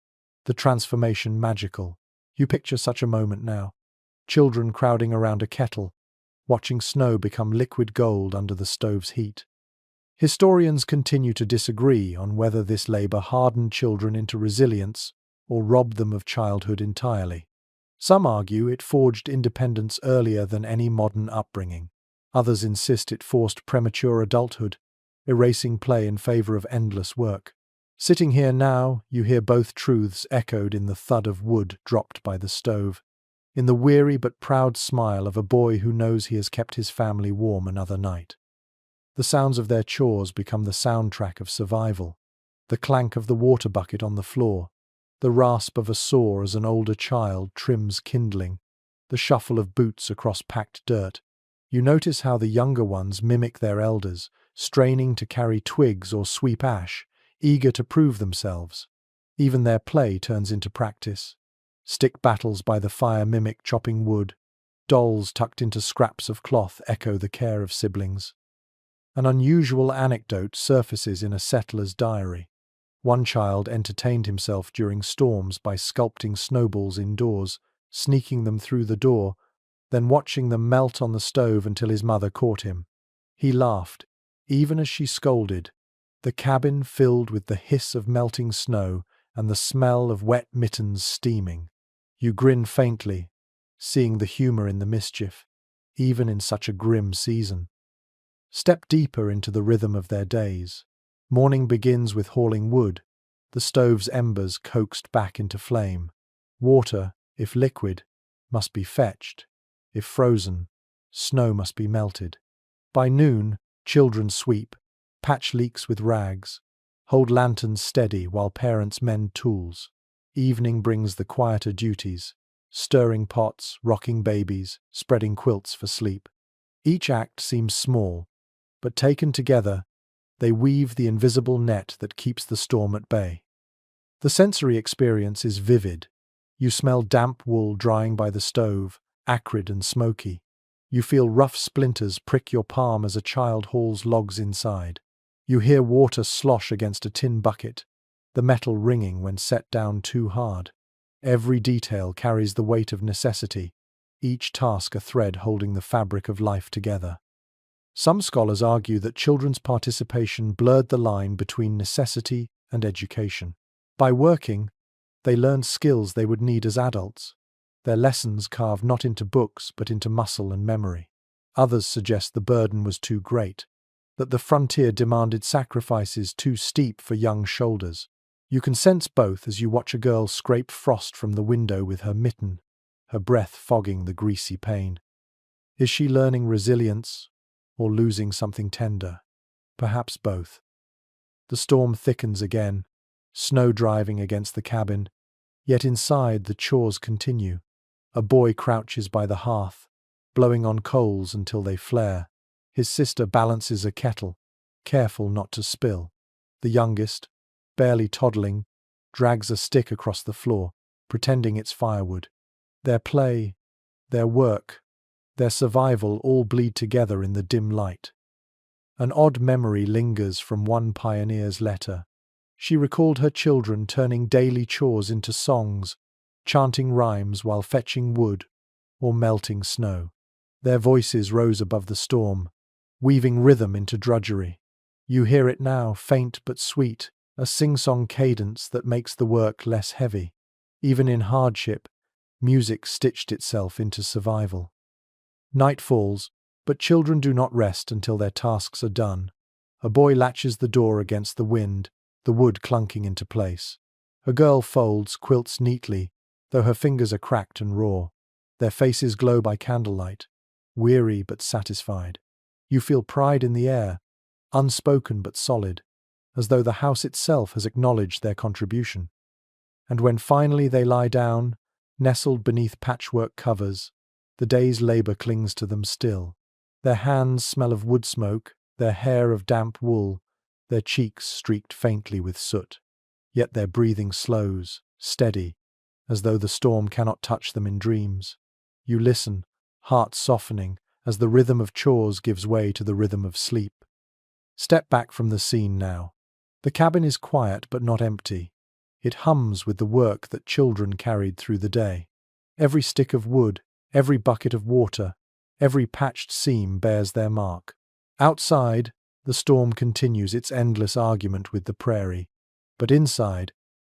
The transformation magical. You picture such a moment now. Children crowding around a kettle, watching snow become liquid gold under the stove's heat. Historians continue to disagree on whether this labor hardened children into resilience or robbed them of childhood entirely. Some argue it forged independence earlier than any modern upbringing. Others insist it forced premature adulthood, erasing play in favor of endless work. Sitting here now, you hear both truths echoed in the thud of wood dropped by the stove, in the weary but proud smile of a boy who knows he has kept his family warm another night. The sounds of their chores become the soundtrack of survival. The clank of the water bucket on the floor, the rasp of a saw as an older child trims kindling, the shuffle of boots across packed dirt. You notice how the younger ones mimic their elders, straining to carry twigs or sweep ash, eager to prove themselves. Even their play turns into practice. Stick battles by the fire mimic chopping wood. Dolls tucked into scraps of cloth echo the care of siblings. An unusual anecdote surfaces in a settler's diary. One child entertained himself during storms by sculpting snowballs indoors, sneaking them through the door, then watching them melt on the stove until his mother caught him. He laughed, even as she scolded, the cabin filled with the hiss of melting snow and the smell of wet mittens steaming. You grin faintly, seeing the humor in the mischief, even in such a grim season. Step deeper into the rhythm of their days. Morning begins with hauling wood, the stove's embers coaxed back into flame. Water, if liquid, must be fetched. If frozen, snow must be melted. By noon, children sweep, patch leaks with rags, hold lanterns steady while parents mend tools. Evening brings the quieter duties, stirring pots, rocking babies, spreading quilts for sleep. Each act seems small, but taken together, they weave the invisible net that keeps the storm at bay. The sensory experience is vivid. You smell damp wool drying by the stove, acrid and smoky. You feel rough splinters prick your palm as a child hauls logs inside. You hear water slosh against a tin bucket, the metal ringing when set down too hard. Every detail carries the weight of necessity, each task a thread holding the fabric of life together. Some scholars argue that children's participation blurred the line between necessity and education. By working, They learned skills they would need as adults. Their lessons carved not into books but into muscle and memory. Others suggest the burden was too great, that the frontier demanded sacrifices too steep for young shoulders. You can sense both as you watch a girl scrape frost from the window with her mitten, her breath fogging the greasy pane. Is she learning resilience or losing something tender? Perhaps both. The storm thickens again, snow driving against the cabin, yet inside the chores continue. A boy crouches by the hearth, blowing on coals until they flare. His sister balances a kettle, careful not to spill. The youngest, barely toddling, drags a stick across the floor, pretending it's firewood. Their play, their work, their survival all bleed together in the dim light. An odd memory lingers from one pioneer's letter. She recalled her children turning daily chores into songs, chanting rhymes while fetching wood or melting snow. Their voices rose above the storm, weaving rhythm into drudgery. You hear it now, faint but sweet, a sing-song cadence that makes the work less heavy. Even in hardship, music stitched itself into survival. Night falls, but children do not rest until their tasks are done. A boy latches the door against the wind, the wood clunking into place. A girl folds quilts neatly, though her fingers are cracked and raw. Their faces glow by candlelight, weary but satisfied. You feel pride in the air, unspoken but solid, as though the house itself has acknowledged their contribution. And when finally they lie down, nestled beneath patchwork covers, the day's labor clings to them still. Their hands smell of wood smoke, their hair of damp wool, their cheeks streaked faintly with soot. Yet their breathing slows, steady, as though the storm cannot touch them in dreams. You listen, heart softening, as the rhythm of chores gives way to the rhythm of sleep. Step back from the scene now. The cabin is quiet but not empty. It hums with the work that children carried through the day. Every stick of wood, every bucket of water, every patched seam bears their mark. Outside, the storm continues its endless argument with the prairie. But inside,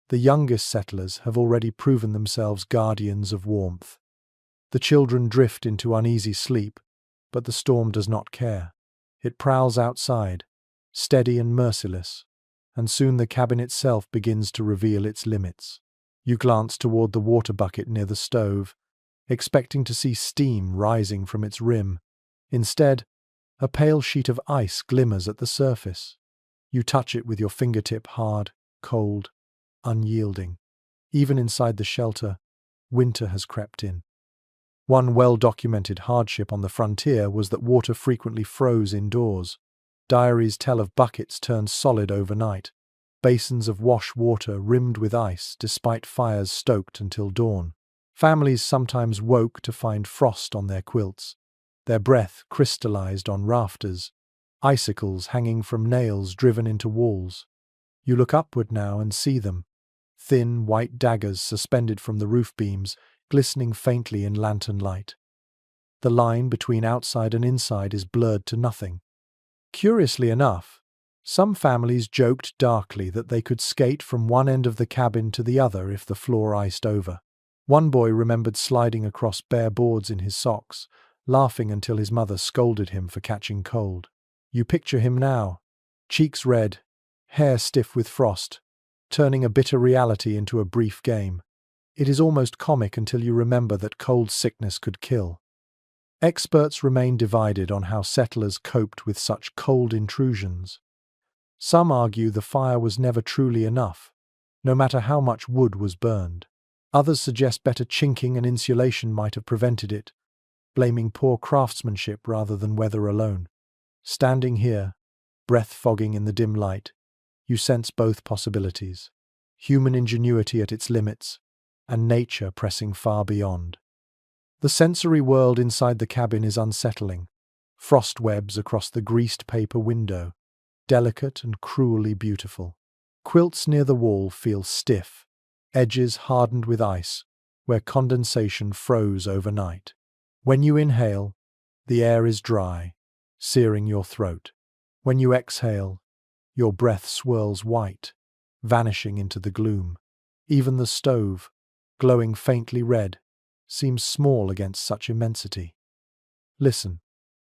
the youngest settlers have already proven themselves guardians of warmth. The children drift into uneasy sleep, but the storm does not care. It prowls outside, steady and merciless, and soon the cabin itself begins to reveal its limits. You glance toward the water bucket near the stove, expecting to see steam rising from its rim. Instead, a pale sheet of ice glimmers at the surface. You touch it with your fingertip, hard, cold, unyielding. Even inside the shelter, winter has crept in. One well-documented hardship on the frontier was that water frequently froze indoors. Diaries tell of buckets turned solid overnight, basins of wash water rimmed with ice despite fires stoked until dawn. Families sometimes woke to find frost on their quilts, their breath crystallized on rafters, icicles hanging from nails driven into walls. You look upward now and see them, thin white daggers suspended from the roof beams, glistening faintly in lantern light. The line between outside and inside is blurred to nothing. Curiously enough, some families joked darkly that they could skate from one end of the cabin to the other if the floor iced over. One boy remembered sliding across bare boards in his socks, laughing until his mother scolded him for catching cold. You picture him now, cheeks red, hair stiff with frost, turning a bitter reality into a brief game. It is almost comic until you remember that cold sickness could kill. Experts remain divided on how settlers coped with such cold intrusions. Some argue the fire was never truly enough, no matter how much wood was burned. Others suggest better chinking and insulation might have prevented it, blaming poor craftsmanship rather than weather alone. Standing here, breath fogging in the dim light, you sense both possibilities: human ingenuity at its limits, and nature pressing far beyond. The sensory world inside the cabin is unsettling. Frost webs across the greased paper window, delicate and cruelly beautiful. Quilts near the wall feel stiff, edges hardened with ice, where condensation froze overnight. When you inhale, the air is dry, searing your throat. When you exhale, your breath swirls white, vanishing into the gloom. Even the stove, glowing faintly red, seems small against such immensity. Listen.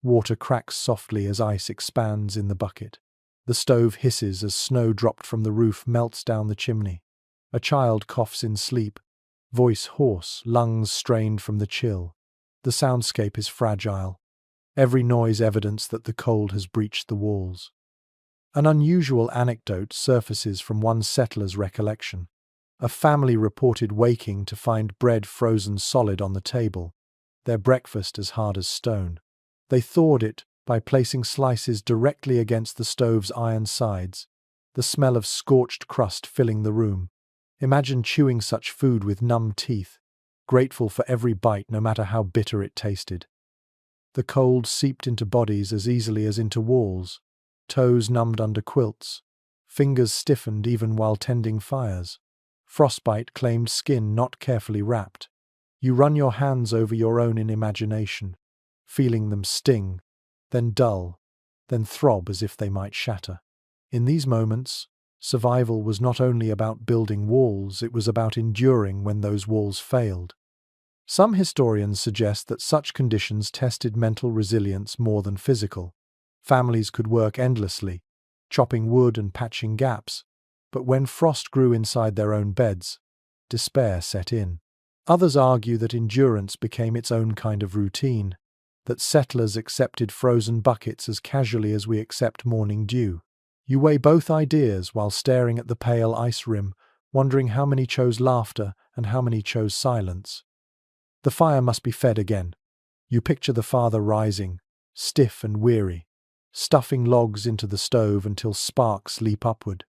Water cracks softly as ice expands in the bucket. The stove hisses as snow dropped from the roof melts down the chimney. A child coughs in sleep, voice hoarse, lungs strained from the chill. The soundscape is fragile, every noise evidence that the cold has breached the walls. An unusual anecdote surfaces from one settler's recollection. A family reported waking to find bread frozen solid on the table, their breakfast as hard as stone. They thawed it by placing slices directly against the stove's iron sides, the smell of scorched crust filling the room. Imagine chewing such food with numb teeth, grateful for every bite no matter how bitter it tasted. The cold seeped into bodies as easily as into walls, toes numbed under quilts, fingers stiffened even while tending fires. Frostbite claimed skin not carefully wrapped. You run your hands over your own in imagination, feeling them sting, then dull, then throb as if they might shatter. In these moments, survival was not only about building walls, it was about enduring when those walls failed. Some historians suggest that such conditions tested mental resilience more than physical. Families could work endlessly, chopping wood and patching gaps, but when frost grew inside their own beds, despair set in. Others argue that endurance became its own kind of routine, that settlers accepted frozen buckets as casually as we accept morning dew. You weigh both ideas while staring at the pale ice rim, wondering how many chose laughter and how many chose silence. The fire must be fed again. You picture the father rising, stiff and weary, stuffing logs into the stove until sparks leap upward.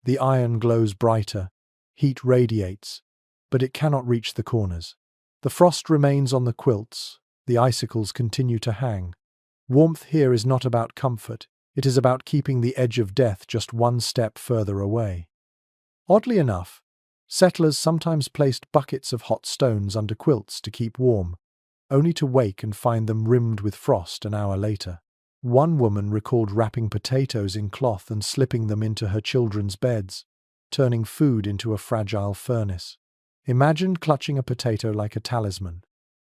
The iron glows brighter, heat radiates, but it cannot reach the corners. The frost remains on the quilts, the icicles continue to hang. Warmth here is not about comfort, it is about keeping the edge of death just one step further away. Oddly enough, settlers sometimes placed buckets of hot stones under quilts to keep warm, only to wake and find them rimmed with frost an hour later. One woman recalled wrapping potatoes in cloth and slipping them into her children's beds, turning food into a fragile furnace. Imagine clutching a potato like a talisman,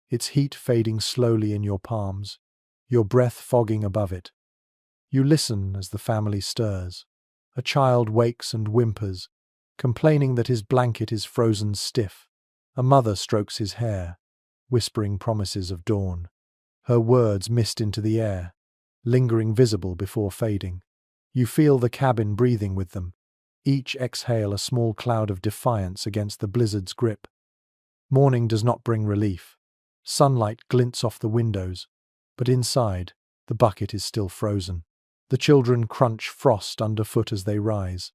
its heat fading slowly in your palms, your breath fogging above it. You listen as the family stirs. A child wakes and whimpers, complaining that his blanket is frozen stiff. A mother strokes his hair, whispering promises of dawn. Her words mist into the air, lingering visible before fading. You feel the cabin breathing with them, each exhale a small cloud of defiance against the blizzard's grip. Morning does not bring relief. Sunlight glints off the windows, but inside, the bucket is still frozen. The children crunch frost underfoot as they rise,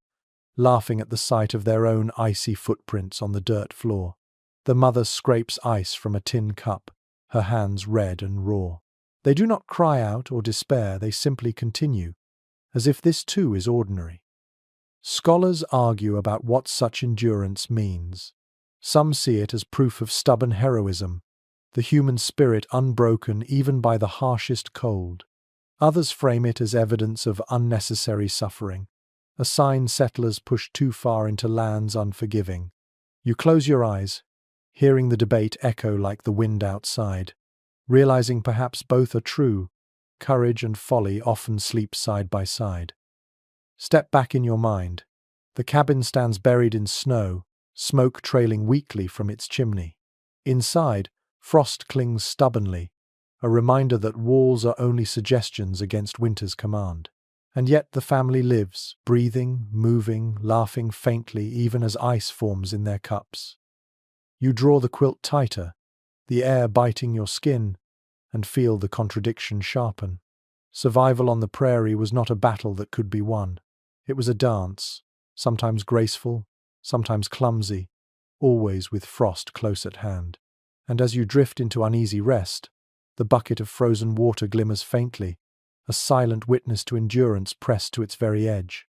laughing at the sight of their own icy footprints on the dirt floor. The mother scrapes ice from a tin cup, her hands red and raw. They do not cry out or despair, they simply continue, as if this too is ordinary. Scholars argue about what such endurance means. Some see it as proof of stubborn heroism, the human spirit unbroken even by the harshest cold. Others frame it as evidence of unnecessary suffering, a sign settlers pushed too far into lands unforgiving. You close your eyes, hearing the debate echo like the wind outside, realizing perhaps both are true. Courage and folly often sleep side by side. Step back in your mind. The cabin stands buried in snow, smoke trailing weakly from its chimney. Inside, frost clings stubbornly, a reminder that walls are only suggestions against winter's command. And yet the family lives, breathing, moving, laughing faintly even as ice forms in their cups. You draw the quilt tighter, the air biting your skin, and feel the contradiction sharpen. Survival on the prairie was not a battle that could be won. It was a dance, sometimes graceful, sometimes clumsy, always with frost close at hand. And as you drift into uneasy rest, the bucket of frozen water glimmers faintly, a silent witness to endurance pressed to its very edge.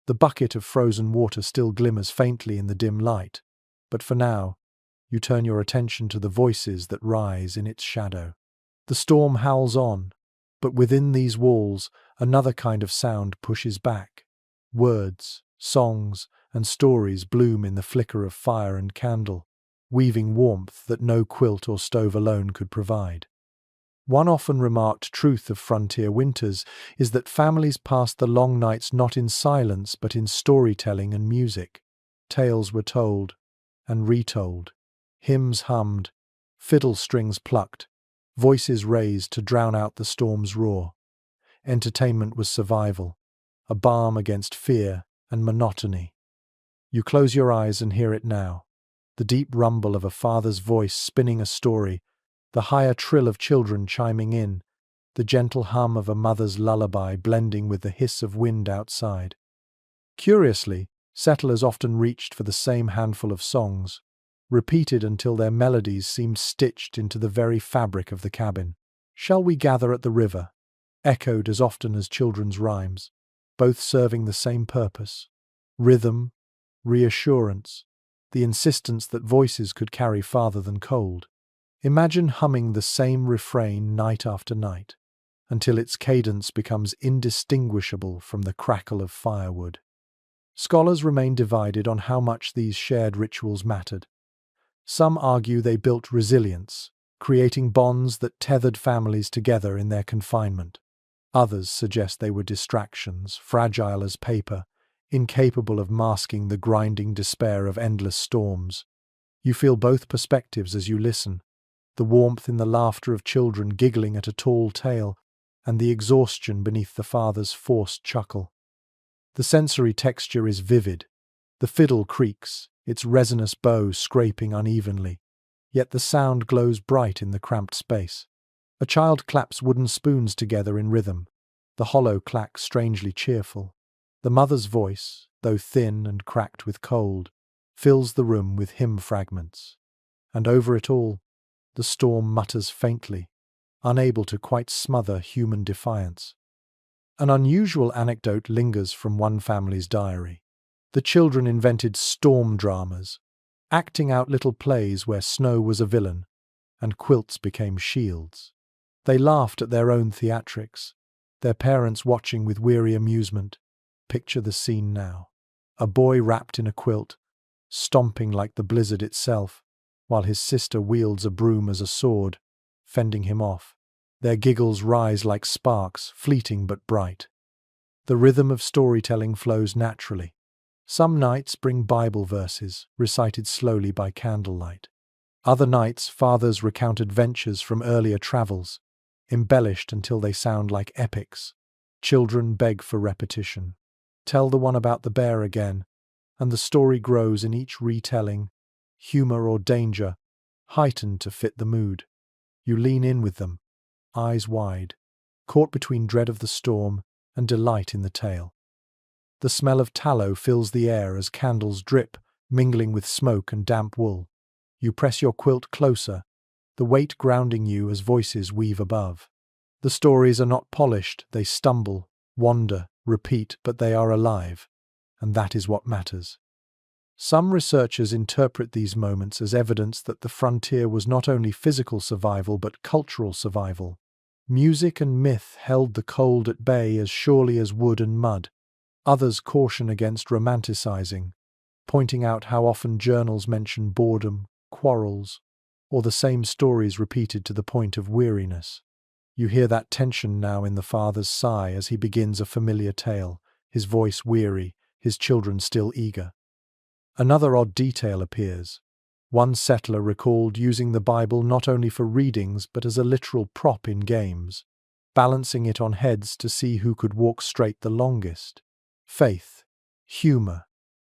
The bucket of frozen water still glimmers faintly in the dim light, but for now, you turn your attention to the voices that rise in its shadow. The storm howls on, but within these walls, another kind of sound pushes back. Words, songs, and stories bloom in the flicker of fire and candle, weaving warmth that no quilt or stove alone could provide. One often remarked truth of frontier winters is that families passed the long nights not in silence but in storytelling and music. Tales were told and retold, hymns hummed, fiddle strings plucked, voices raised to drown out the storm's roar. Entertainment was survival, a balm against fear and monotony. You close your eyes and hear it now, the deep rumble of a father's voice spinning a story, the higher trill of children chiming in, the gentle hum of a mother's lullaby blending with the hiss of wind outside. Curiously, settlers often reached for the same handful of songs, repeated until their melodies seemed stitched into the very fabric of the cabin. "Shall we gather at the river?" echoed as often as children's rhymes, both serving the same purpose: rhythm, reassurance, the insistence that voices could carry farther than cold. Imagine humming the same refrain night after night, until its cadence becomes indistinguishable from the crackle of firewood. Scholars remain divided on how much these shared rituals mattered. Some argue they built resilience, creating bonds that tethered families together in their confinement. Others suggest they were distractions, fragile as paper, incapable of masking the grinding despair of endless storms. You feel both perspectives as you listen, the warmth in the laughter of children giggling at a tall tale, and the exhaustion beneath the father's forced chuckle. The sensory texture is vivid. The fiddle creaks, its resinous bow scraping unevenly, yet the sound glows bright in the cramped space. A child claps wooden spoons together in rhythm, the hollow clack strangely cheerful. The mother's voice, though thin and cracked with cold, fills the room with hymn fragments. And over it all, the storm mutters faintly, unable to quite smother human defiance. An unusual anecdote lingers from one family's diary. The children invented storm dramas, acting out little plays where snow was a villain and quilts became shields. They laughed at their own theatrics, their parents watching with weary amusement. Picture the scene now. A boy wrapped in a quilt, stomping like the blizzard itself, while his sister wields a broom as a sword, fending him off. Their giggles rise like sparks, fleeting but bright. The rhythm of storytelling flows naturally. Some nights bring Bible verses, recited slowly by candlelight. Other nights, fathers recount adventures from earlier travels, embellished until they sound like epics. Children beg for repetition. Tell the one about the bear again, and the story grows in each retelling, humor or danger, heightened to fit the mood. You lean in with them, eyes wide, caught between dread of the storm and delight in the tale. The smell of tallow fills the air as candles drip, mingling with smoke and damp wool. You press your quilt closer, the weight grounding you as voices weave above. The stories are not polished, they stumble, wander, repeat, but they are alive, and that is what matters. Some researchers interpret these moments as evidence that the frontier was not only physical survival but cultural survival. Music and myth held the cold at bay as surely as wood and mud. Others caution against romanticizing, pointing out how often journals mention boredom, quarrels, or the same stories repeated to the point of weariness. You hear that tension now in the father's sigh as he begins a familiar tale, his voice weary, his children still eager. Another odd detail appears. One settler recalled using the Bible not only for readings but as a literal prop in games, balancing it on heads to see who could walk straight the longest. Faith, humor,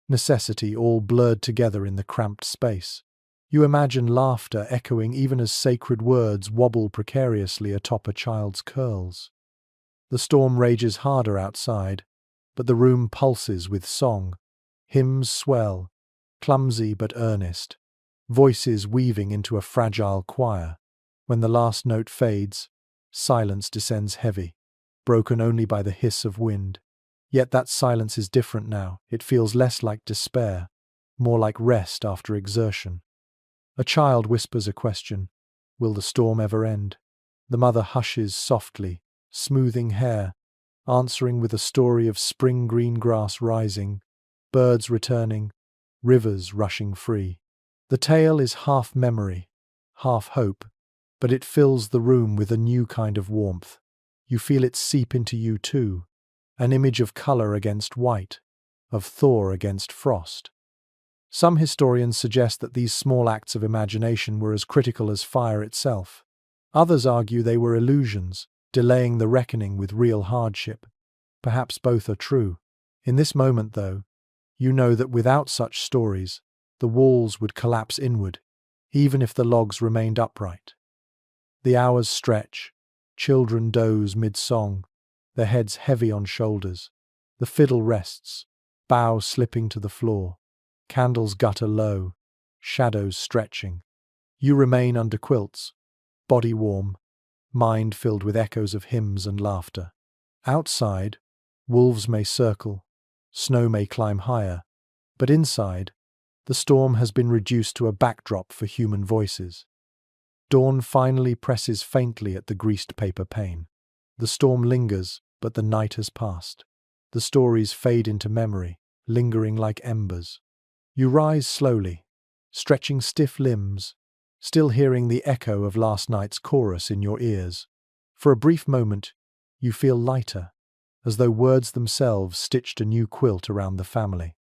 necessity all blurred together in the cramped space. You imagine laughter echoing even as sacred words wobble precariously atop a child's curls. The storm rages harder outside, but the room pulses with song. Hymns swell, clumsy but earnest, voices weaving into a fragile choir. When the last note fades, silence descends heavy, broken only by the hiss of wind. Yet that silence is different now. It feels less like despair, more like rest after exertion. A child whispers a question. Will the storm ever end? The mother hushes softly, smoothing hair, answering with a story of spring green grass rising, birds returning, rivers rushing free. The tale is half memory, half hope, but it fills the room with a new kind of warmth. You feel it seep into you too, an image of color against white, of thaw against frost. Some historians suggest that these small acts of imagination were as critical as fire itself. Others argue they were illusions, delaying the reckoning with real hardship. Perhaps both are true. In this moment, though, you know that without such stories, the walls would collapse inward, even if the logs remained upright. The hours stretch, children doze mid-song, their heads heavy on shoulders. The fiddle rests, bow slipping to the floor. Candles gutter low, shadows stretching. You remain under quilts, body warm, mind filled with echoes of hymns and laughter. Outside, wolves may circle, snow may climb higher, but inside, the storm has been reduced to a backdrop for human voices. Dawn finally presses faintly at the greased paper pane. The storm lingers, but the night has passed. The stories fade into memory, lingering like embers. You rise slowly, stretching stiff limbs, still hearing the echo of last night's chorus in your ears. For a brief moment, you feel lighter, as though words themselves stitched a new quilt around the family.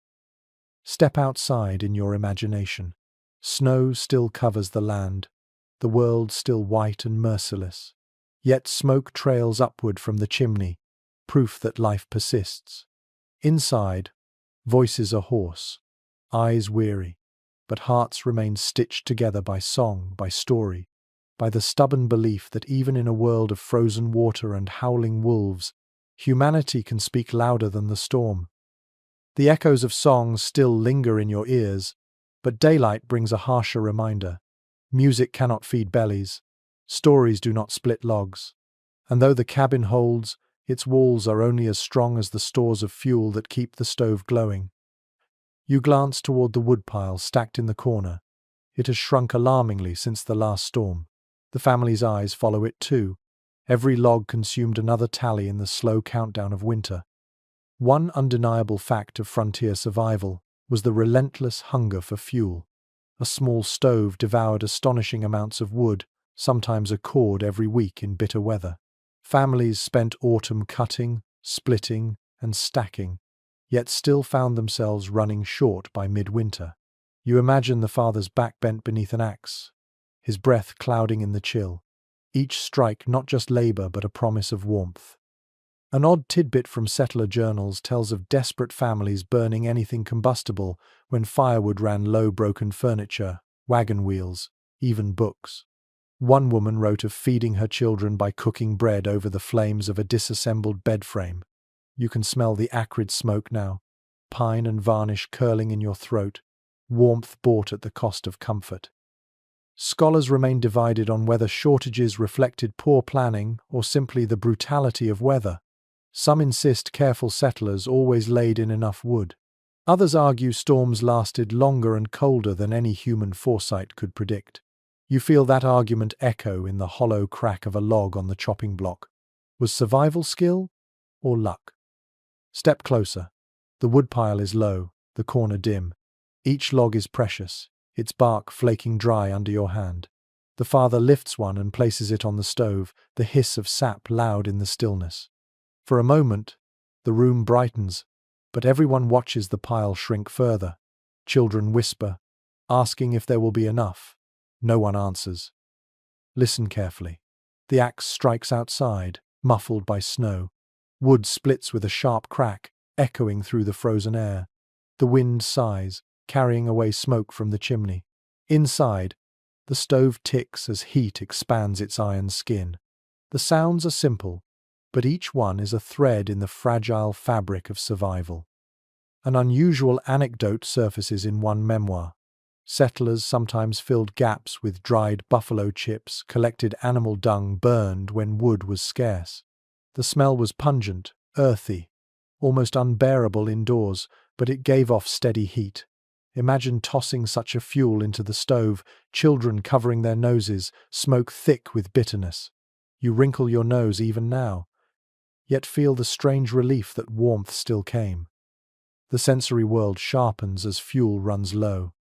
Step outside in your imagination. Snow still covers the land, the world still white and merciless. Yet smoke trails upward from the chimney, proof that life persists. Inside, voices are hoarse, eyes weary, but hearts remain stitched together by song, by story, by the stubborn belief that even in a world of frozen water and howling wolves, humanity can speak louder than the storm. The echoes of songs still linger in your ears, but daylight brings a harsher reminder. Music cannot feed bellies, stories do not split logs, and though the cabin holds, its walls are only as strong as the stores of fuel that keep the stove glowing. You glance toward the woodpile stacked in the corner. It has shrunk alarmingly since the last storm. The family's eyes follow it too. Every log consumed another tally in the slow countdown of winter. One undeniable fact of frontier survival was the relentless hunger for fuel. A small stove devoured astonishing amounts of wood, sometimes a cord every week in bitter weather. Families spent autumn cutting, splitting, and stacking, yet still found themselves running short by midwinter. You imagine the father's back bent beneath an axe, his breath clouding in the chill. Each strike not just labor but a promise of warmth. An odd tidbit from settler journals tells of desperate families burning anything combustible when firewood ran low, broken furniture, wagon wheels, even books. One woman wrote of feeding her children by cooking bread over the flames of a disassembled bed frame. You can smell the acrid smoke now, pine and varnish curling in your throat, warmth bought at the cost of comfort. Scholars remain divided on whether shortages reflected poor planning or simply the brutality of weather. Some insist careful settlers always laid in enough wood. Others argue storms lasted longer and colder than any human foresight could predict. You feel that argument echo in the hollow crack of a log on the chopping block. Was survival skill or luck? Step closer. The woodpile is low, the corner dim. Each log is precious, its bark flaking dry under your hand. The father lifts one and places it on the stove, the hiss of sap loud in the stillness. For a moment, the room brightens, but everyone watches the pile shrink further. Children whisper, asking if there will be enough. No one answers. Listen carefully. The axe strikes outside, muffled by snow. Wood splits with a sharp crack, echoing through the frozen air. The wind sighs, carrying away smoke from the chimney. Inside, the stove ticks as heat expands its iron skin. The sounds are simple, but each one is a thread in the fragile fabric of survival. An unusual anecdote surfaces in one memoir. Settlers sometimes filled gaps with dried buffalo chips, collected animal dung burned when wood was scarce. The smell was pungent, earthy, almost unbearable indoors, but it gave off steady heat. Imagine tossing such a fuel into the stove, children covering their noses, smoke thick with bitterness. You wrinkle your nose even now, yet feel the strange relief that warmth still came. The sensory world sharpens as fuel runs low.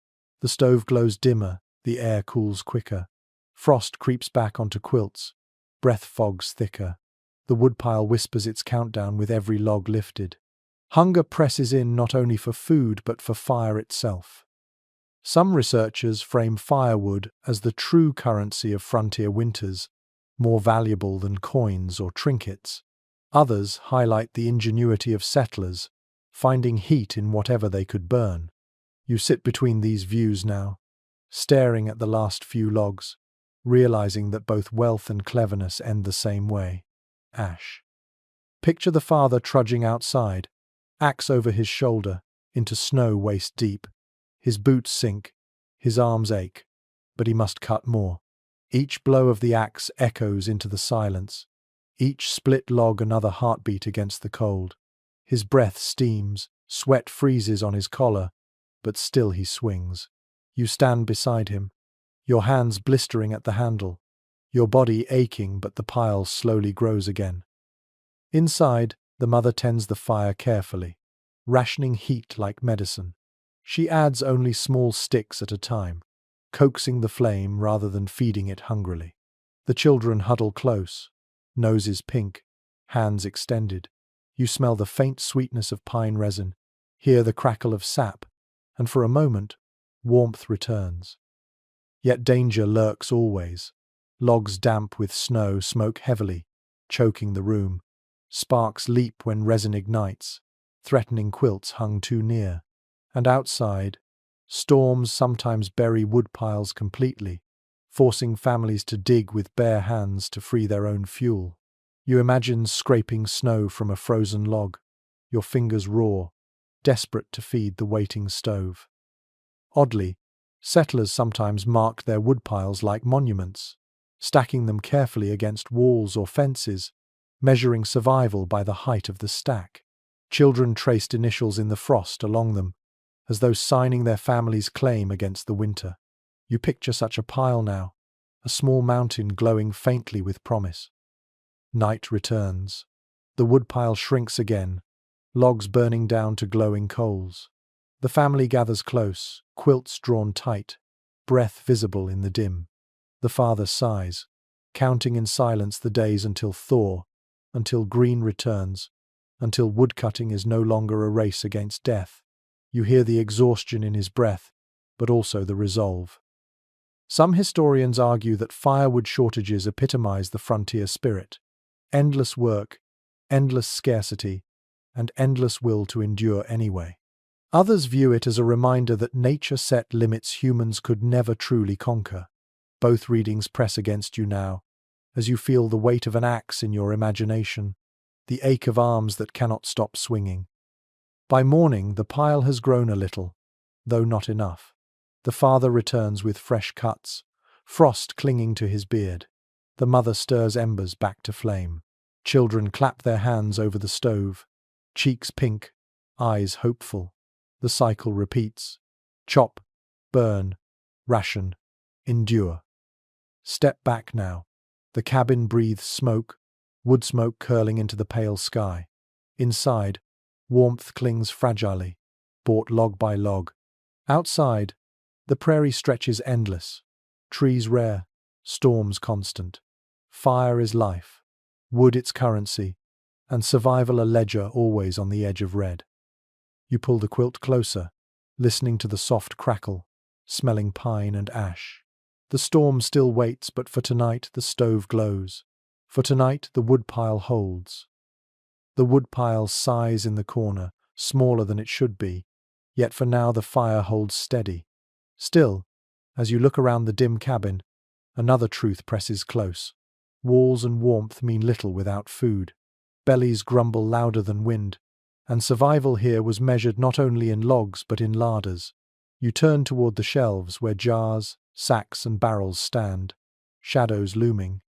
The stove glows dimmer, the air cools quicker. Frost creeps back onto quilts, breath fogs thicker. The woodpile whispers its countdown with every log lifted. Hunger presses in not only for food but for fire itself. Some researchers frame firewood as the true currency of frontier winters, more valuable than coins or trinkets. Others highlight the ingenuity of settlers, finding heat in whatever they could burn. You sit between these views now, staring at the last few logs, realizing that both wealth and cleverness end the same way. Ash. Picture the father trudging outside, axe over his shoulder, into snow waist deep. His boots sink, his arms ache, but he must cut more. Each blow of the axe echoes into the silence, each split log another heartbeat against the cold. His breath steams, sweat freezes on his collar, but still he swings. You stand beside him, your hands blistering at the handle, your body aching, but the pile slowly grows again. Inside, the mother tends the fire carefully, rationing heat like medicine. She adds only small sticks at a time, coaxing the flame rather than feeding it hungrily. The children huddle close, noses pink, hands extended. You smell the faint sweetness of pine resin, hear the crackle of sap, and for a moment, warmth returns. Yet danger lurks always. Logs damp with snow smoke heavily, choking the room. Sparks leap when resin ignites, threatening quilts hung too near. And outside, storms sometimes bury woodpiles completely, forcing families to dig with bare hands to free their own fuel. You imagine scraping snow from a frozen log, your fingers raw, desperate to feed the waiting stove. Oddly, settlers sometimes marked their woodpiles like monuments, stacking them carefully against walls or fences, measuring survival by the height of the stack. Children traced initials in the frost along them, as though signing their family's claim against the winter. You picture such a pile now, a small mountain glowing faintly with promise. Night returns. The woodpile shrinks again, logs burning down to glowing coals. The family gathers close, quilts drawn tight, breath visible in the dim. The father sighs, counting in silence the days until thaw, until green returns, until woodcutting is no longer a race against death. You hear the exhaustion in his breath, but also the resolve. Some historians argue that firewood shortages epitomize the frontier spirit. Endless work, endless scarcity, and endless will to endure anyway. Others view it as a reminder that nature set limits humans could never truly conquer. Both readings press against you now, as you feel the weight of an axe in your imagination, the ache of arms that cannot stop swinging. By morning, the pile has grown a little, though not enough. The father returns with fresh cuts, frost clinging to his beard. The mother stirs embers back to flame. Children clap their hands over the stove, cheeks pink, eyes hopeful. The cycle repeats. Chop, burn, ration, endure. Step back now. The cabin breathes smoke, wood smoke curling into the pale sky. Inside, warmth clings fragilely, bought log by log. Outside, the prairie stretches endless, trees rare, storms constant. Fire is life, wood its currency, and survival a ledger always on the edge of red. You pull the quilt closer, listening to the soft crackle, smelling pine and ash. The storm still waits, but for tonight the stove glows. For tonight the woodpile holds. The woodpile sighs in the corner, smaller than it should be, yet for now the fire holds steady. Still, as you look around the dim cabin, another truth presses close. Walls and warmth mean little without food. Bellies grumble louder than wind, and survival here was measured not only in logs but in larders. You turn toward the shelves where jars, sacks and barrels stand, shadows looming,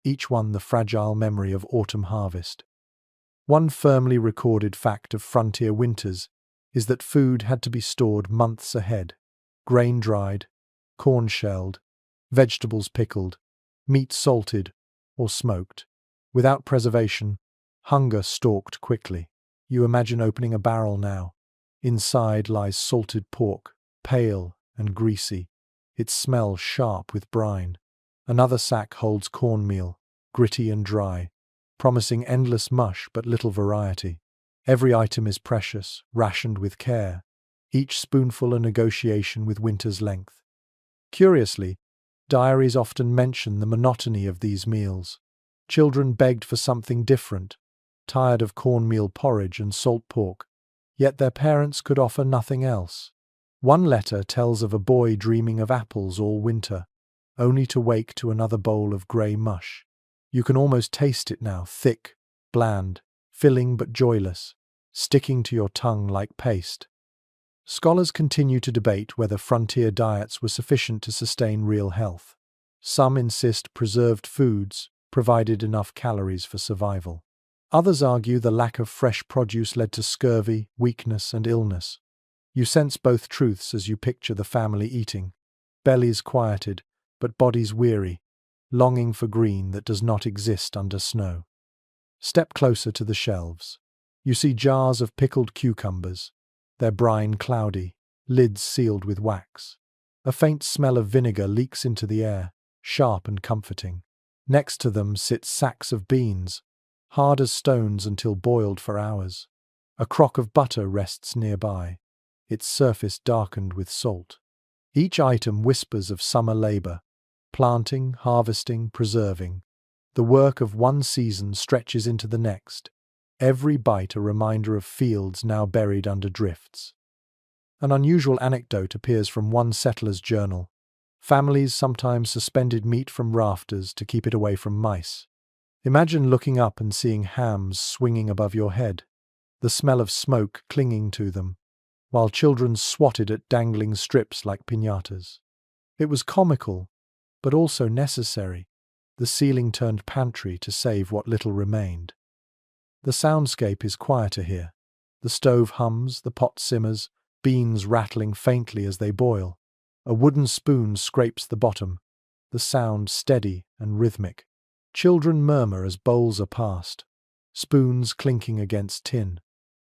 each one the fragile memory of autumn harvest. One firmly recorded fact of frontier winters is that food had to be stored months ahead. Grain dried, corn shelled, vegetables pickled, meat salted or smoked. Without preservation, hunger stalked quickly. You imagine opening a barrel now, Inside lies salted pork, pale and greasy, its smell sharp with brine. Another sack holds cornmeal, gritty and dry, promising endless mush but little variety. Every item is precious, rationed with care, each spoonful a negotiation with winter's length. Curiously, diaries often mention the monotony of these meals. Children begged for something different, tired of cornmeal porridge and salt pork, yet their parents could offer nothing else. One letter tells of a boy dreaming of apples all winter, only to wake to another bowl of grey mush. You can almost taste it now, thick, bland, filling but joyless, sticking to your tongue like paste. Scholars continue to debate whether frontier diets were sufficient to sustain real health. Some insist preserved foods provided enough calories for survival. Others argue the lack of fresh produce led to scurvy, weakness, and illness. You sense both truths as you picture the family eating, bellies quieted, but bodies weary, longing for green that does not exist under snow. Step closer to the shelves. You see jars of pickled cucumbers, their brine cloudy, lids sealed with wax. A faint smell of vinegar leaks into the air, sharp and comforting. Next to them sit sacks of beans, hard as stones until boiled for hours. A crock of butter rests nearby, its surface darkened with salt. Each item whispers of summer labor, planting, harvesting, preserving. The work of one season stretches into the next, every bite a reminder of fields now buried under drifts. An unusual anecdote appears from one settler's journal. Families sometimes suspended meat from rafters to keep it away from mice. Imagine looking up and seeing hams swinging above your head, the smell of smoke clinging to them, while children swatted at dangling strips like piñatas. It was comical, but also necessary. The ceiling turned pantry to save what little remained. The soundscape is quieter here. The stove hums, the pot simmers, beans rattling faintly as they boil. A wooden spoon scrapes the bottom, the sound steady and rhythmic. Children murmur as bowls are passed, spoons clinking against tin.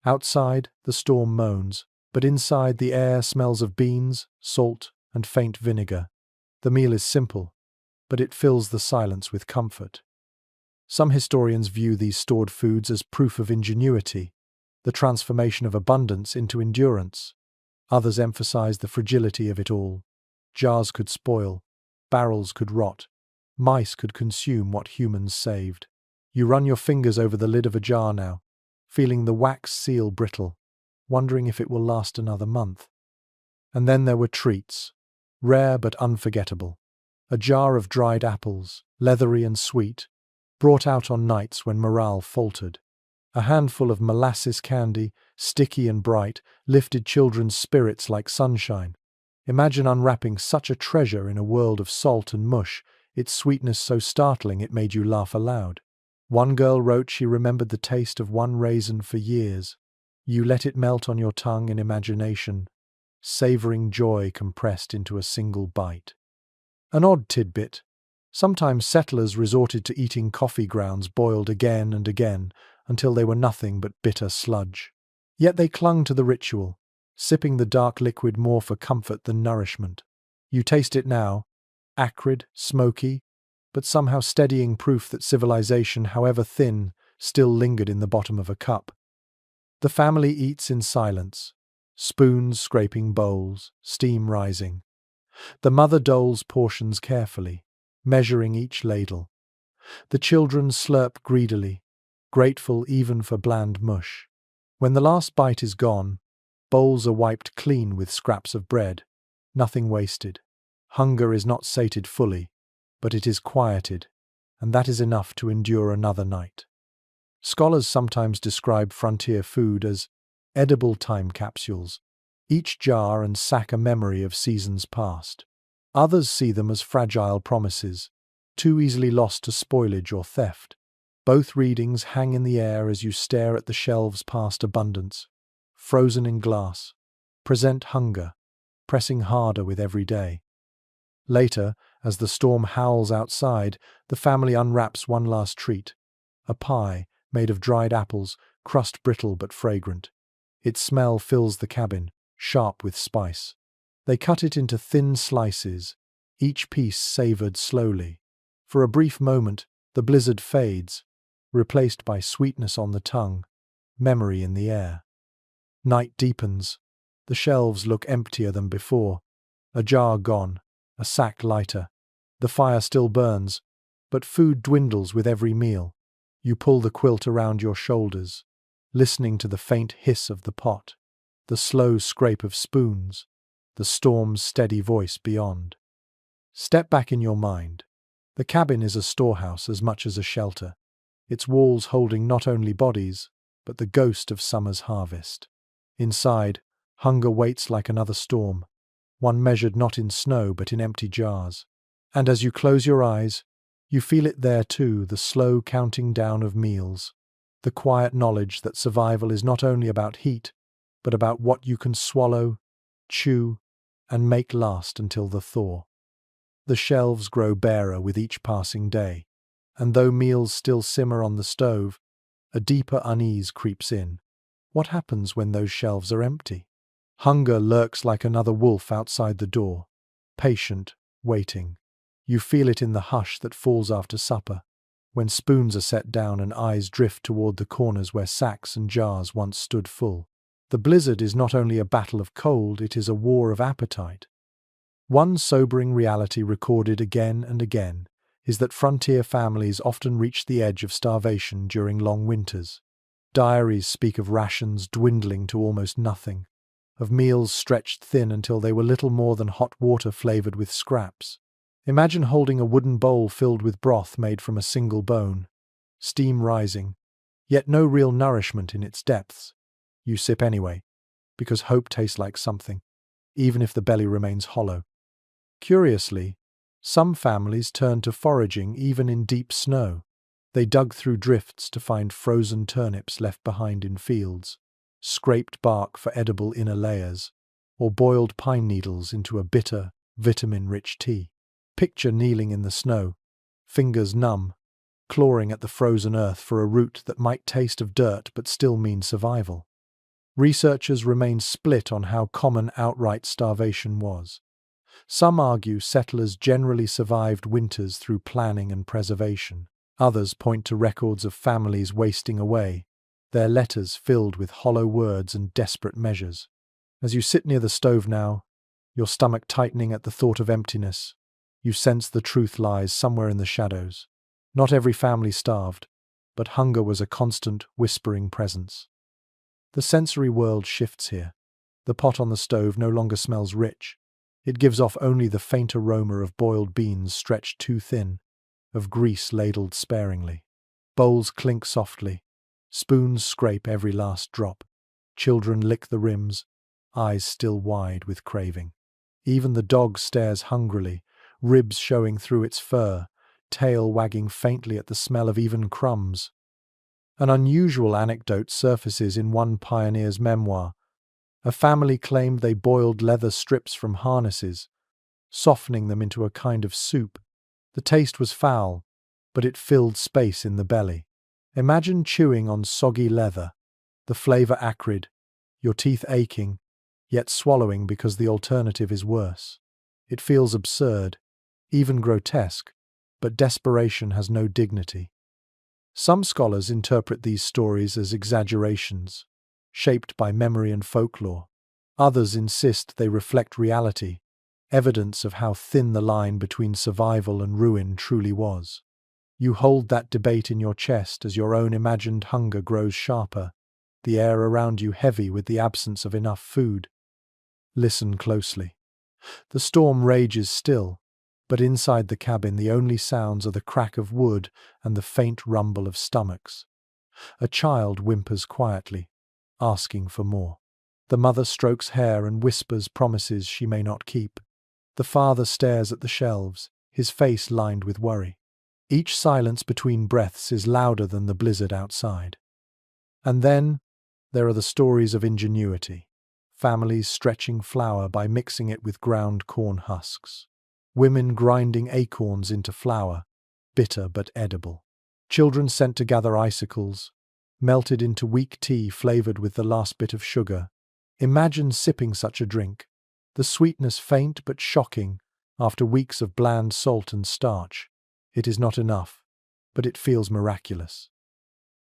Outside, the storm moans, but inside the air smells of beans, salt, and faint vinegar. The meal is simple, but it fills the silence with comfort. Some historians view these stored foods as proof of ingenuity, the transformation of abundance into endurance. Others emphasize the fragility of it all. Jars could spoil, barrels could rot, mice could consume what humans saved. You run your fingers over the lid of a jar now, feeling the wax seal brittle, wondering if it will last another month. And then there were treats, rare but unforgettable. A jar of dried apples, leathery and sweet, brought out on nights when morale faltered. A handful of molasses candy, sticky and bright, lifted children's spirits like sunshine. Imagine unwrapping such a treasure in a world of salt and mush, its sweetness so startling it made you laugh aloud. One girl wrote she remembered the taste of one raisin for years. You let it melt on your tongue in imagination, savoring joy compressed into a single bite. An odd tidbit. Sometimes settlers resorted to eating coffee grounds boiled again and again until they were nothing but bitter sludge. Yet they clung to the ritual, sipping the dark liquid more for comfort than nourishment. You taste it now, acrid, smoky, but somehow steadying proof that civilization, however thin, still lingered in the bottom of a cup. The family eats in silence, spoons scraping bowls, steam rising. The mother doles portions carefully, measuring each ladle. The children slurp greedily, grateful even for bland mush. When the last bite is gone, bowls are wiped clean with scraps of bread, nothing wasted. Hunger is not sated fully, but it is quieted, and that is enough to endure another night. Scholars sometimes describe frontier food as edible time capsules, each jar and sack a memory of seasons past. Others see them as fragile promises, too easily lost to spoilage or theft. Both readings hang in the air as you stare at the shelves past abundance, frozen in glass, present hunger, pressing harder with every day. Later, as the storm howls outside, the family unwraps one last treat, a pie made of dried apples, crust brittle but fragrant. Its smell fills the cabin, sharp with spice. They cut it into thin slices, each piece savored slowly. For a brief moment, the blizzard fades, replaced by sweetness on the tongue, memory in the air. Night deepens. The shelves look emptier than before. A jar gone, a sack lighter. The fire still burns, but food dwindles with every meal. You pull the quilt around your shoulders, listening to the faint hiss of the pot, the slow scrape of spoons, the storm's steady voice beyond. Step back in your mind. The cabin is a storehouse as much as a shelter, its walls holding not only bodies, but the ghost of summer's harvest. Inside, hunger waits like another storm, one measured not in snow but in empty jars. And as you close your eyes, you feel it there too, the slow counting down of meals, the quiet knowledge that survival is not only about heat, but about what you can swallow, chew, and make last until the thaw. The shelves grow barer with each passing day, and though meals still simmer on the stove, a deeper unease creeps in. What happens when those shelves are empty? Hunger lurks like another wolf outside the door, patient, waiting. You feel it in the hush that falls after supper, when spoons are set down and eyes drift toward the corners where sacks and jars once stood full. The blizzard is not only a battle of cold, it is a war of appetite. One sobering reality recorded again and again is that frontier families often reach the edge of starvation during long winters. Diaries speak of rations dwindling to almost nothing, of meals stretched thin until they were little more than hot water flavored with scraps. Imagine holding a wooden bowl filled with broth made from a single bone, steam rising, yet no real nourishment in its depths. You sip anyway, because hope tastes like something, even if the belly remains hollow. Curiously, some families turn to foraging even in deep snow. They dug through drifts to find frozen turnips left behind in fields, scraped bark for edible inner layers, or boiled pine needles into a bitter, vitamin-rich tea. Picture kneeling in the snow, fingers numb, clawing at the frozen earth for a root that might taste of dirt but still mean survival. Researchers remain split on how common outright starvation was. Some argue settlers generally survived winters through planning and preservation. Others point to records of families wasting away, their letters filled with hollow words and desperate measures. As you sit near the stove now, your stomach tightening at the thought of emptiness, you sense the truth lies somewhere in the shadows. Not every family starved, but hunger was a constant, whispering presence. The sensory world shifts here. The pot on the stove no longer smells rich. It gives off only the faint aroma of boiled beans stretched too thin, of grease ladled sparingly. Bowls clink softly. Spoons scrape every last drop. Children lick the rims, eyes still wide with craving. Even the dog stares hungrily, ribs showing through its fur, tail wagging faintly at the smell of even crumbs. An unusual anecdote surfaces in one pioneer's memoir. A family claimed they boiled leather strips from harnesses, softening them into a kind of soup. The taste was foul, but it filled space in the belly. Imagine chewing on soggy leather, the flavor acrid, your teeth aching, yet swallowing because the alternative is worse. It feels absurd, even grotesque, but desperation has no dignity. Some scholars interpret these stories as exaggerations, shaped by memory and folklore. Others insist they reflect reality, evidence of how thin the line between survival and ruin truly was. You hold that debate in your chest as your own imagined hunger grows sharper, the air around you heavy with the absence of enough food. Listen closely. The storm rages still, but inside the cabin the only sounds are the crack of wood and the faint rumble of stomachs. A child whimpers quietly, asking for more. The mother strokes hair and whispers promises she may not keep. The father stares at the shelves, his face lined with worry. Each silence between breaths is louder than the blizzard outside. And then there are the stories of ingenuity. Families stretching flour by mixing it with ground corn husks. Women grinding acorns into flour, bitter but edible. Children sent to gather icicles, melted into weak tea flavored with the last bit of sugar. Imagine sipping such a drink. The sweetness faint but shocking after weeks of bland salt and starch. It is not enough, but it feels miraculous.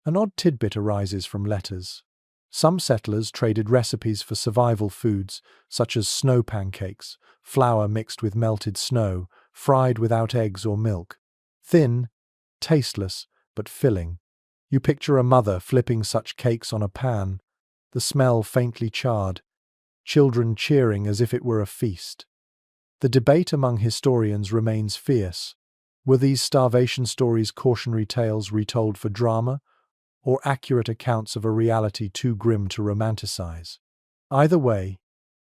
An odd tidbit arises from letters. Some settlers traded recipes for survival foods, such as snow pancakes, flour mixed with melted snow, fried without eggs or milk. Thin, tasteless, but filling. You picture a mother flipping such cakes on a pan, the smell faintly charred, children cheering as if it were a feast. The debate among historians remains fierce. Were these starvation stories cautionary tales retold for drama, or accurate accounts of a reality too grim to romanticize? Either way,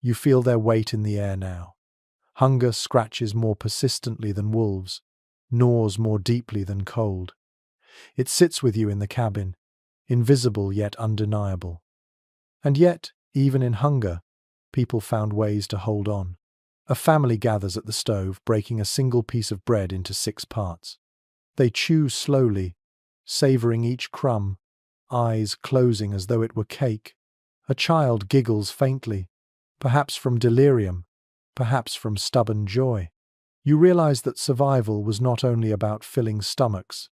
you feel their weight in the air now. Hunger scratches more persistently than wolves, gnaws more deeply than cold. It sits with you in the cabin, invisible yet undeniable. And yet, even in hunger, people found ways to hold on. A family gathers at the stove, breaking a single piece of bread into 6 parts. They chew slowly, savoring each crumb, eyes closing as though it were cake. A child giggles faintly, perhaps from delirium, perhaps from stubborn joy. You realize that survival was not only about filling stomachs,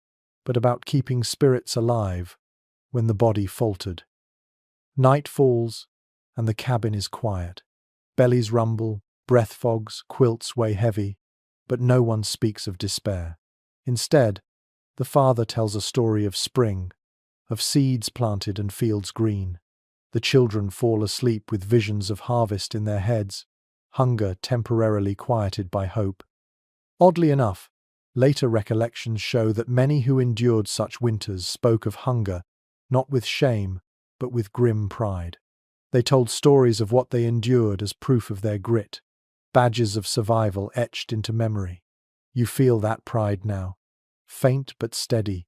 but about keeping spirits alive when the body faltered. Night falls, and the cabin is quiet. Bellies rumble, breath fogs, quilts weigh heavy, but no one speaks of despair. Instead, the father tells a story of spring, of seeds planted and fields green. The children fall asleep with visions of harvest in their heads, hunger temporarily quieted by hope. Oddly enough, later recollections show that many who endured such winters spoke of hunger, not with shame, but with grim pride. They told stories of what they endured as proof of their grit, badges of survival etched into memory. You feel that pride now, faint but steady,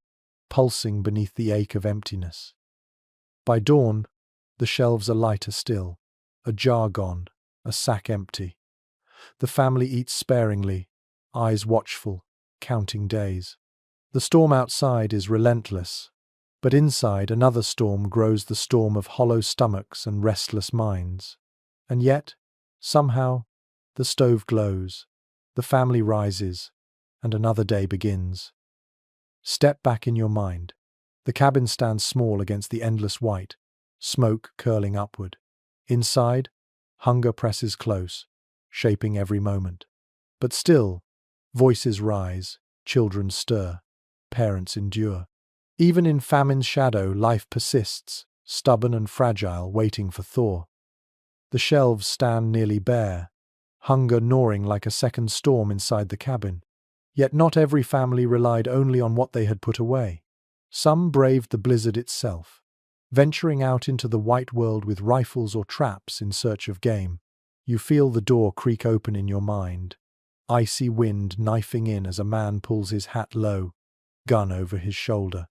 pulsing beneath the ache of emptiness. By dawn, the shelves are lighter still, a jar gone, a sack empty. The family eats sparingly, eyes watchful, counting days. The storm outside is relentless, but inside another storm grows, the storm of hollow stomachs and restless minds. And yet, somehow, the stove glows, the family rises, and another day begins. Step back in your mind. The cabin stands small against the endless white, smoke curling upward. Inside, hunger presses close, shaping every moment. But still, voices rise, children stir, parents endure. Even in famine's shadow, life persists, stubborn and fragile, waiting for thaw. The shelves stand nearly bare, hunger gnawing like a second storm inside the cabin. Yet not every family relied only on what they had put away. Some braved the blizzard itself, venturing out into the white world with rifles or traps in search of game. You feel the door creak open in your mind, icy wind knifing in as a man pulls his hat low, gun over his shoulder.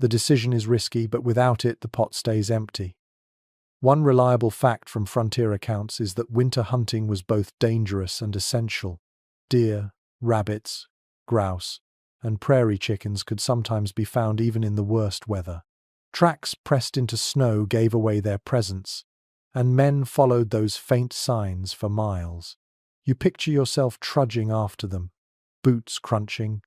The decision is risky, but without it the pot stays empty. One reliable fact from frontier accounts is that winter hunting was both dangerous and essential. Deer, rabbits, grouse, and prairie chickens could sometimes be found even in the worst weather. Tracks pressed into snow gave away their presence, and men followed those faint signs for miles. You picture yourself trudging after them, boots crunching,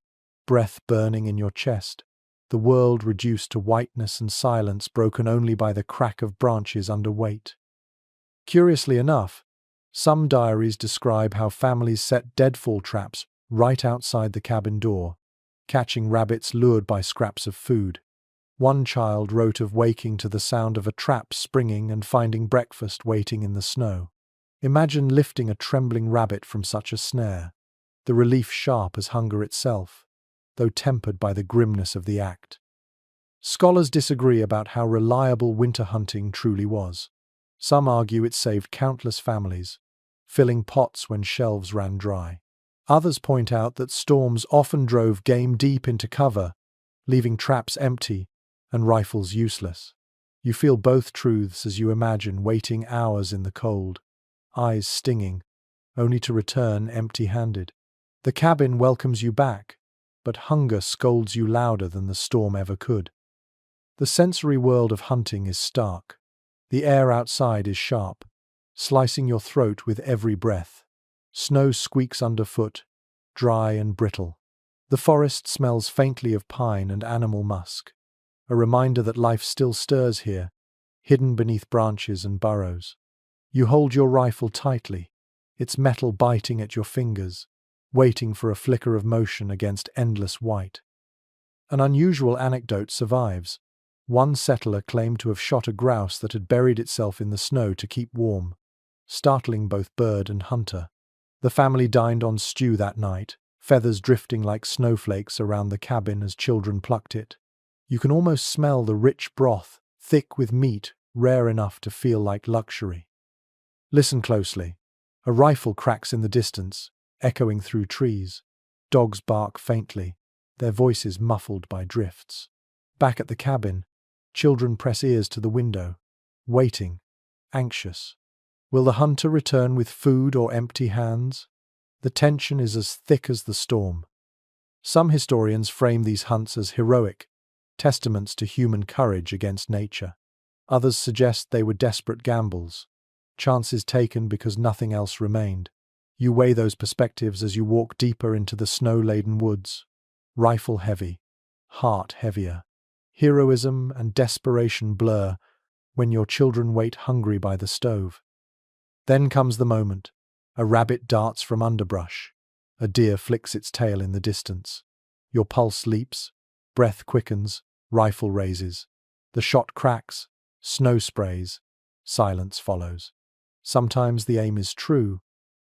breath burning in your chest, the world reduced to whiteness and silence broken only by the crack of branches under weight. Curiously enough, some diaries describe how families set deadfall traps right outside the cabin door, catching rabbits lured by scraps of food. One child wrote of waking to the sound of a trap springing and finding breakfast waiting in the snow. Imagine lifting a trembling rabbit from such a snare, the relief sharp as hunger itself, though tempered by the grimness of the act. Scholars disagree about how reliable winter hunting truly was. Some argue it saved countless families, filling pots when shelves ran dry. Others point out that storms often drove game deep into cover, leaving traps empty and rifles useless. You feel both truths as you imagine waiting hours in the cold, eyes stinging, only to return empty-handed. The cabin welcomes you back, but hunger scolds you louder than the storm ever could. The sensory world of hunting is stark. The air outside is sharp, slicing your throat with every breath. Snow squeaks underfoot, dry and brittle. The forest smells faintly of pine and animal musk, a reminder that life still stirs here, hidden beneath branches and burrows. You hold your rifle tightly, its metal biting at your fingers, waiting for a flicker of motion against endless white. An unusual anecdote survives. One settler claimed to have shot a grouse that had buried itself in the snow to keep warm, startling both bird and hunter. The family dined on stew that night, feathers drifting like snowflakes around the cabin as children plucked it. You can almost smell the rich broth, thick with meat, rare enough to feel like luxury. Listen closely. A rifle cracks in the distance, echoing through trees. Dogs bark faintly, their voices muffled by drifts. Back at the cabin, children press ears to the window, waiting, anxious. Will the hunter return with food or empty hands? The tension is as thick as the storm. Some historians frame these hunts as heroic, testaments to human courage against nature. Others suggest they were desperate gambles, chances taken because nothing else remained. You weigh those perspectives as you walk deeper into the snow-laden woods. Rifle heavy, heart heavier. Heroism and desperation blur when your children wait hungry by the stove. Then comes the moment. A rabbit darts from underbrush. A deer flicks its tail in the distance. Your pulse leaps, breath quickens, rifle raises. The shot cracks, snow sprays, silence follows. Sometimes the aim is true,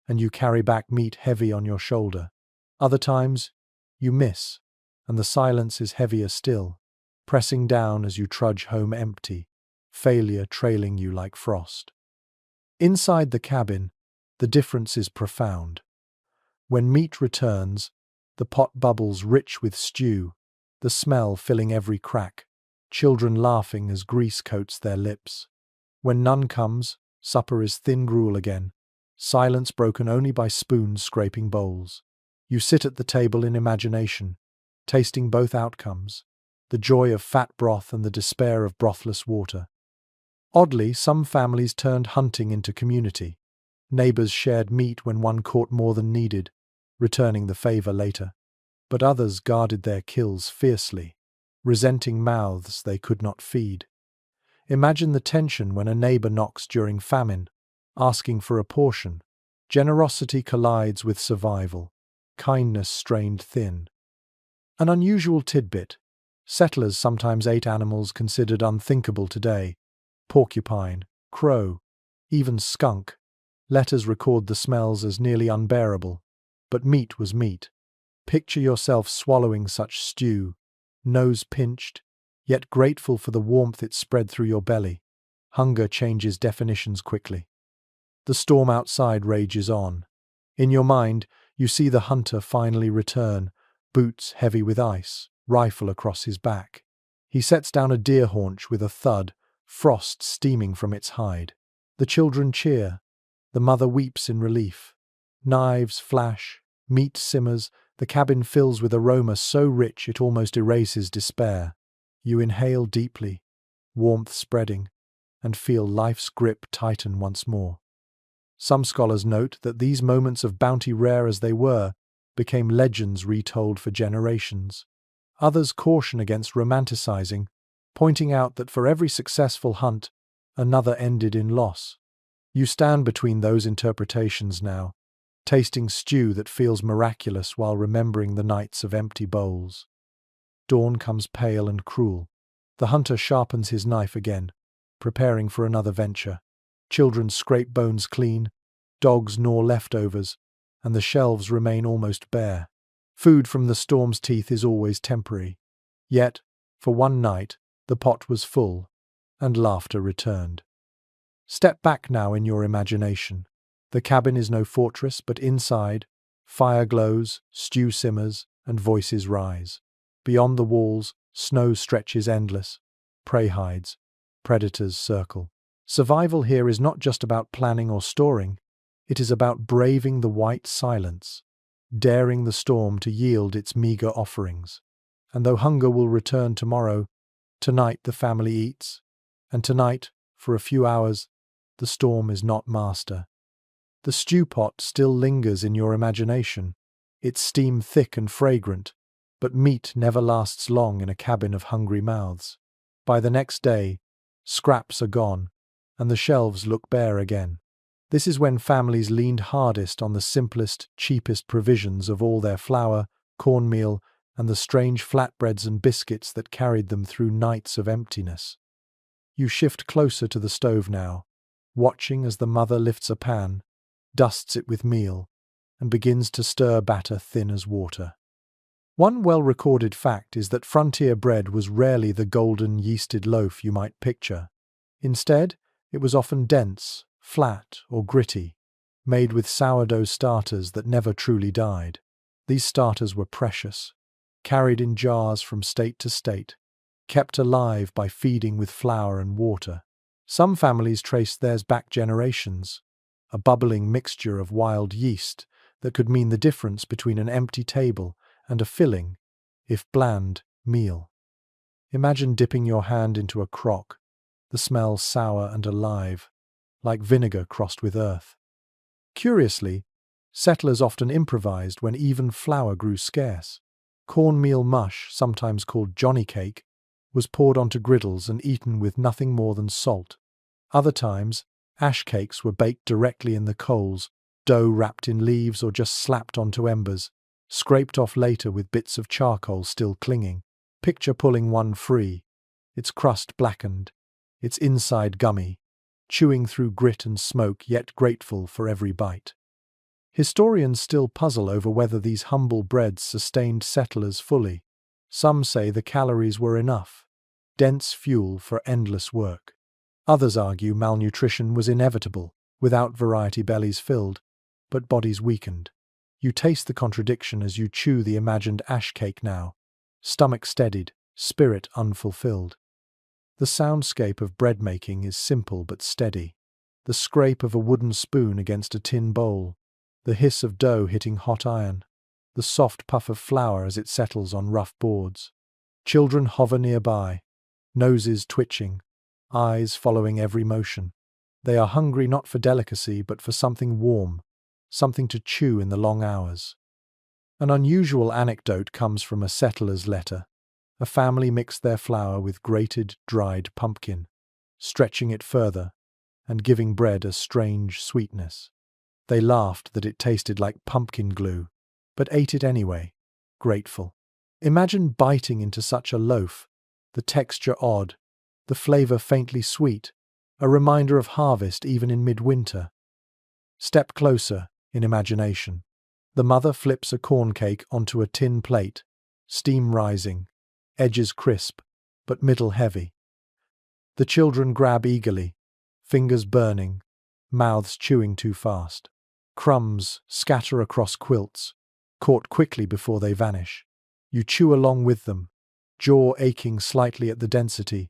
and you carry back meat heavy on your shoulder. Other times, you miss, and the silence is heavier still, pressing down as you trudge home empty, failure trailing you like frost. Inside the cabin, the difference is profound. When meat returns, the pot bubbles rich with stew, the smell filling every crack, children laughing as grease coats their lips. When none comes, supper is thin gruel again, silence broken only by spoons scraping bowls. You sit at the table in imagination, tasting both outcomes, the joy of fat broth and the despair of brothless water. Oddly, some families turned hunting into community. Neighbors shared meat when one caught more than needed, returning the favor later. But others guarded their kills fiercely, resenting mouths they could not feed. Imagine the tension when a neighbor knocks during famine, asking for a portion. Generosity collides with survival, kindness strained thin. An unusual tidbit. Settlers sometimes ate animals considered unthinkable today. Porcupine, crow, even skunk. Letters record the smells as nearly unbearable. But meat was meat. Picture yourself swallowing such stew, nose pinched, yet grateful for the warmth it spread through your belly. Hunger changes definitions quickly. The storm outside rages on. In your mind, you see the hunter finally return, boots heavy with ice, rifle across his back. He sets down a deer haunch with a thud, frost steaming from its hide. The children cheer. The mother weeps in relief. Knives flash, meat simmers, the cabin fills with aroma so rich it almost erases despair. You inhale deeply, warmth spreading, and feel life's grip tighten once more. Some scholars note that these moments of bounty, rare as they were, became legends retold for generations. Others caution against romanticizing, pointing out that for every successful hunt, another ended in loss. You stand between those interpretations now, tasting stew that feels miraculous while remembering the nights of empty bowls. Dawn comes pale and cruel. The hunter sharpens his knife again, preparing for another venture. Children scrape bones clean, dogs gnaw leftovers, and the shelves remain almost bare. Food from the storm's teeth is always temporary. Yet, for one night, the pot was full, and laughter returned. Step back now in your imagination. The cabin is no fortress, but inside, fire glows, stew simmers, and voices rise. Beyond the walls, snow stretches endless. Prey hides. Predators circle. Survival here is not just about planning or storing. It is about braving the white silence, daring the storm to yield its meager offerings. And though hunger will return tomorrow, Tonight the family eats, and tonight, for a few hours, the storm is not master. The stew pot still lingers in your imagination, its steam thick and fragrant, but meat never lasts long in a cabin of hungry mouths. By the next day, scraps are gone, and the shelves look bare again. This is when families leaned hardest on the simplest, cheapest provisions of all their flour, cornmeal, and the strange flatbreads and biscuits that carried them through nights of emptiness. You shift closer to the stove now, watching as the mother lifts a pan, dusts it with meal, and begins to stir batter thin as water. One well-recorded fact is that frontier bread was rarely the golden yeasted loaf you might picture. Instead, it was often dense, flat, or gritty, made with sourdough starters that never truly died. These starters were precious, carried in jars from state to state, kept alive by feeding with flour and water. Some families traced theirs back generations, a bubbling mixture of wild yeast that could mean the difference between an empty table and a filling, if bland, meal. Imagine dipping your hand into a crock, the smell sour and alive, like vinegar crossed with earth. Curiously, settlers often improvised when even flour grew scarce. Cornmeal mush, sometimes called johnny cake, was poured onto griddles and eaten with nothing more than salt. Other times, ash cakes were baked directly in the coals, dough wrapped in leaves or just slapped onto embers, scraped off later with bits of charcoal still clinging. Picture pulling one free, its crust blackened, its inside gummy, chewing through grit and smoke yet grateful for every bite. Historians still puzzle over whether these humble breads sustained settlers fully. Some say the calories were enough, dense fuel for endless work. Others argue malnutrition was inevitable, without variety bellies filled, but bodies weakened. You taste the contradiction as you chew the imagined ash cake now, stomach steadied, spirit unfulfilled. The soundscape of bread making is simple but steady. The scrape of a wooden spoon against a tin bowl, the hiss of dough hitting hot iron, the soft puff of flour as it settles on rough boards. Children hover nearby, noses twitching, eyes following every motion. They are hungry not for delicacy but for something warm, something to chew in the long hours. An unusual anecdote comes from a settler's letter. A family mixed their flour with grated, dried pumpkin, stretching it further and giving bread a strange sweetness. They laughed that it tasted like pumpkin glue, but ate it anyway, grateful. Imagine biting into such a loaf, the texture odd, the flavor faintly sweet, a reminder of harvest even in midwinter. Step closer, in imagination. The mother flips a corn cake onto a tin plate, steam rising, edges crisp, but middle heavy. The children grab eagerly, fingers burning, mouths chewing too fast. Crumbs scatter across quilts, caught quickly before they vanish. You chew along with them, jaw aching slightly at the density,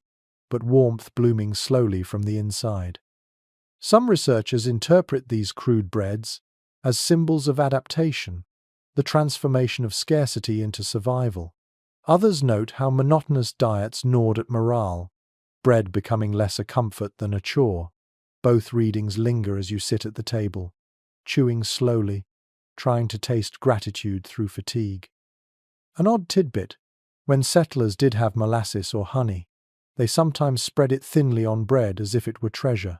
but warmth blooming slowly from the inside. Some researchers interpret these crude breads as symbols of adaptation, the transformation of scarcity into survival. Others note how monotonous diets gnawed at morale, bread becoming less a comfort than a chore. Both readings linger as you sit at the table, chewing slowly, trying to taste gratitude through fatigue. An odd tidbit: when settlers did have molasses or honey, they sometimes spread it thinly on bread as if it were treasure.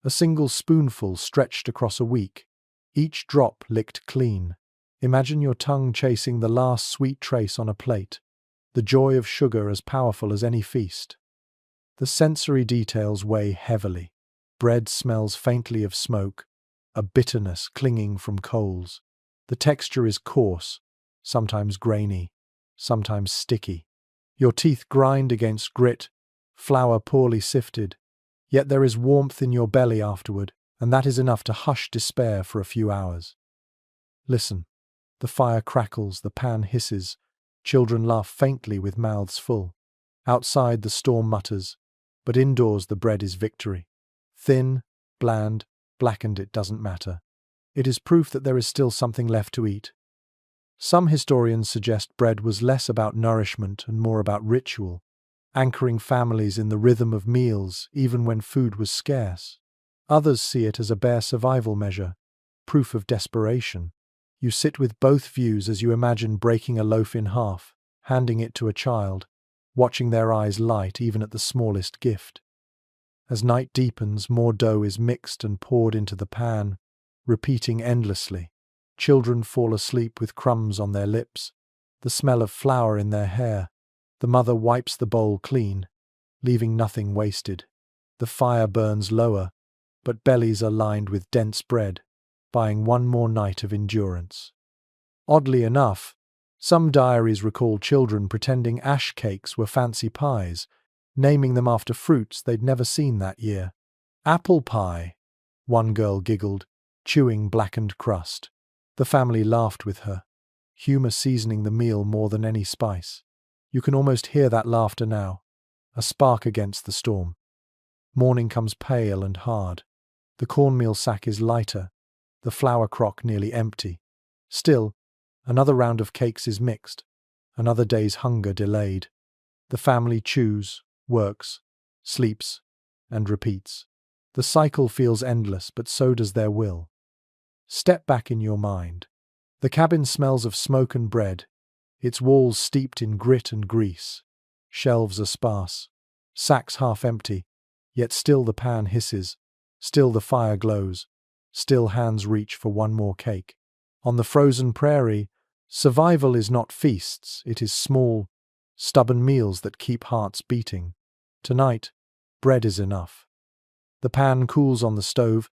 A single spoonful stretched across a week, each drop licked clean. Imagine your tongue chasing the last sweet trace on a plate, the joy of sugar as powerful as any feast. The sensory details weigh heavily. Bread smells faintly of smoke, a bitterness clinging from coals. The texture is coarse, sometimes grainy, sometimes sticky. Your teeth grind against grit, flour poorly sifted, yet there is warmth in your belly afterward, and that is enough to hush despair for a few hours. Listen. The fire crackles, the pan hisses, children laugh faintly with mouths full. Outside the storm mutters, but indoors the bread is victory. Thin, bland, blackened, it doesn't matter. It is proof that there is still something left to eat. Some historians suggest bread was less about nourishment and more about ritual, anchoring families in the rhythm of meals even when food was scarce. Others see it as a bare survival measure, proof of desperation. You sit with both views as you imagine breaking a loaf in half, handing it to a child, watching their eyes light even at the smallest gift. As night deepens, more dough is mixed and poured into the pan, repeating endlessly. Children fall asleep with crumbs on their lips, the smell of flour in their hair. The mother wipes the bowl clean, leaving nothing wasted. The fire burns lower, but bellies are lined with dense bread, buying one more night of endurance. Oddly enough, some diaries recall children pretending ash cakes were fancy pies, naming them after fruits they'd never seen that year. Apple pie, one girl giggled, chewing blackened crust. The family laughed with her, humor seasoning the meal more than any spice. You can almost hear that laughter now, a spark against the storm. Morning comes pale and hard. The cornmeal sack is lighter, the flour crock nearly empty. Still, another round of cakes is mixed, another day's hunger delayed. The family chews, works, sleeps, and repeats. The cycle feels endless, but so does their will. Step back in your mind. The cabin smells of smoke and bread, its walls steeped in grit and grease. Shelves are sparse, sacks half empty, yet still the pan hisses, still the fire glows, still hands reach for one more cake. On the frozen prairie, survival is not feasts, it is small, stubborn meals that keep hearts beating. Tonight, bread is enough. The pan cools on the stove,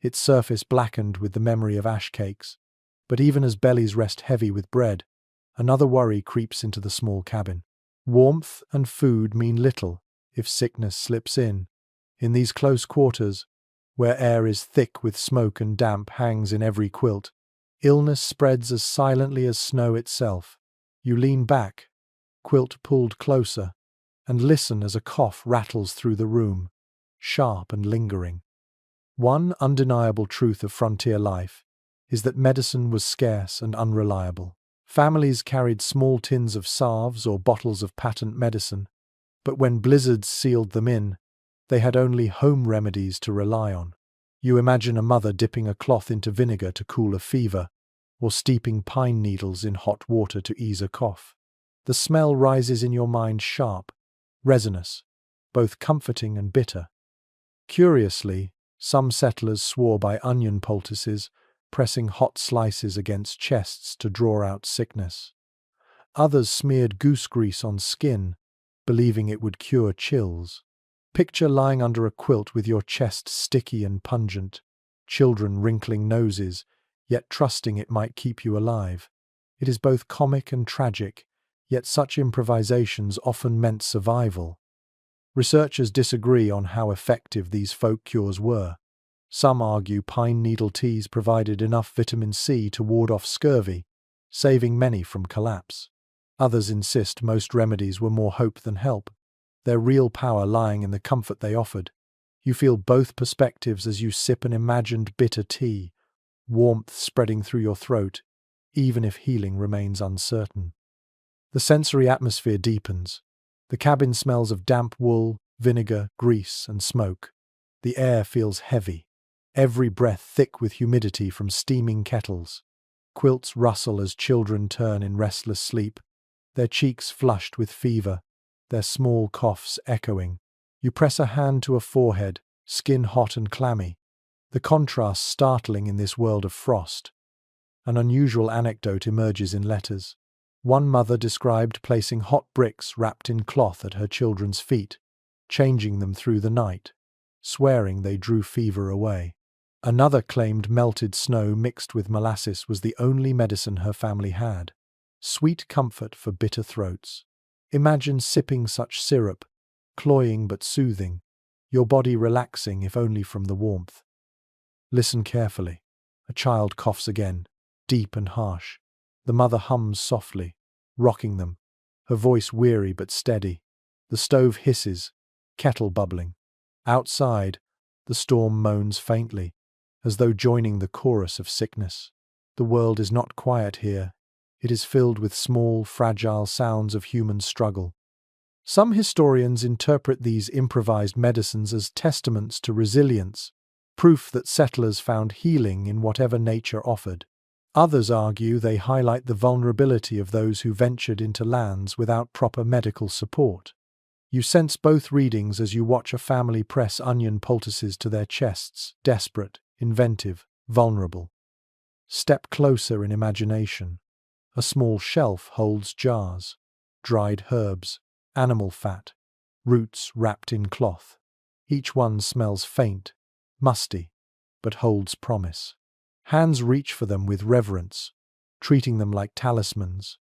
its surface blackened with the memory of ash cakes. But even as bellies rest heavy with bread, another worry creeps into the small cabin. Warmth and food mean little if sickness slips in. In these close quarters, where air is thick with smoke and damp hangs in every quilt, illness spreads as silently as snow itself. You lean back, quilt pulled closer, and listen as a cough rattles through the room, sharp and lingering. One undeniable truth of frontier life is that medicine was scarce and unreliable. Families carried small tins of salves or bottles of patent medicine, but when blizzards sealed them in, they had only home remedies to rely on. You imagine a mother dipping a cloth into vinegar to cool a fever, or steeping pine needles in hot water to ease a cough. The smell rises in your mind sharp, resinous, both comforting and bitter. Curiously, some settlers swore by onion poultices, pressing hot slices against chests to draw out sickness. Others smeared goose grease on skin, believing it would cure chills. Picture lying under a quilt with your chest sticky and pungent, children wrinkling noses, yet trusting it might keep you alive. It is both comic and tragic, yet such improvisations often meant survival. Researchers disagree on how effective these folk cures were. Some argue pine needle teas provided enough vitamin C to ward off scurvy, saving many from collapse. Others insist most remedies were more hope than help, their real power lying in the comfort they offered. You feel both perspectives as you sip an imagined bitter tea, warmth spreading through your throat, even if healing remains uncertain. The sensory atmosphere deepens. The cabin smells of damp wool, vinegar, grease, and smoke. The air feels heavy, every breath thick with humidity from steaming kettles. Quilts rustle as children turn in restless sleep, their cheeks flushed with fever, their small coughs echoing. You press a hand to a forehead, skin hot and clammy, the contrast startling in this world of frost. An unusual anecdote emerges in letters. One mother described placing hot bricks wrapped in cloth at her children's feet, changing them through the night, swearing they drew fever away. Another claimed melted snow mixed with molasses was the only medicine her family had. Sweet comfort for bitter throats. Imagine sipping such syrup, cloying but soothing, your body relaxing if only from the warmth. Listen carefully. A child coughs again, deep and harsh. The mother hums softly, rocking them, her voice weary but steady. The stove hisses, kettle bubbling. Outside, the storm moans faintly, as though joining the chorus of sickness. The world is not quiet here. It is filled with small, fragile sounds of human struggle. Some historians interpret these improvised medicines as testaments to resilience, proof that settlers found healing in whatever nature offered. Others argue they highlight the vulnerability of those who ventured into lands without proper medical support. You sense both readings as you watch a family press onion poultices to their chests, desperate, inventive, vulnerable. Step closer in imagination. A small shelf holds jars, dried herbs, animal fat, roots wrapped in cloth. Each one smells faint, musty, but holds promise. Hands reach for them with reverence, treating them like talismans.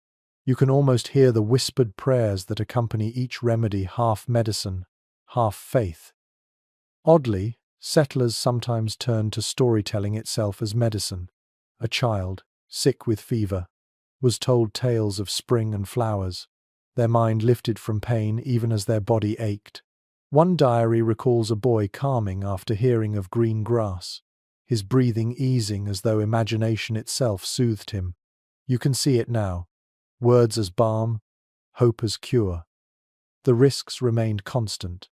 You can almost hear the whispered prayers that accompany each remedy, half medicine, half faith. Oddly, settlers sometimes turned to storytelling itself as medicine. A child, sick with fever, was told tales of spring and flowers. Their mind lifted from pain even as their body ached. One diary recalls a boy calming after hearing of green grass, his breathing easing as though imagination itself soothed him. You can see it now. Words as balm, hope as cure. The risks remained constant.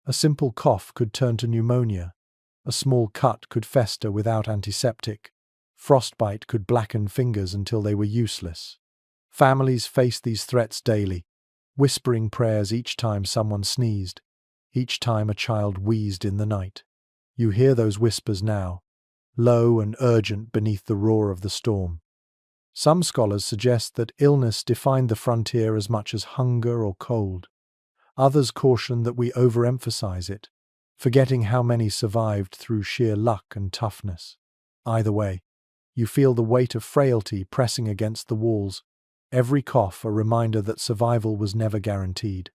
A simple cough could turn to pneumonia. A small cut could fester without antiseptic. Frostbite could blacken fingers until they were useless. Families faced these threats daily, whispering prayers each time someone sneezed, each time a child wheezed in the night. You hear those whispers now, low and urgent beneath the roar of the storm. Some scholars suggest that illness defined the frontier as much as hunger or cold. Others caution that we overemphasize it, forgetting how many survived through sheer luck and toughness. Either way, you feel the weight of frailty pressing against the walls, every cough a reminder that survival was never guaranteed.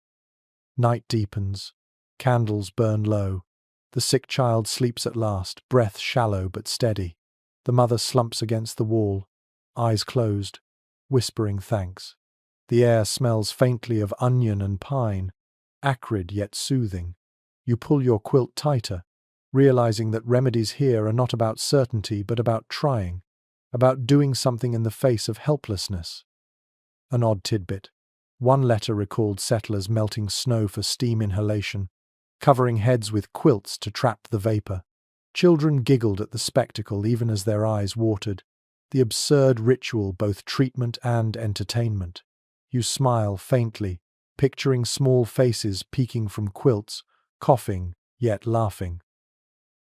Night deepens, candles burn low. The sick child sleeps at last, breath shallow but steady. The mother slumps against the wall, eyes closed, whispering thanks. The air smells faintly of onion and pine, acrid yet soothing. You pull your quilt tighter, realizing that remedies here are not about certainty but about trying, about doing something in the face of helplessness. An odd tidbit. One letter recalled settlers melting snow for steam inhalation, covering heads with quilts to trap the vapor. Children giggled at the spectacle even as their eyes watered. The absurd ritual, both treatment and entertainment. You smile faintly, picturing small faces peeking from quilts, coughing, yet laughing.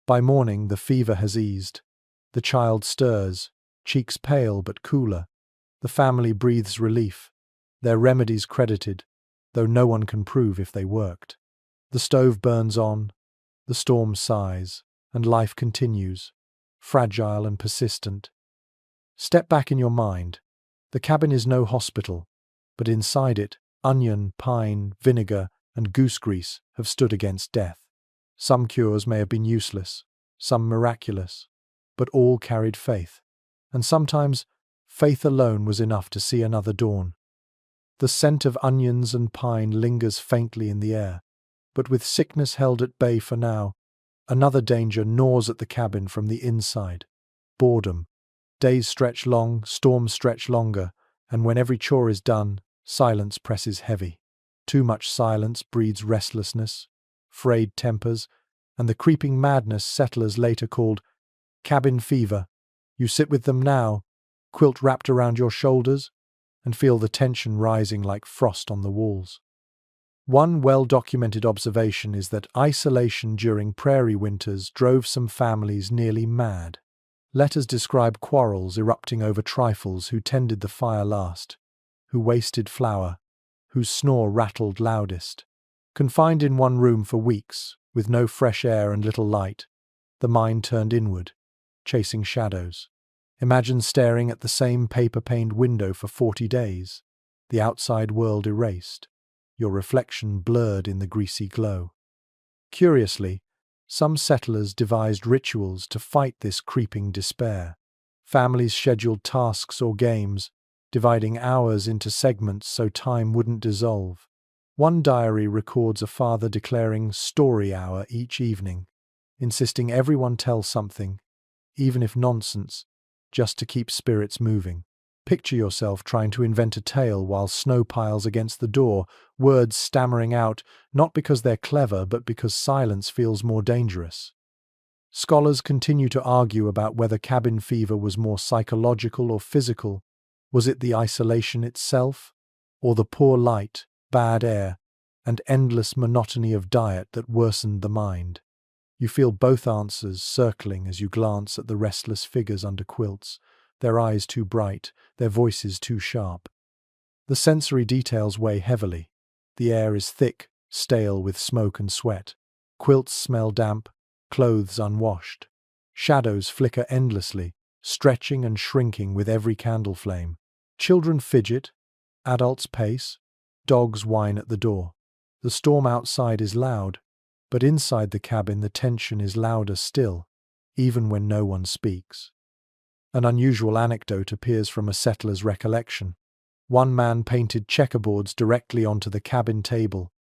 By morning, the fever has eased. The child stirs, cheeks pale but cooler. The family breathes relief, their remedies credited, though no one can prove if they worked. The stove burns on, the storm sighs, and life continues, fragile and persistent. Step back in your mind. The cabin is no hospital, but inside it, onion, pine, vinegar, and goose grease have stood against death. Some cures may have been useless, some miraculous, but all carried faith. And sometimes, faith alone was enough to see another dawn. The scent of onions and pine lingers faintly in the air, but with sickness held at bay for now, another danger gnaws at the cabin from the inside. Boredom. Days stretch long, storms stretch longer, and when every chore is done, silence presses heavy. Too much silence breeds restlessness, frayed tempers, and the creeping madness settlers later called cabin fever. You sit with them now, quilt wrapped around your shoulders, and feel the tension rising like frost on the walls. One well-documented observation is that isolation during prairie winters drove some families nearly mad. Letters describe quarrels erupting over trifles: who tended the fire last, who wasted flour, whose snore rattled loudest. Confined in one room for weeks, with no fresh air and little light, the mind turned inward, chasing shadows. Imagine staring at the same paper-paned window for 40 days, the outside world erased, your reflection blurred in the greasy glow. Curiously, some settlers devised rituals to fight this creeping despair. Families scheduled tasks or games, dividing hours into segments so time wouldn't dissolve. One diary records a father declaring story hour each evening, insisting everyone tell something, even if nonsense, just to keep spirits moving. Picture yourself trying to invent a tale while snow piles against the door, words stammering out, not because they're clever, but because silence feels more dangerous. Scholars continue to argue about whether cabin fever was more psychological or physical. Was it the isolation itself, or the poor light, bad air, and endless monotony of diet that worsened the mind? You feel both answers circling as you glance at the restless figures under quilts, their eyes too bright, their voices too sharp. The sensory details weigh heavily. The air is thick, stale with smoke and sweat. Quilts smell damp, clothes unwashed. Shadows flicker endlessly, stretching and shrinking with every candle flame. Children fidget, adults pace, dogs whine at the door. The storm outside is loud, but inside the cabin the tension is louder still, even when no one speaks. An unusual anecdote appears from a settler's recollection. One man painted checkerboards directly onto the cabin table,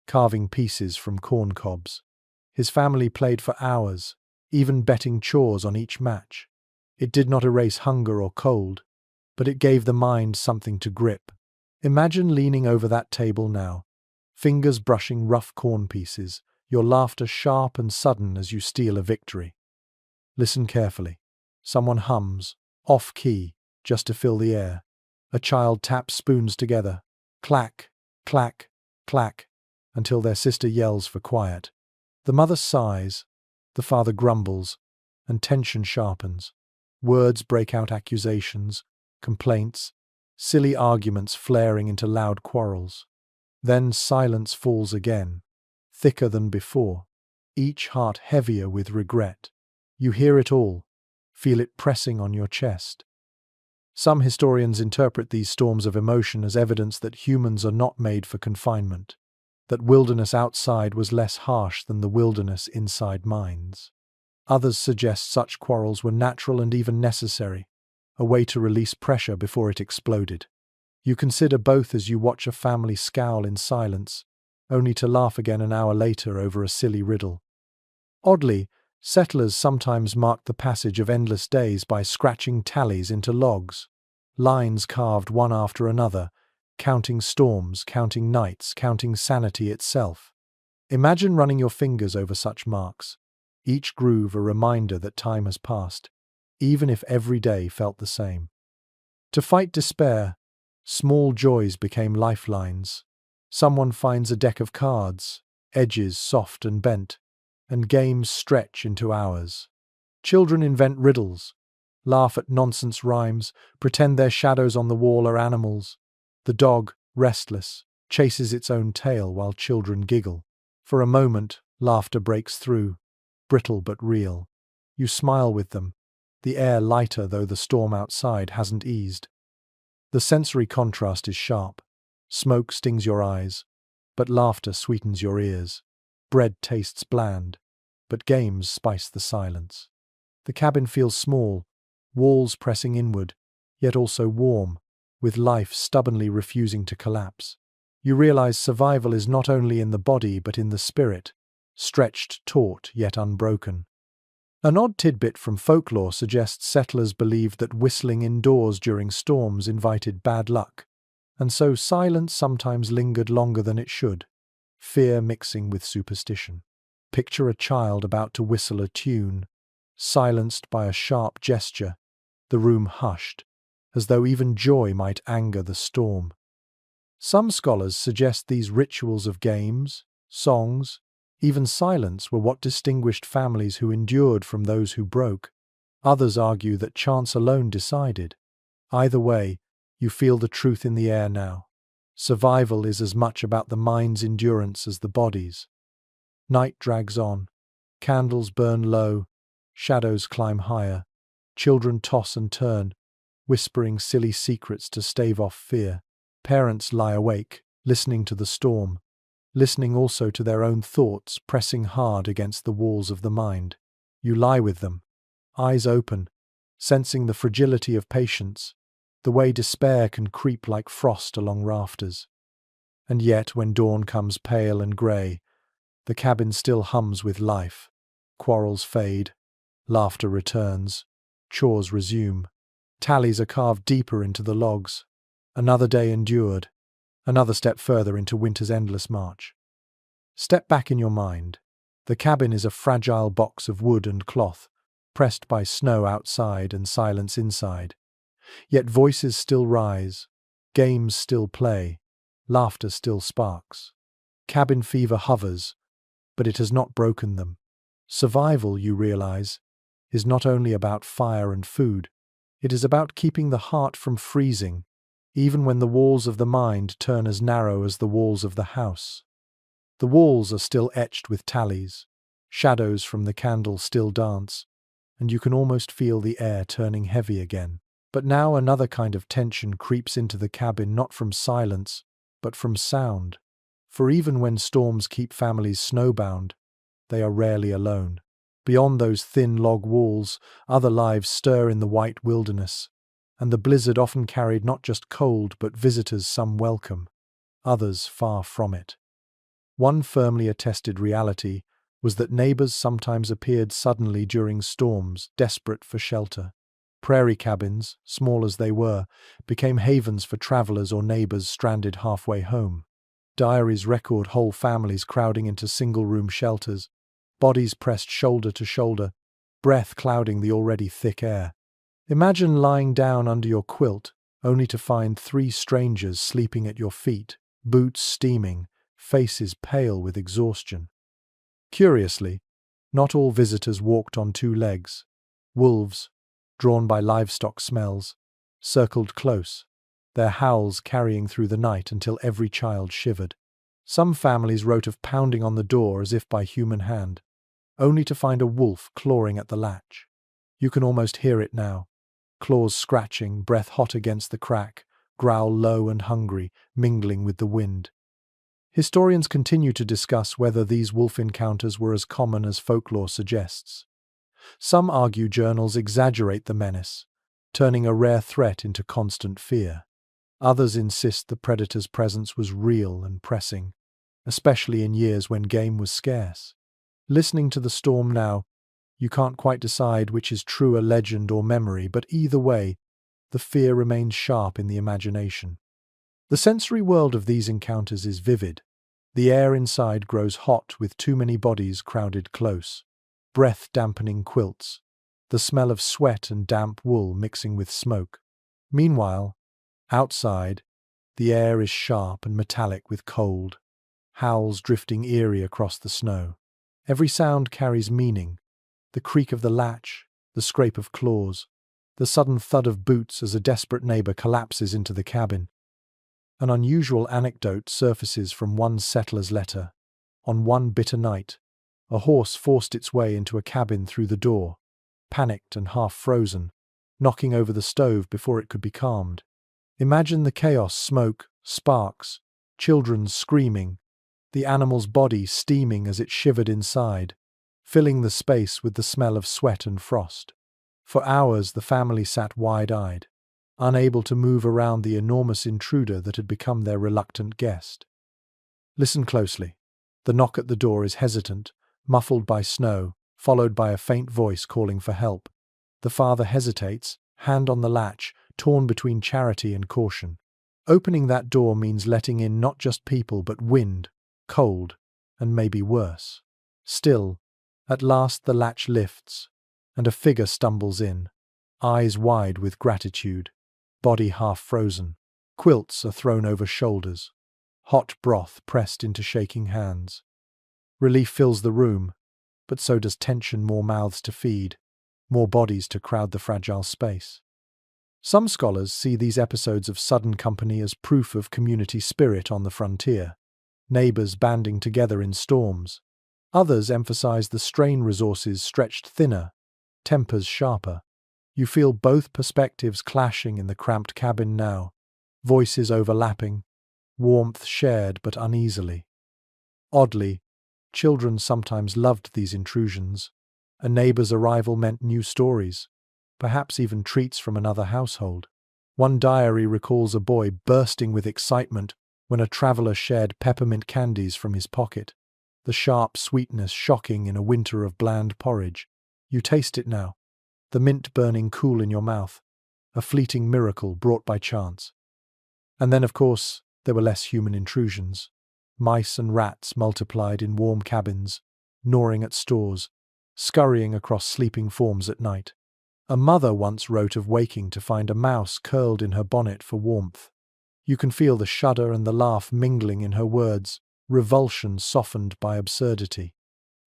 carving pieces from corn cobs. His family played for hours, even betting chores on each match. It did not erase hunger or cold, but it gave the mind something to grip. Imagine leaning over that table now, fingers brushing rough corn pieces, your laughter sharp and sudden as you steal a victory. Listen carefully. Someone hums, off-key, just to fill the air. A child taps spoons together, clack, clack, clack, until their sister yells for quiet. The mother sighs, the father grumbles, and tension sharpens. Words break out accusations, complaints, silly arguments flaring into loud quarrels. Then silence falls again, thicker than before, each heart heavier with regret. You hear it all, feel it pressing on your chest. Some historians interpret these storms of emotion as evidence that humans are not made for confinement, that wilderness outside was less harsh than the wilderness inside minds. Others suggest such quarrels were natural and even necessary, a way to release pressure before it exploded. You consider both as you watch a family scowl in silence, only to laugh again an hour later over a silly riddle. Oddly, settlers sometimes marked the passage of endless days by scratching tallies into logs, lines carved one after another, counting storms, counting nights, counting sanity itself. Imagine running your fingers over such marks, each groove a reminder that time has passed, even if every day felt the same. To fight despair, small joys became lifelines. Someone finds a deck of cards, edges soft and bent, and games stretch into hours. Children invent riddles, laugh at nonsense rhymes, pretend their shadows on the wall are animals. The dog, restless, chases its own tail while children giggle. For a moment, laughter breaks through, brittle but real. You smile with them, the air lighter though the storm outside hasn't eased. The sensory contrast is sharp. Smoke stings your eyes, but laughter sweetens your ears. Bread tastes bland, but games spice the silence. The cabin feels small, walls pressing inward, yet also warm, with life stubbornly refusing to collapse. You realize survival is not only in the body but in the spirit, stretched taut yet unbroken. An odd tidbit from folklore suggests settlers believed that whistling indoors during storms invited bad luck, and so silence sometimes lingered longer than it should, fear mixing with superstition. Picture a child about to whistle a tune, silenced by a sharp gesture, the room hushed, as though even joy might anger the storm. Some scholars suggest these rituals of games, songs, even silence were what distinguished families who endured from those who broke. Others argue that chance alone decided. Either way, you feel the truth in the air now. Survival is as much about the mind's endurance as the body's. Night drags on. Candles burn low. Shadows climb higher. Children toss and turn, whispering silly secrets to stave off fear. Parents lie awake, listening to the storm, listening also to their own thoughts pressing hard against the walls of the mind. You lie with them, eyes open, sensing the fragility of patience, the way despair can creep like frost along rafters. And yet, when dawn comes pale and grey, the cabin still hums with life. Quarrels fade, laughter returns, chores resume. Tallies are carved deeper into the logs. Another day endured, another step further into winter's endless march. Step back in your mind. The cabin is a fragile box of wood and cloth, pressed by snow outside and silence inside. Yet voices still rise, games still play, laughter still sparks. Cabin fever hovers, but it has not broken them. Survival, you realize, is not only about fire and food. It is about keeping the heart from freezing, even when the walls of the mind turn as narrow as the walls of the house. The walls are still etched with tallies, shadows from the candle still dance, and you can almost feel the air turning heavy again. But now another kind of tension creeps into the cabin, not from silence, but from sound. For even when storms keep families snowbound, they are rarely alone. Beyond those thin log walls, other lives stir in the white wilderness, and the blizzard often carried not just cold but visitors some welcome, others far from it. One firmly attested reality was that neighbors sometimes appeared suddenly during storms, desperate for shelter. Prairie cabins, small as they were, became havens for travelers or neighbors stranded halfway home. Diaries record whole families crowding into single-room shelters, bodies pressed shoulder to shoulder, breath clouding the already thick air. Imagine lying down under your quilt, only to find 3 strangers sleeping at your feet, boots steaming, faces pale with exhaustion. Curiously, not all visitors walked on 2 legs. Wolves, drawn by livestock smells, circled close, their howls carrying through the night until every child shivered. Some families wrote of pounding on the door as if by human hand, only to find a wolf clawing at the latch. You can almost hear it now, claws scratching, breath hot against the crack, growl low and hungry, mingling with the wind. Historians continue to discuss whether these wolf encounters were as common as folklore suggests. Some argue journals exaggerate the menace, turning a rare threat into constant fear. Others insist the predator's presence was real and pressing, especially in years when game was scarce. Listening to the storm now, you can't quite decide which is truer legend or memory, but either way, the fear remains sharp in the imagination. The sensory world of these encounters is vivid. The air inside grows hot with too many bodies crowded close, breath-dampening quilts, the smell of sweat and damp wool mixing with smoke. Meanwhile, outside, the air is sharp and metallic with cold, howls drifting eerie across the snow. Every sound carries meaning: the creak of the latch, the scrape of claws, the sudden thud of boots as a desperate neighbor collapses into the cabin. An unusual anecdote surfaces from one settler's letter. On one bitter night, a horse forced its way into a cabin through the door, panicked and half frozen, knocking over the stove before it could be calmed. Imagine the chaos: smoke, sparks, children screaming, the animal's body steaming as it shivered inside, filling the space with the smell of sweat and frost. For hours the family sat wide-eyed, unable to move around the enormous intruder that had become their reluctant guest. Listen closely. The knock at the door is hesitant, muffled by snow, followed by a faint voice calling for help. The father hesitates, hand on the latch, torn between charity and caution. Opening that door means letting in not just people but wind, cold, and maybe worse. Still, at last the latch lifts, and a figure stumbles in, eyes wide with gratitude, body half frozen. Quilts are thrown over shoulders, hot broth pressed into shaking hands. Relief fills the room, but so does tension: more mouths to feed, more bodies to crowd the fragile space. Some scholars see these episodes of sudden company as proof of community spirit on the frontier, neighbors banding together in storms. Others emphasize the strain: resources stretched thinner, tempers sharper. You feel both perspectives clashing in the cramped cabin now, voices overlapping, warmth shared but uneasily. Oddly, children sometimes loved these intrusions. A neighbor's arrival meant new stories, perhaps even treats from another household. One diary recalls a boy bursting with excitement when a traveler shared peppermint candies from his pocket, the sharp sweetness shocking in a winter of bland porridge. You taste it now, the mint burning cool in your mouth, a fleeting miracle brought by chance. And then, of course, there were less human intrusions. Mice and rats multiplied in warm cabins, gnawing at stores, scurrying across sleeping forms at night. A mother once wrote of waking to find a mouse curled in her bonnet for warmth. You can feel the shudder and the laugh mingling in her words, revulsion softened by absurdity.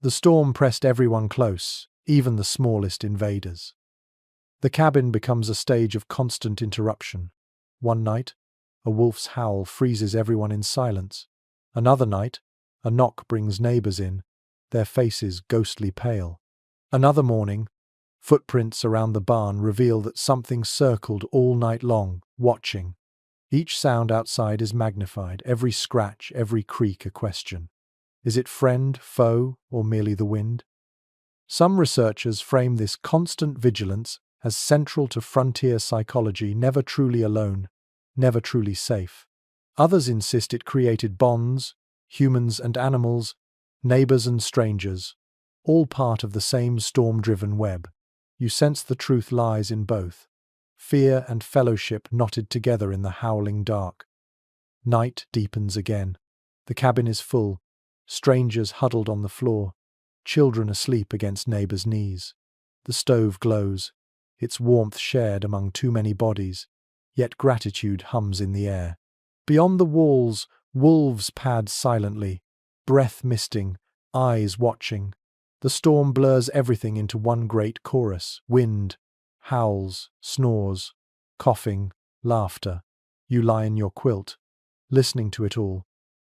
The storm pressed everyone close, even the smallest invaders. The cabin becomes a stage of constant interruption. One night, a wolf's howl freezes everyone in silence. Another night, a knock brings neighbors in, their faces ghostly pale. Another morning, footprints around the barn reveal that something circled all night long, watching. Each sound outside is magnified, every scratch, every creak a question. Is it friend, foe, or merely the wind? Some researchers frame this constant vigilance as central to frontier psychology, never truly alone, never truly safe. Others insist it created bonds, humans and animals, neighbors and strangers, all part of the same storm-driven web. You sense the truth lies in both. Fear and fellowship knotted together in the howling dark. Night deepens again. The cabin is full, strangers huddled on the floor, children asleep against neighbors' knees. The stove glows, its warmth shared among too many bodies, yet gratitude hums in the air. Beyond the walls, wolves pad silently, breath misting, eyes watching. The storm blurs everything into one great chorus: wind, howls, snores, coughing, laughter. You lie in your quilt, listening to it all,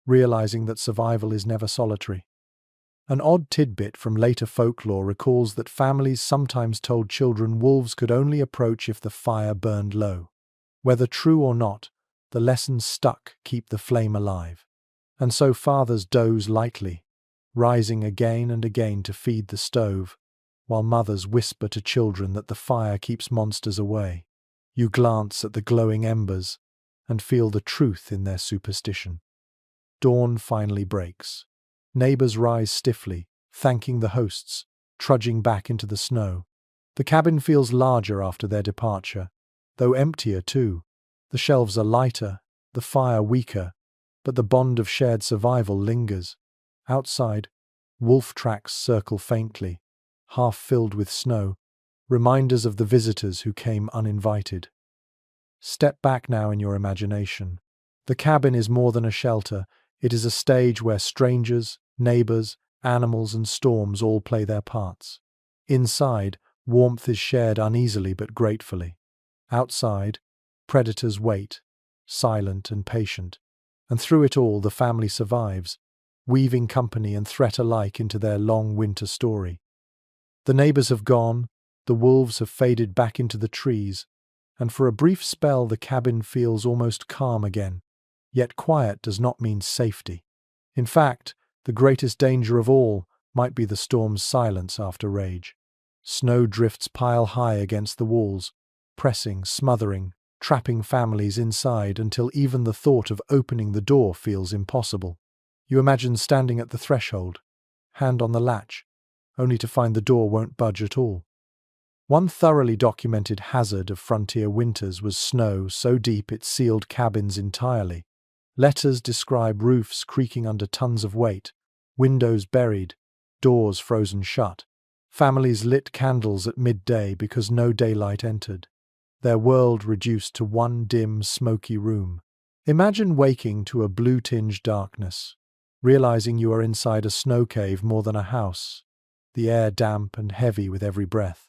realizing that survival is never solitary. An odd tidbit from later folklore recalls that families sometimes told children wolves could only approach if the fire burned low. Whether true or not, the lessons stuck keep the flame alive. And so fathers doze lightly, rising again and again to feed the stove, while mothers whisper to children that the fire keeps monsters away. You glance at the glowing embers and feel the truth in their superstition. Dawn finally breaks. Neighbors rise stiffly, thanking the hosts, trudging back into the snow. The cabin feels larger after their departure, though emptier too. The shelves are lighter, the fire weaker, but the bond of shared survival lingers. Outside, wolf tracks circle faintly, half filled with snow, reminders of the visitors who came uninvited. Step back now in your imagination. The cabin is more than a shelter. It is a stage where strangers, neighbors, animals and storms all play their parts. Inside, warmth is shared uneasily but gratefully. Outside, predators wait, silent and patient. And through it all, the family survives, weaving company and threat alike into their long winter story. The neighbors have gone, the wolves have faded back into the trees, and for a brief spell the cabin feels almost calm again. Yet quiet does not mean safety. In fact, the greatest danger of all might be the storm's silence after rage. Snow drifts pile high against the walls, pressing, smothering, trapping families inside until even the thought of opening the door feels impossible. You imagine standing at the threshold, hand on the latch, only to find the door won't budge at all. One thoroughly documented hazard of frontier winters was snow so deep it sealed cabins entirely. Letters describe roofs creaking under tons of weight, windows buried, doors frozen shut. Families lit candles at midday because no daylight entered, their world reduced to one dim, smoky room. Imagine waking to a blue-tinged darkness, realizing you are inside a snow cave more than a house, the air damp and heavy with every breath.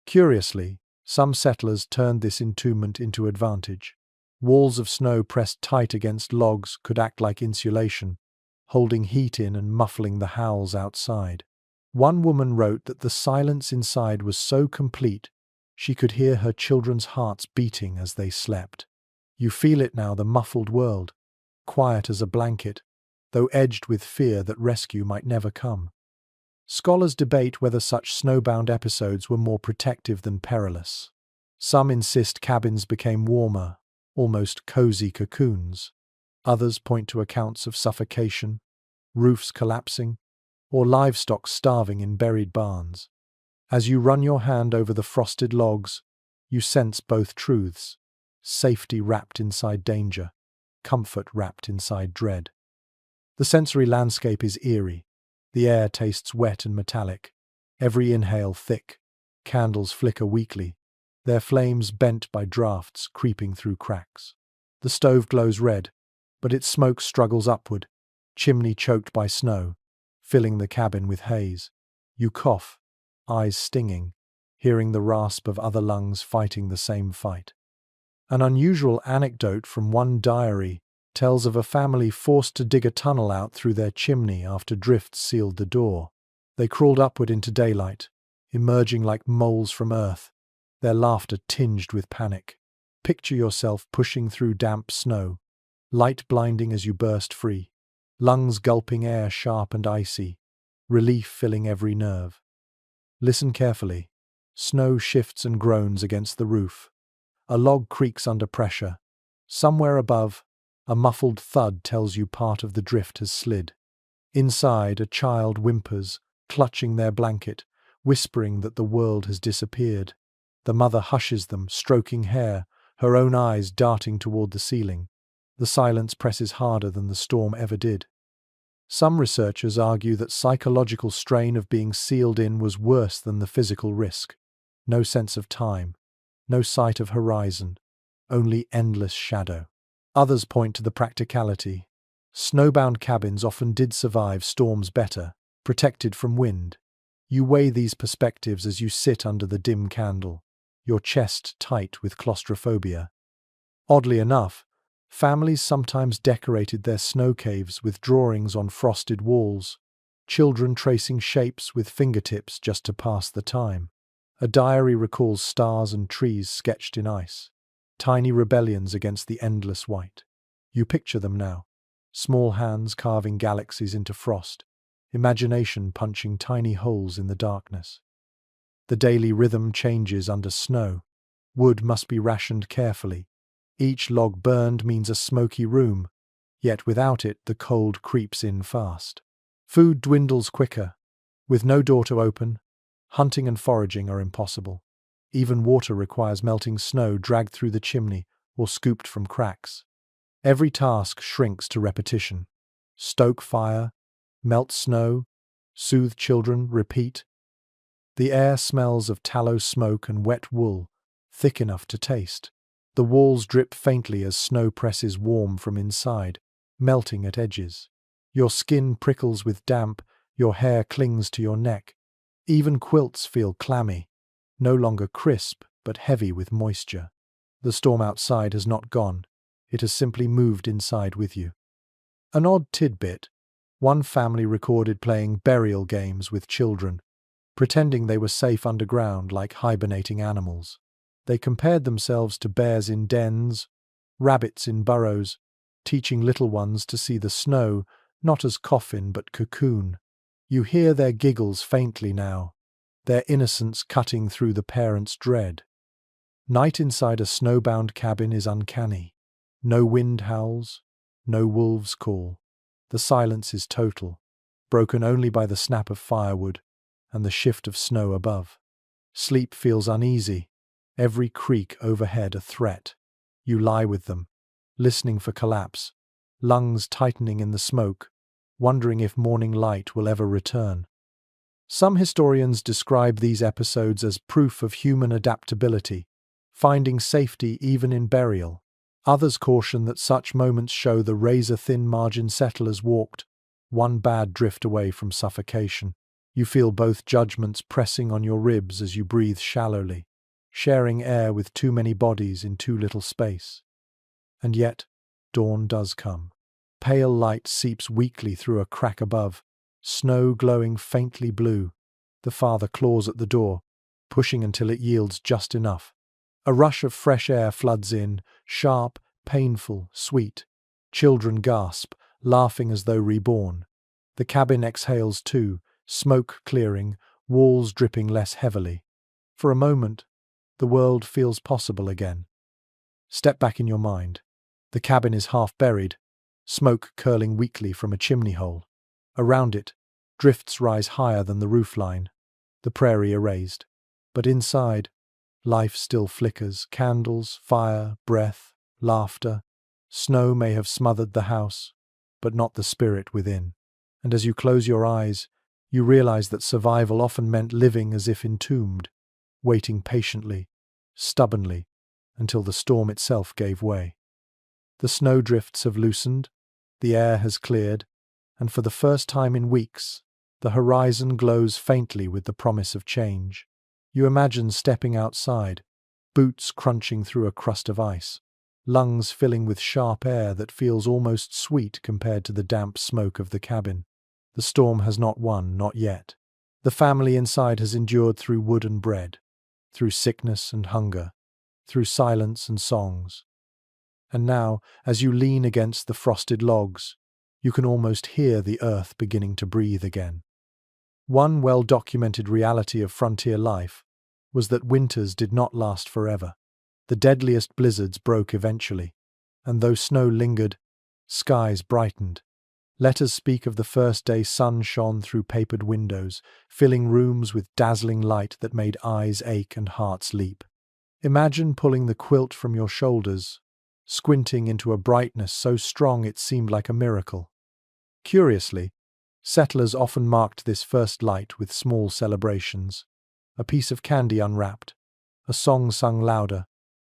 Curiously, some settlers turned this entombment into advantage. Walls of snow pressed tight against logs could act like insulation, holding heat in and muffling the howls outside. One woman wrote that the silence inside was so complete she could hear her children's hearts beating as they slept. You feel it now, the muffled world, quiet as a blanket, though edged with fear that rescue might never come. Scholars debate whether such snowbound episodes were more protective than perilous. Some insist cabins became warmer, almost cozy cocoons. Others point to accounts of suffocation, roofs collapsing, or livestock starving in buried barns. As you run your hand over the frosted logs, You sense both truths: safety wrapped inside danger, comfort wrapped inside dread. The sensory landscape is eerie. The air tastes wet and metallic, every inhale thick. Candles flicker weakly, their flames bent by drafts creeping through cracks. The stove glows red, but its smoke struggles upward, chimney choked by snow, filling the cabin with haze. You cough, eyes stinging, hearing the rasp of other lungs fighting the same fight. An unusual anecdote from one diary tells of a family forced to dig a tunnel out through their chimney after drifts sealed the door. They crawled upward into daylight, emerging like moles from earth, their laughter tinged with panic. Picture yourself pushing through damp snow, light blinding as you burst free, lungs gulping air sharp and icy, relief filling every nerve. Listen carefully. Snow shifts and groans against the roof. A log creaks under pressure. Somewhere above, a muffled thud tells you part of the drift has slid. Inside, a child whimpers, clutching their blanket, whispering that the world has disappeared. The mother hushes them, stroking hair, her own eyes darting toward the ceiling. The silence presses harder than the storm ever did. Some researchers argue that psychological strain of being sealed in was worse than the physical risk. No sense of time, no sight of horizon, only endless shadow. Others point to the practicality. Snowbound cabins often did survive storms better, protected from wind. You weigh these perspectives as you sit under the dim candle, your chest tight with claustrophobia. Oddly enough, families sometimes decorated their snow caves with drawings on frosted walls, children tracing shapes with fingertips just to pass the time. A diary recalls stars and trees sketched in ice, tiny rebellions against the endless white. You picture them now, small hands carving galaxies into frost, imagination punching tiny holes in the darkness. The daily rhythm changes under snow. Wood must be rationed carefully. Each log burned means a smoky room, yet without it the cold creeps in fast. Food dwindles quicker. With no door to open, hunting and foraging are impossible. Even water requires melting snow dragged through the chimney or scooped from cracks. Every task shrinks to repetition. Stoke fire, melt snow, soothe children, repeat. The air smells of tallow smoke and wet wool, thick enough to taste. The walls drip faintly as snow presses warm from inside, melting at edges. Your skin prickles with damp, your hair clings to your neck. Even quilts feel clammy, no longer crisp, but heavy with moisture. The storm outside has not gone, it has simply moved inside with you. An odd tidbit: one family recorded playing burial games with children, pretending they were safe underground like hibernating animals. They compared themselves to bears in dens, rabbits in burrows, teaching little ones to see the snow not as coffin but cocoon. You hear their giggles faintly now, their innocence cutting through the parents' dread. Night inside a snowbound cabin is uncanny. No wind howls, no wolves call. The silence is total, broken only by the snap of firewood and the shift of snow above. Sleep feels uneasy, every creak overhead a threat. You lie with them, listening for collapse, lungs tightening in the smoke, wondering if morning light will ever return. Some historians describe these episodes as proof of human adaptability, finding safety even in burial. Others caution that such moments show the razor-thin margin settlers walked, one bad drift away from suffocation. You feel both judgments pressing on your ribs as you breathe shallowly, sharing air with too many bodies in too little space. And yet, dawn does come. Pale light seeps weakly through a crack above, snow glowing faintly blue. The father claws at the door, pushing until it yields just enough. A rush of fresh air floods in, sharp, painful, sweet. Children gasp, laughing as though reborn. The cabin exhales too, smoke clearing, walls dripping less heavily. For a moment, the world feels possible again. Step back in your mind. The cabin is half buried, smoke curling weakly from a chimney hole. Around it, drifts rise higher than the roofline, the prairie erased. But inside, Life still flickers, candles, fire, breath, laughter. Snow may have smothered the house, but not the spirit within. And as you close your eyes, you realize that survival often meant living as if entombed, waiting patiently, stubbornly, until the storm itself gave way. The snowdrifts have loosened, the air has cleared, and for the first time in weeks, the horizon glows faintly with the promise of change. You imagine stepping outside, boots crunching through a crust of ice, lungs filling with sharp air that feels almost sweet compared to the damp smoke of the cabin. The storm has not won, not yet. The family inside has endured through wood and bread, through sickness and hunger, through silence and songs. And now, as you lean against the frosted logs, you can almost hear the earth beginning to breathe again. One well-documented reality of frontier life was that winters did not last forever. The deadliest blizzards broke eventually, and though snow lingered, skies brightened. Let us speak of the first day sun shone through papered windows, filling rooms with dazzling light that made eyes ache and hearts leap. Imagine pulling the quilt from your shoulders, squinting into a brightness so strong it seemed like a miracle. Curiously, settlers often marked this first light with small celebrations. A piece of candy unwrapped, a song sung louder,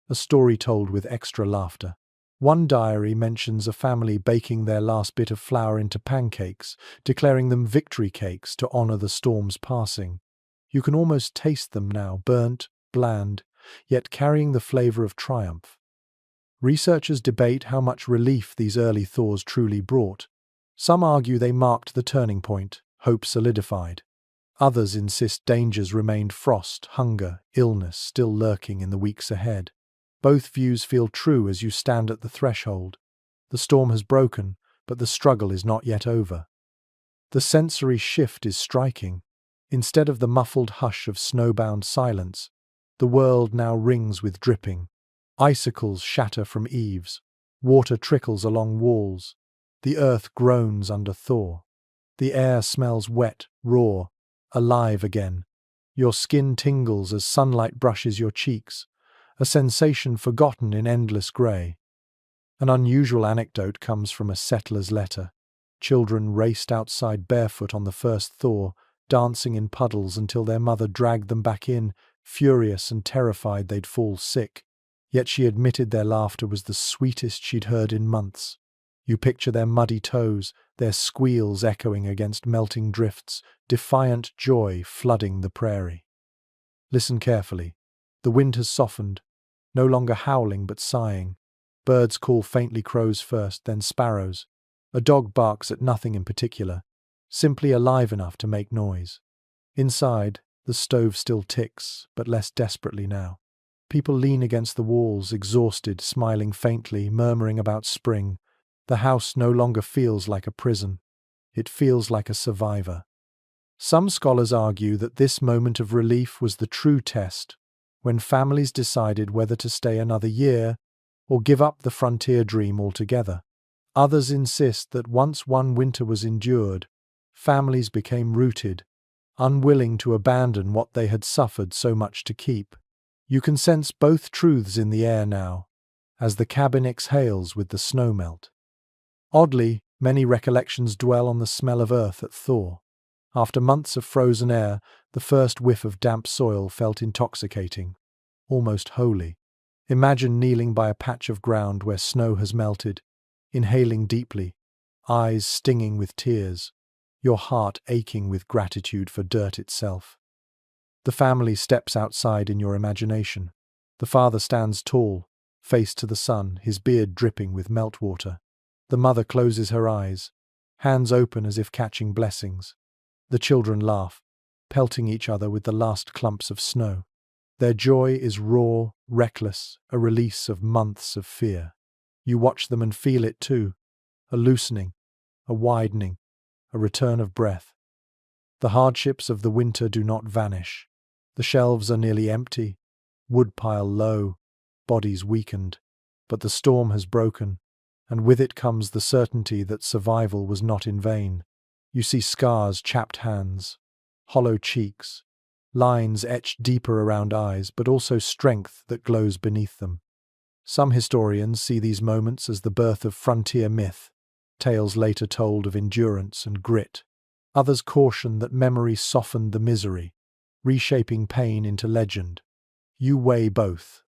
a story told with extra laughter. One diary mentions a family baking their last bit of flour into pancakes, declaring them victory cakes to honor the storm's passing. You can almost taste them now, burnt, bland, yet carrying the flavor of triumph. Researchers debate how much relief these early thaws truly brought. Some argue they marked the turning point, hope solidified. Others insist dangers remained frost, hunger, illness still lurking in the weeks ahead. Both views feel true as you stand at the threshold. The storm has broken, but the struggle is not yet over. The sensory shift is striking. Instead of the muffled hush of snowbound silence, the world now rings with dripping. Icicles shatter from eaves. Water trickles along walls. The earth groans under thaw. The air smells wet, raw, alive again. Your skin tingles as sunlight brushes your cheeks, a sensation forgotten in endless grey. An unusual anecdote comes from a settler's letter. Children raced outside barefoot on the first thaw, dancing in puddles until their mother dragged them back in, furious and terrified they'd fall sick. Yet she admitted their laughter was the sweetest she'd heard in months. You picture their muddy toes, their squeals echoing against melting drifts, defiant joy flooding the prairie. Listen carefully. The wind has softened, no longer howling but sighing. Birds call faintly, crows first, then sparrows. A dog barks at nothing in particular, simply alive enough to make noise. Inside, the stove still ticks, but less desperately now. People lean against the walls, exhausted, smiling faintly, murmuring about spring. The house no longer feels like a prison. It feels like a survivor. Some scholars argue that this moment of relief was the true test, when families decided whether to stay another year or give up the frontier dream altogether. Others insist that once one winter was endured, families became rooted, unwilling to abandon what they had suffered so much to keep. You can sense both truths in the air now, as the cabin exhales with the snowmelt. Oddly, many recollections dwell on the smell of earth at thaw. After months of frozen air, the first whiff of damp soil felt intoxicating, almost holy. Imagine kneeling by a patch of ground where snow has melted, inhaling deeply, eyes stinging with tears, your heart aching with gratitude for dirt itself. The family steps outside in your imagination. The father stands tall, face to the sun, his beard dripping with meltwater. The mother closes her eyes, hands open as if catching blessings. The children laugh, pelting each other with the last clumps of snow. Their joy is raw, reckless, a release of months of fear. You watch them and feel it too, a loosening, a widening, a return of breath. The hardships of the winter do not vanish. The shelves are nearly empty, woodpile low, bodies weakened. But the storm has broken, and with it comes the certainty that survival was not in vain. You see scars, chapped hands, hollow cheeks, lines etched deeper around eyes, but also strength that glows beneath them. Some historians see these moments as the birth of frontier myth, tales later told of endurance and grit. Others caution that memory softened the misery, reshaping pain into legend. You weigh both,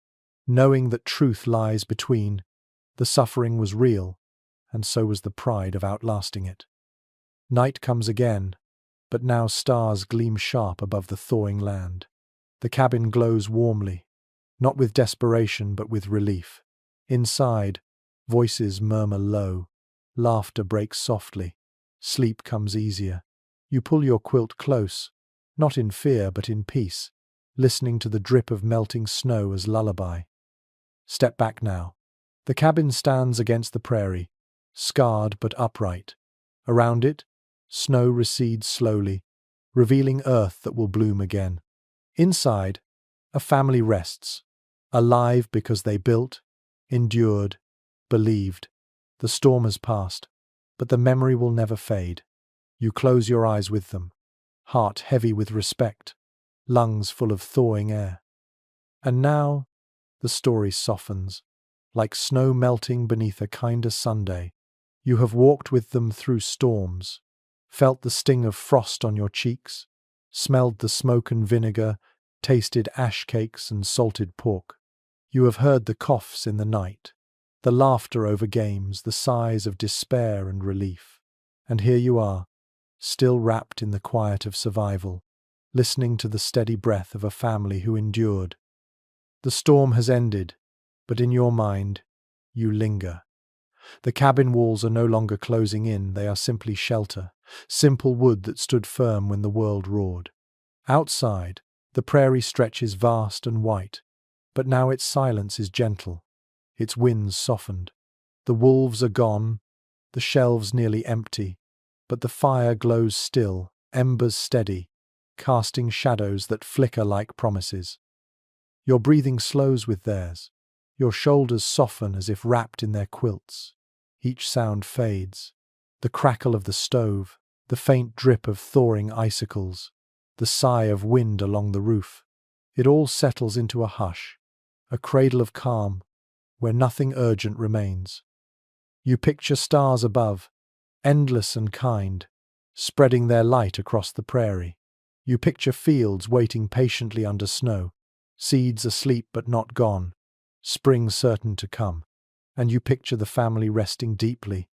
knowing that truth lies between. The suffering was real, and so was the pride of outlasting it. Night comes again, but now stars gleam sharp above the thawing land. The cabin glows warmly, not with desperation but with relief. Inside, voices murmur low, laughter breaks softly, sleep comes easier. You pull your quilt close, not in fear but in peace, listening to the drip of melting snow as lullaby. Step back now. The cabin stands against the prairie, scarred but upright. Around it, snow recedes slowly, revealing earth that will bloom again. Inside, a family rests, alive because they built, endured, believed. The storm has passed, but the memory will never fade. You close your eyes with them, heart heavy with respect, lungs full of thawing air. And now, the story softens, like snow melting beneath a kinder Sunday. You have walked with them through storms, felt the sting of frost on your cheeks, smelled the smoke and vinegar, tasted ash cakes and salted pork. You have heard the coughs in the night, the laughter over games, the sighs of despair and relief. And here you are, still wrapped in the quiet of survival, listening to the steady breath of a family who endured. The storm has ended, but in your mind, you linger. The cabin walls are no longer closing in, they are simply shelter, simple wood that stood firm when the world roared. Outside, the prairie stretches vast and white, but now its silence is gentle, its winds softened. The wolves are gone, the shelves nearly empty, but the fire glows still, embers steady, casting shadows that flicker like promises. Your breathing slows with theirs. Your shoulders soften as if wrapped in their quilts. Each sound fades. The crackle of the stove, the faint drip of thawing icicles, the sigh of wind along the roof. It all settles into a hush, a cradle of calm, where nothing urgent remains. You picture stars above, endless and kind, spreading their light across the prairie. You picture fields waiting patiently under snow, seeds asleep but not gone, spring certain to come. And you picture the family resting deeply,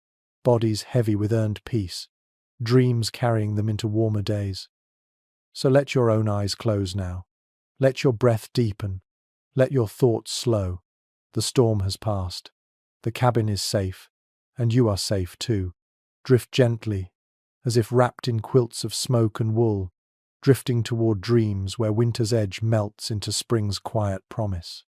bodies heavy with earned peace, dreams carrying them into warmer days. So let your own eyes close now. Let your breath deepen. Let your thoughts slow. The storm has passed. The cabin is safe, and you are safe too. Drift gently, as if wrapped in quilts of smoke and wool, drifting toward dreams where winter's edge melts into spring's quiet promise.